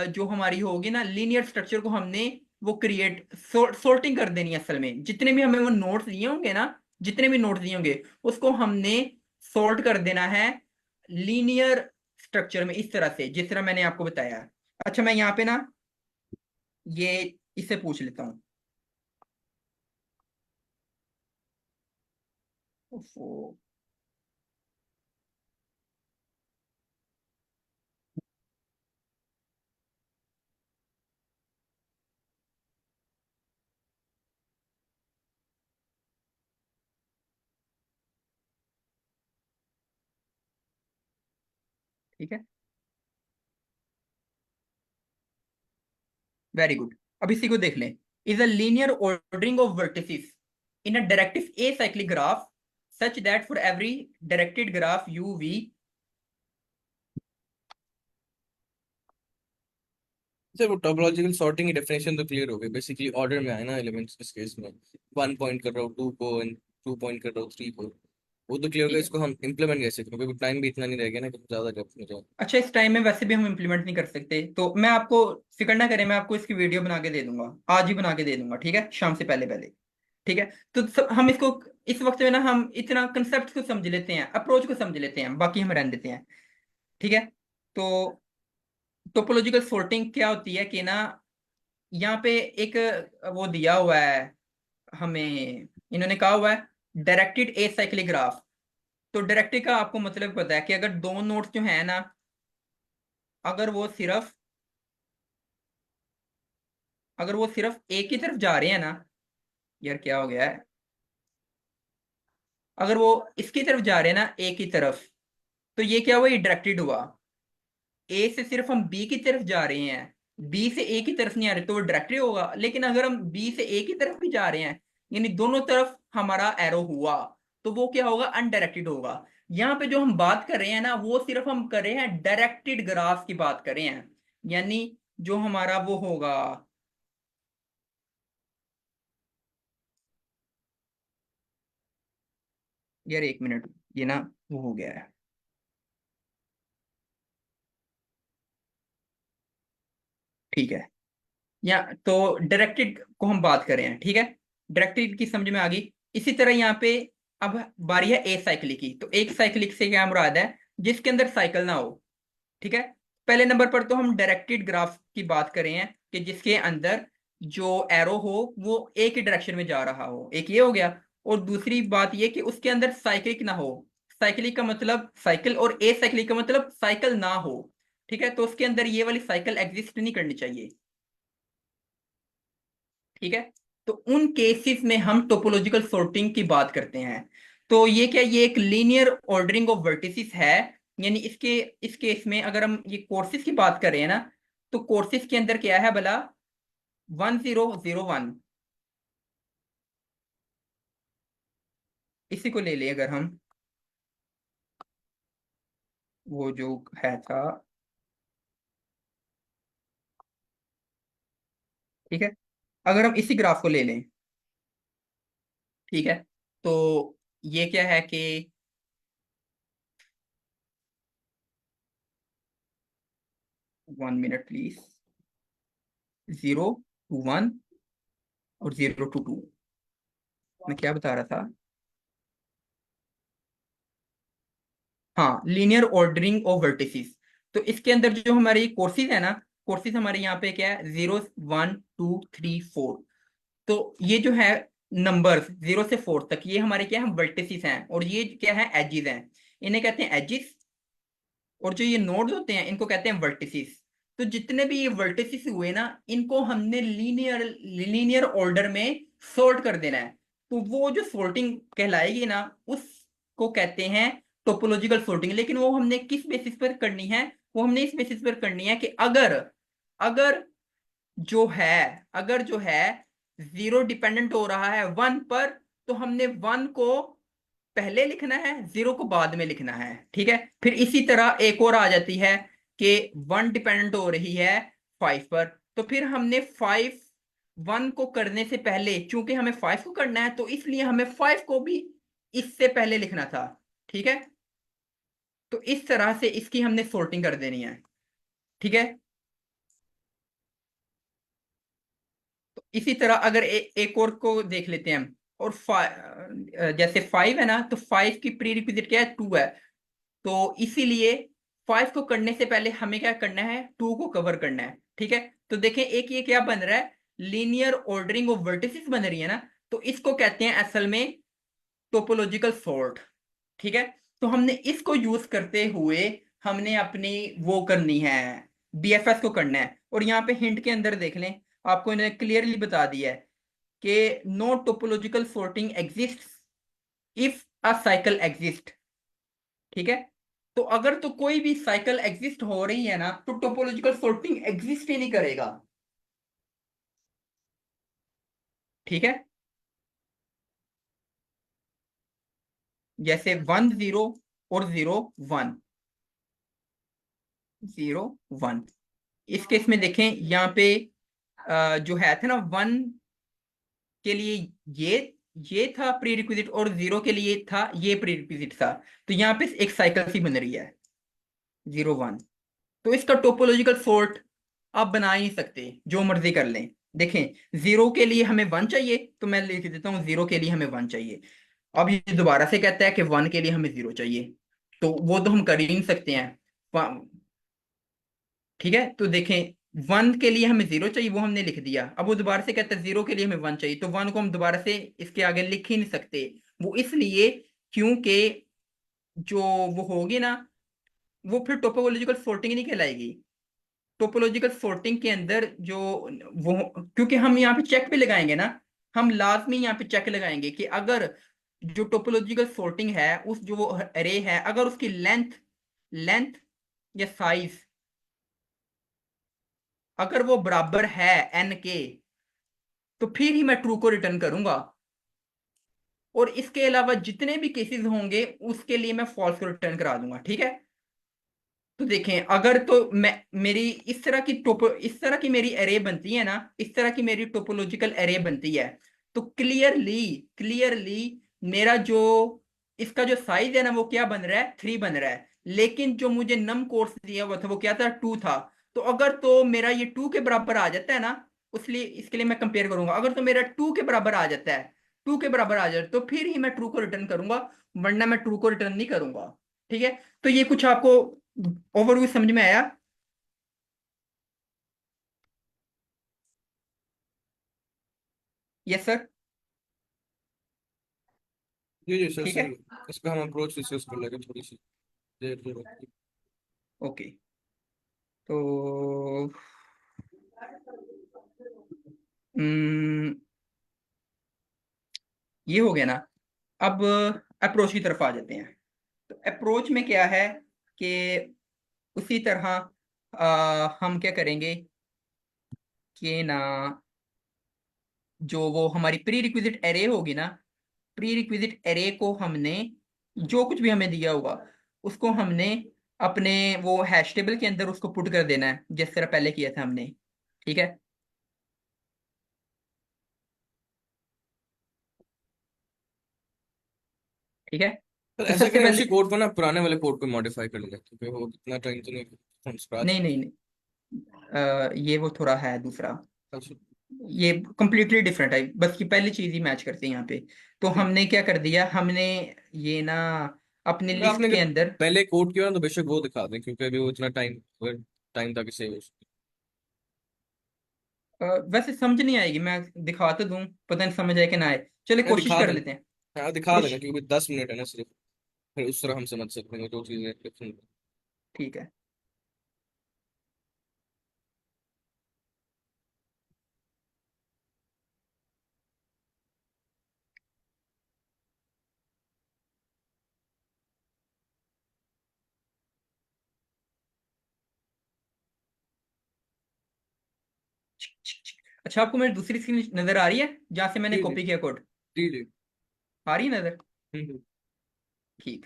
जो हमारी होगी ना लीनियर स्ट्रक्चर को हमने वो क्रिएट सॉर्टिंग कर देनी है। असल में जितने भी हमें वो नोट्स दिए होंगे ना, जितने भी नोट्स दिए होंगे उसको हमने सॉर्ट कर देना है लीनियर स्ट्रक्चर में, इस तरह से जिस तरह मैंने आपको बताया। अच्छा मैं यहाँ पे ना ये इससे पूछ लेता हूँ। ओफो। ठीक है, वेरी गुड। अब इसी को देख लें। Is a linear ordering of vertices in a directive acyclic graph such that for every directed graph U V. Sir वो टोपोलॉजिकल सॉर्टिंग की डेफिनेशन तो क्लियर हो गई, बेसिकली ऑर्डर में आए ना एलिमेंट्स इस केस में, 1 पॉइंट कर रहा हूँ 2 को एंड 2 पॉइंट कर रहा हूँ 3 को, वो तो क्लियर हो गया। ठीक है। इसको हम इम्प्लीमेंट कैसे करें, क्योंकि टाइम भी इतना नहीं रह गया ना कि ज्यादा डेप्थ में जाए। अच्छा इस टाइम में वैसे भी हम इम्प्लीमेंट नहीं कर सकते, तो मैं आपको, फिक्र ना करें, मैं आपको इसकी वीडियो बना के दे दूंगा, आज ही बना के दे दूंगा, ठीक है, शाम से पहले पहले। ठीक है। तो हम इसको इस वक्त में ना हम इतना कंसेप्ट को समझ लेते हैं, अप्रोच को समझ लेते हैं, बाकी हम रहने देते हैं। ठीक है। तो टोपोलॉजिकल सॉर्टिंग क्या होती है कि ना यहाँ पे एक वो दिया हुआ है हमें, इन्होंने कहा हुआ है डायरेक्टेड ए साइक्लिक ग्राफ। तो डायरेक्टेड का आपको मतलब पता है कि अगर दो नोड्स जो है ना, अगर वो सिर्फ एक ही तरफ जा रहे हैं ना, यार क्या हो गया है, अगर वो इसकी तरफ जा रहे हैं ना एक ही तरफ, तो ये क्या हुआ, ये डायरेक्टेड हुआ। ए से सिर्फ हम बी की तरफ जा रहे हैं, बी से ए की तरफ नहीं आ रहे, तो वो डायरेक्टेड होगा। लेकिन अगर हम बी से ए की तरफ भी जा रहे हैं, यानी दोनों तरफ हमारा एरो हुआ, तो वो क्या होगा, अनडायरेक्टेड होगा। यहाँ पे जो हम बात कर रहे हैं ना, वो सिर्फ हम कर रहे हैं डायरेक्टेड ग्राफ की बात कर रहे हैं, यानी जो हमारा वो होगा, यार एक मिनट, ये ना वो हो गया है। ठीक है। या तो डायरेक्टेड को हम बात कर रहे हैं, ठीक है, डायरेक्टेड की समझ में आ गई। इसी तरह यहाँ पे अब बारी है ए साइक्लिक की। तो एक साइक्लिक से क्या मुराद है, जिसके अंदर साइकिल ना हो। ठीक है। पहले नंबर पर तो हम डायरेक्टेड ग्राफ की बात कर रहे हैं कि जिसके अंदर जो एरो हो वो एक ही डायरेक्शन में जा रहा हो, एक ये हो गया। और दूसरी बात ये कि उसके अंदर साइक्लिक ना हो। साइक्लिक का मतलब साइकिल, और ए साइक्लिक का मतलब साइकिल ना हो। ठीक है। तो उसके अंदर ये वाली साइकिल एग्जिस्ट नहीं करनी चाहिए। ठीक है। तो उन केसेस में हम टोपोलॉजिकल सॉर्टिंग की बात करते हैं। तो ये क्या, ये एक लीनियर ऑर्डरिंग ऑफ वर्टिसेस है। यानी इस केस में अगर हम ये कोर्सेज की बात कर रहे हैं ना, तो कोर्सेज के अंदर क्या है भला, 1001, इसी को ले ले अगर हम, वो जो है था। ठीक है। अगर हम इसी ग्राफ को ले लें, ठीक है, तो ये क्या है कि 1 मिनट प्लीज, 0 to 1 और 0 to 2, मैं क्या बता रहा था, हाँ, लीनियर ऑर्डरिंग ऑफ वर्टिसेस। तो इसके अंदर जो हमारी कोर्सेज है ना, कोर्सेज हमारे यहाँ पे क्या है, 0 1 2 3 4। तो ये जो है नंबर्स 0 से 4 तक, ये हमारे क्या है, वर्टिसेस हैं, और ये क्या है, एजिस हैं। इन्हें कहते हैं एजिस। और जो ये नोड्स होते हैं इनको कहते हैं वर्टिसेस। तो जितने भी ये वर्टिसेस हुए ना, इनको हमने लीनियर ऑर्डर में सॉर्ट कर देना है। तो वो जो सॉर्टिंग कहलाएगी ना, उसको कहते हैं टोपोलॉजिकल सॉर्टिंग। लेकिन वो हमने किस बेसिस पर करनी है, वो हमने इस बेसिस पर करनी है कि अगर अगर जो है अगर जो है जीरो डिपेंडेंट हो रहा है 1 पर, तो हमने 1 को पहले लिखना है, 0 को बाद में लिखना है। ठीक है। फिर इसी तरह एक और आ जाती है कि 1 डिपेंडेंट हो रही है 5 पर, तो फिर हमने 1 को करने से पहले, चूंकि हमें 5 को करना है, तो इसलिए हमें 5 को भी इससे पहले लिखना था। ठीक है। तो इस तरह से इसकी हमने सोर्टिंग कर देनी है, ठीक है। तो इसी तरह अगर एक और को देख लेते हैं हम, और जैसे 5 है ना, तो 5 की प्री रिक्विजिट क्या है, 2 है। तो इसीलिए 5 को करने से पहले हमें क्या करना है, 2 को कवर करना है, ठीक है। तो देखें एक ये क्या बन रहा है, लीनियर ऑर्डरिंग ऑफ वर्टिसेस बन रही है ना, तो इसको कहते हैं असल में टोपोलॉजिकल सॉर्ट, ठीक है। तो हमने इसको यूज करते हुए हमने अपनी वो करनी है, बीएफएस को करना है। और यहाँ पे हिंट के अंदर देख लें, आपको इन्होंने क्लियरली बता दिया है कि no topological sorting exist if a cycle exist, ठीक है। तो अगर तो कोई भी साइकिल एग्जिस्ट हो रही है ना, तो टोपोलॉजिकल सॉर्टिंग एग्जिस्ट ही नहीं करेगा, ठीक है। जैसे 1 0 और 0 1, 0 1, इस केस में देखें यहाँ पे जो है था ना 1 के लिए ये था प्री रिक्विजिट, और 0 के लिए था ये प्री रिक्विजिट था। तो यहाँ पे एक साइकिल सी बन रही है 0 1। तो इसका टोपोलॉजिकल सॉर्ट आप बना ही नहीं सकते, जो मर्जी कर लें। देखें 0 के लिए हमें 1 चाहिए, तो मैं लिख देता हूँ 0 के लिए हमें 1 चाहिए। अब ये दोबारा से कहता है कि 1 के लिए हमें 0 चाहिए, तो वो तो हम कर ही नहीं सकते हैं, ठीक है। तो देखें 1 के लिए हमें 0 चाहिए, वो हमने लिख दिया। अब वो दोबारा से कहता है 0 के लिए हमें 1 चाहिए, तो 1 को हम दोबारा से इसके आगे लिख ही नहीं सकते। वो इसलिए क्योंकि जो वो होगी ना, वो फिर टोपोलॉजिकल सॉर्टिंग नहीं कहलाएगी। टोपोलॉजिकल सॉर्टिंग के अंदर जो वो, क्योंकि हम यहाँ पे चेक भी लगाएंगे ना, हम लाजमी यहाँ पे चेक लगाएंगे कि अगर जो टोपोलॉजिकल सॉर्टिंग है, उस जो वो अरे है, अगर उसकी लेंथ लेंथ या साइज अगर वो बराबर है एन के, तो फिर ही मैं ट्रू को रिटर्न करूंगा। और इसके अलावा जितने भी केसेस होंगे उसके लिए मैं फॉल्स को रिटर्न करा दूंगा, ठीक है। तो देखें अगर तो मैं मेरी इस तरह की मेरी एरे बनती है ना, इस तरह की मेरी टोपोलॉजिकल एरे बनती है, तो क्लियरली क्लियरली मेरा जो इसका जो साइज है ना, वो क्या बन रहा है, 3 बन रहा है। लेकिन जो मुझे नम कोर्स दिया हुआ था वो क्या था, 2 था। तो अगर तो मेरा ये 2 के बराबर आ जाता है ना, उसलिए इसके लिए मैं कंपेयर करूंगा, अगर तो मेरा 2 के बराबर आ जाता है, 2 के बराबर आ जाए तो फिर ही मैं ट्रू को रिटर्न करूंगा, वरना मैं ट्रू को रिटर्न नहीं करूंगा, ठीक है। तो ये कुछ आपको ओवरव्यू समझ में आया? Yes sir. जी सर, ठीक सही है, है। इस पे हम अप्रोच डिस्कस कर लेंगे थोड़ी सी देर देर बाद। ओके। तो हम्म, ये हो गया ना। अब अप्रोच की तरफ आ जाते हैं। तो अप्रोच में क्या है कि उसी तरह हम क्या करेंगे कि ना, जो वो हमारी प्री रिक्विजिट एरे होगी ना, प्री रिक्विजिट एरे को हमने, जो कुछ भी हमें दिया होगा उसको हमने अपने वो हैश टेबल के अंदर उसको पुट कर देना है, जिस तरह पहले किया था हमने, ठीक है। ठीक है। तो तो ऐसा सबसे करें, पहले, उसी कोड को ना पुराने वाले कोड पे मॉडिफाई कर लेंगे, क्योंकि वो इतना टाइम तो नहीं फ्रॉम स्क्रैच। नहीं नहीं नहीं, ये वो थोड़ा है दूसरा, अच्छा। ये कंप्लीटली डिफरेंट है, बस ये पहली चीज ही मैच करते हैं यहाँ पे। तो ठीक। हमने क्या कर दिया, हमने ये ना अपने अगर लिस्ट आपने के अंदर, पहले कोड किया ना तो बेशक वो दिखा दें, क्योंकि अभी वो इतना टाइम टाइम तक सेव हो सके। वैसे समझ नहीं आएगी, मैं दिखा तो दूं, पता नहीं समझ आए कि ना आए, चलिए मैं कोशिश दिखा कर लेते हैं। देंगे, हाँ दिखा देंगे, कोशिश, क्योंकि 10 मिनट है ना सिर्फ। फिर उस तरह हम समझ सकते हैं जो चीज़ें डिफरेंट। ठीक है। अच्छा, आपको मेरी दूसरी स्क्रीन नजर आ रही है जहां से मैंने जी जी। कॉपी किया कोड? जी जी। आ रही है नजर? हम्म, ठीक।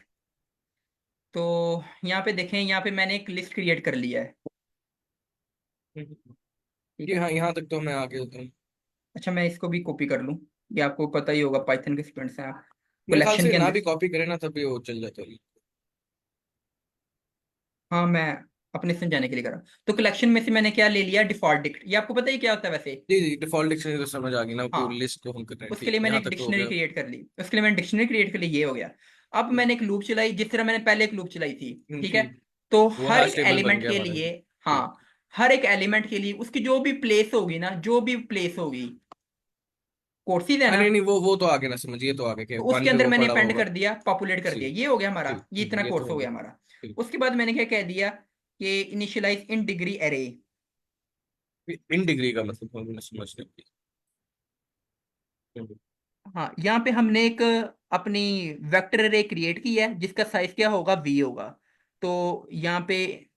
तो यहाँ पे देखें, यहाँ पे मैंने एक लिस्ट क्रिएट कर लिया है, हम्म। ठीक ये है। हाँ, यहाँ तक तो मैं आगे होता हूँ। अच्छा, मैं इसको भी कॉपी कर लूँ, ये आपको पता ही होगा, पाइथन के स्टूडेंट्स हैं आप, मेरे ख्याल कलेक्शन से के ना अंदर। भी कॉपी करें ना तभी वो चल जाता है। हाँ, मैं अपने समझाने के लिए कर रहा हूँ। तो कलेक्शन में से मैंने क्या ले लिया, डिफॉल्ट डिक्ट, ये आपको पता ही क्या होता है वैसे। जी जी, डिफॉल्ट डिक्शनरी तो समझ आ गई ना, पूरी हाँ, लिस्ट को हम कर रहे हैं, उसके ठीक, लिए मैंने यहाँ एक तक तो हो डिक्शनरी गया। क्रिएट कर ली, उसके लिए मैंने डिक्शनरी क्रिएट कर ली, ये हो गया। अब मैंने एक लूप चलाई, जिस तरह मैंने पहले एक लूप चलाई थी, ठीक है। ठीक, तो वो हर हैश एक टेबल बन एलिमेंट गया के हमारा। लिए, ठीक। हाँ, हर एक एलिमेंट के लिए उसकी जो भी प्लेस होगी ना, जो भी प्लेस होगी, कोर्सेज है हाँ ना, नहीं नहीं, वो तो आगे ना समझिए, तो आगे के तो वन उसके में अंदर वो मैंने पड़ा अपेंड होगा। कर दिया, पॉपुलेट कर दिया, ठीक ये हो गया हमारा, ठीक ये ठीक, इतना ये तो कोर्स हो हो गया गया। हमारा। ठीक। उसके बाद मैंने क्या कह दिया कि initialize in degree array. In degree का मतलब हमने समझ लिया। हाँ, यहाँ पे हमने एक अपनी वेक्टर एरे क्रिएट की है, जिसका साइज क्या होगा, वी होगा। तो यहाँ पे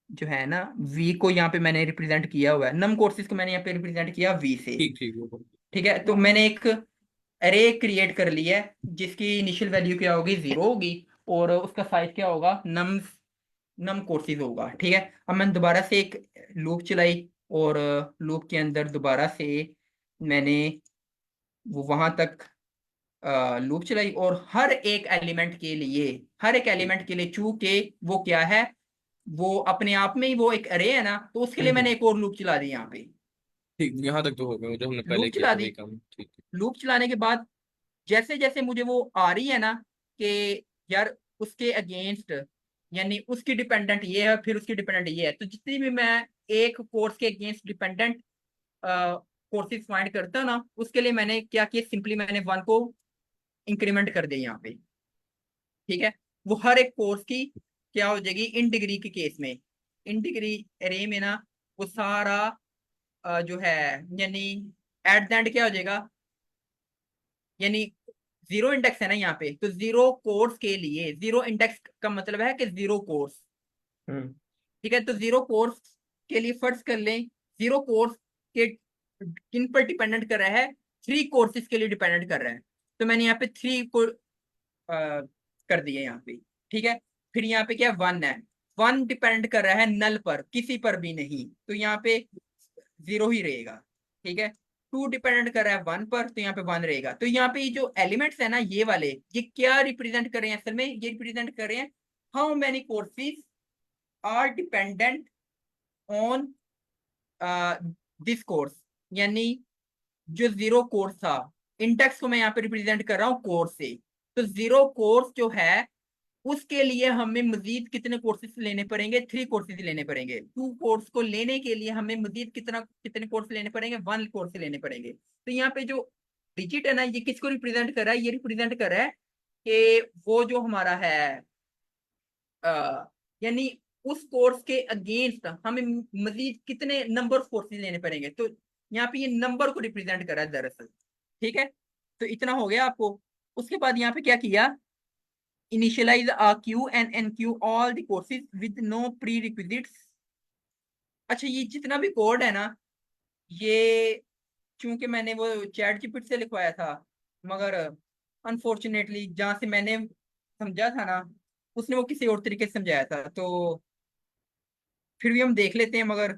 जो है ना, वी को यहाँ पे मैंने रिप्रेजेंट किया हुआ है, नम कोर्सेज को मैंने यहाँ पे रिप्रेजेंट किया वी से। ठीक ठीक, वो ठीक है, तो मैंने एक एरे क्रिएट कर लिया है, जिसकी इनिशियल वैल्यू क्या होगी, 0 होगी, और उसका साइज क्या होगा, नम कोर्सेज होगा। ठीक है, अब मैंने दोबारा से एक लूप चलाई, और लूप के अंदर दोबारा से मैंने वो वहां तक लूप चलाई, और हर एक ठीक। एलिमेंट के लिए चूंकि वो क्या है, वो अपने आप में ही वो एक अरे है ना, तो उसके लिए मैंने एक और लूप चला दी यहाँ पे। ठीक, यहाँ तक तो हो गया, जो हमने पहले लूप किया चला था दी, वही काम, ठीक है। लूप चलाने के बाद जैसे जैसे मुझे वो आ रही है ना, कि यार उसके अगेंस्ट, यानी उसकी डिपेंडेंट ये है, फिर उसकी डिपेंडेंट ये है, तो जितनी भी मैं एक कोर्स के अगेंस्ट डिपेंडेंट कोर्सेज फाइंड करता ना, उसके लिए मैंने क्या किया, सिंपली मैंने वन को इंक्रीमेंट कर दिया यहाँ पे। ठीक है, वो हर एक कोर्स की क्या हो जाएगी, इन डिग्री के केस में, इन डिग्री अरे में ना, वो सारा जो है, यानी एट द एंड क्या हो जाएगा, यानी जीरो इंडेक्स है ना यहाँ पे, तो जीरो कोर्स के लिए, जीरो इंडेक्स का मतलब है कि जीरो कोर्स। हम्म। ठीक है, तो जीरो कोर्स के लिए फर्ज कर लें, जीरो कोर्स के किन पर डिपेंडेंट कर रहा है, थ्री कोर्सेज के लिए डिपेंडेंट कर रहा है। तो मैंने यहाँ पे थ्री को कर दिया यहाँ पे। ठीक है, फिर यहाँ पे क्या, वन है, वन डिपेंड कर रहा है नल पर, किसी पर भी नहीं, तो यहाँ पे जीरो ही रहेगा। ठीक है, टू डिपेंडेंट कर रहा है वन पर, तो यहाँ पे वन रहेगा। तो यहाँ पे ये जो एलिमेंट्स है ना, ये वाले, ये क्या रिप्रेजेंट कर रहे हैं, असल में ये रिप्रेजेंट कर रहे हैं how many courses are dependent on this course, यानी जो जीरो कोर्स था, इंडेक्स को मैं यहाँ पे रिप्रेजेंट कर रहा हूँ कोर्स से। तो जीरो कोर्स जो है, उसके लिए हमें मजीद कितने कोर्सेज लेने पड़ेंगे, थ्री कोर्सेज लेने पड़ेंगे। टू कोर्स को लेने के लिए हमें मजीद कितने कोर्स लेने पड़ेंगे, वन कोर्स लेने पड़ेंगे। तो यहाँ पे जो डिजिट है ना, ये किसको रिप्रेजेंट कर रहा है, ये रिप्रेजेंट कर रहा है कि वो जो हमारा है, यानी उस कोर्स के अगेंस्ट हमें मजीद कितने नंबर ऑफ कोर्सेज लेने पड़ेंगे। तो यहाँ पे ये नंबर को रिप्रेजेंट कर रहा है दरअसल। ठीक है, तो इतना हो गया आपको। उसके बाद यहाँ पे क्या किया, initialize a queue and enqueue all the courses with no prerequisites। अच्छा, ये जितना भी कोड है ना, ये चूंकि मैंने वो चैट जीपीटी से लिखवाया था, मगर अनफॉर्चुनेटली जहाँ से मैंने समझा था ना, उसने वो किसी और तरीके से समझाया था, तो फिर भी हम देख लेते हैं। मगर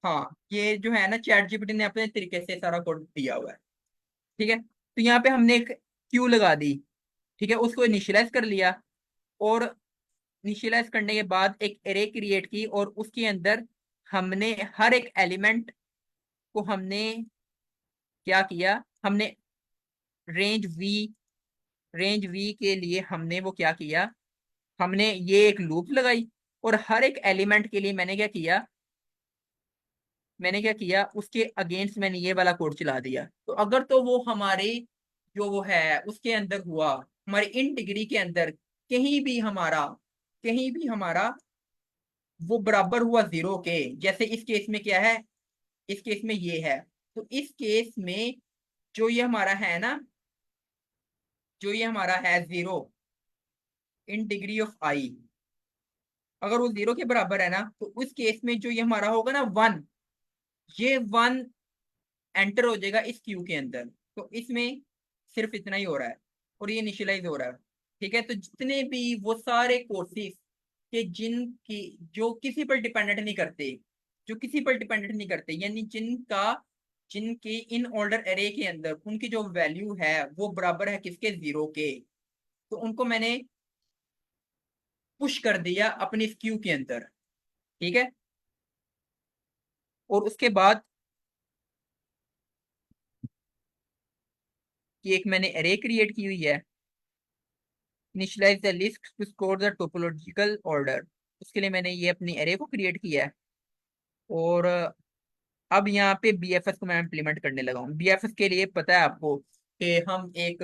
हाँ, ये जो है ना, चैट जीपीटी ने अपने तरीके से सारा कोड दिया हुआ है। ठीक है, तो यहाँ पे हमने एक क्यू लगा दी। ठीक है, उसको इनिशियलाइज कर लिया, और इनिशियलाइज करने के बाद एक एरे क्रिएट की, और उसके अंदर हमने हर एक एलिमेंट को हमने क्या किया, हमने रेंज वी रेंज वी के लिए हमने वो क्या किया, हमने ये एक लूप लगाई, और हर एक एलिमेंट के लिए मैंने क्या किया, उसके अगेंस्ट मैंने ये वाला कोड चला दिया। तो अगर तो वो हमारे जो वो है उसके अंदर हुआ, हमारे इन डिग्री के अंदर कहीं भी हमारा वो बराबर हुआ जीरो के, जैसे इस केस में क्या है, इस केस में ये है, तो इस केस में जो ये हमारा है ना, जो ये हमारा है zero in degree of I, अगर वो जीरो के बराबर है ना, तो उस केस में जो ये हमारा होगा ना वन, ये वन एंटर हो जाएगा इस क्यू के अंदर। तो इसमें सिर्फ इतना ही हो रहा है, और ये इनिशियलाइज हो रहा है। ठीक है, तो जितने भी वो सारे कोर्सेज के जिनकी जो किसी पर डिपेंडेंट नहीं करते, यानी जिनके इन ऑर्डर एरे के अंदर उनकी जो वैल्यू है वो बराबर है किसके, जीरो के, तो उनको मैंने पुश कर दिया अपनी इस क्यू के अंदर, ठीक है। और उसके बाद कि एक मैंने एरे क्रिएट की हुई है, initialize the list to store the topological order, उसके लिए मैंने ये अपनी एरे को क्रिएट किया है। और अब यहाँ पे बीएफएस को मैं इम्प्लीमेंट करने लगा हूँ। बीएफएस के लिए पता है आपको कि हम एक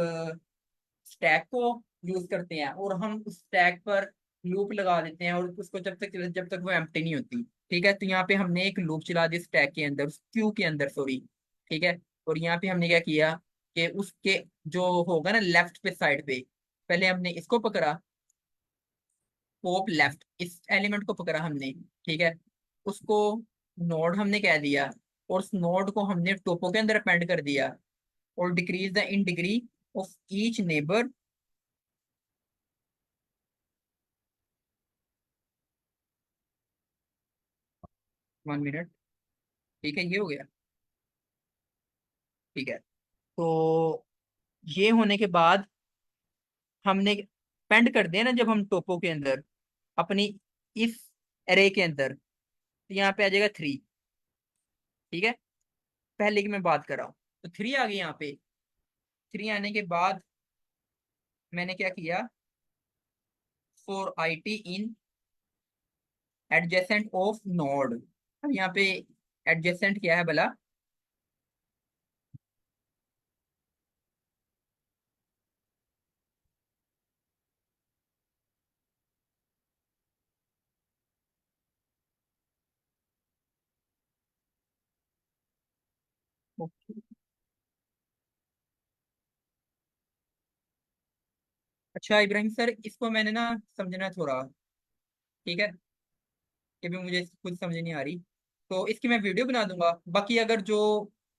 स्टैक को यूज करते हैं और हम उस स्टैक पर लूप लगा देते हैं, और उसको जब तक वो एम्प्टी नहीं होती, ठीक है। तो यहाँ पे हमने एक लूप चला दिया स्टैक के अंदर, उस क्यू के अंदर, सॉरी, ठीक है। और यहाँ पे हमने क्या किया कि उसके जो होगा ना लेफ्ट पे साइड पे, पहले हमने इसको पकड़ा, पॉप लेफ्ट, इस एलिमेंट को पकड़ा हमने, ठीक है। उसको नोड हमने कह दिया, और उस नोड को हमने टोपो के अंदर अपेंड कर दिया, और decrease the in degree of each neighbour, 1 minute, ठीक है, ये हो गया, ठीक है। तो ये होने के बाद हमने पेंड कर दिया ना जब हम टोपो के अंदर अपनी इस एरे के अंदर, तो यहाँ पे आ जाएगा 3, ठीक है। पहले की मैं बात कर रहा हूँ, तो 3 आ गई यहाँ पे। 3 आने के बाद मैंने क्या किया, for I T in adjacent of node, अब यहाँ पे एडजेसेंट क्या है भला, अच्छा इब्राहिम सर, इसको मैंने ना समझना है थोड़ा, ठीक है, कि भी मुझे खुद समझ नहीं आ रही। तो इसकी मैं वीडियो बना दूंगा, बाकी अगर जो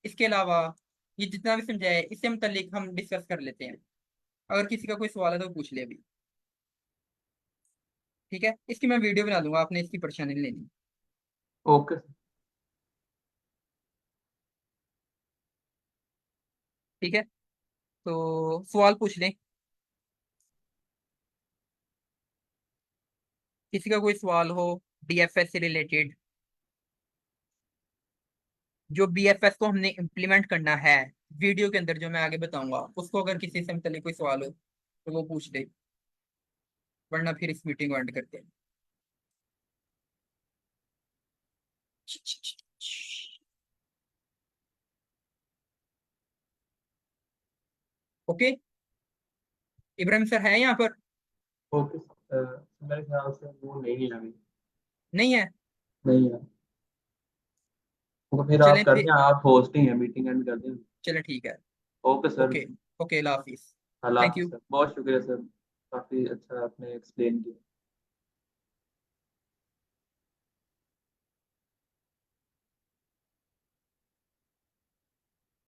इसके अलावा ये जितना भी समझाया है इससे मुतालिक हम डिस्कस कर लेते हैं। अगर किसी का कोई सवाल है तो पूछ ले अभी, ठीक है। इसकी मैं वीडियो बना दूंगा, आपने इसकी परेशानी नहीं लेनी, ओके। ठीक है। तो सवाल पूछ लें, किसी का कोई सवाल हो डीएफएस से रिलेटेड, जो बीएफएस को हमने इम्प्लीमेंट करना है वीडियो के अंदर जो मैं आगे बताऊंगा, उसको अगर किसी से मुतालिक कोई सवाल हो तो वो पूछ ले, वरना फिर इस मीटिंग को एंड करते हैं। ओके, इब्राहिम सर है यहाँ पर? ओके। मेरे ख्याल से वो नहीं है अभी। नहीं है? नहीं है। तो फिर आप चलें कर फिर, दें, आप होस्ट ही हैं, मीटिंग एंड कर दें। चलें ठीक है। Okay sir. ओके, ओके, अल्लाह हाफिज। अल्लाह थैंक हाफिज़ यू। सर, बहुत शुक्रिया सर, काफ़ी अच्छा आपने एक्सप्लेन किया।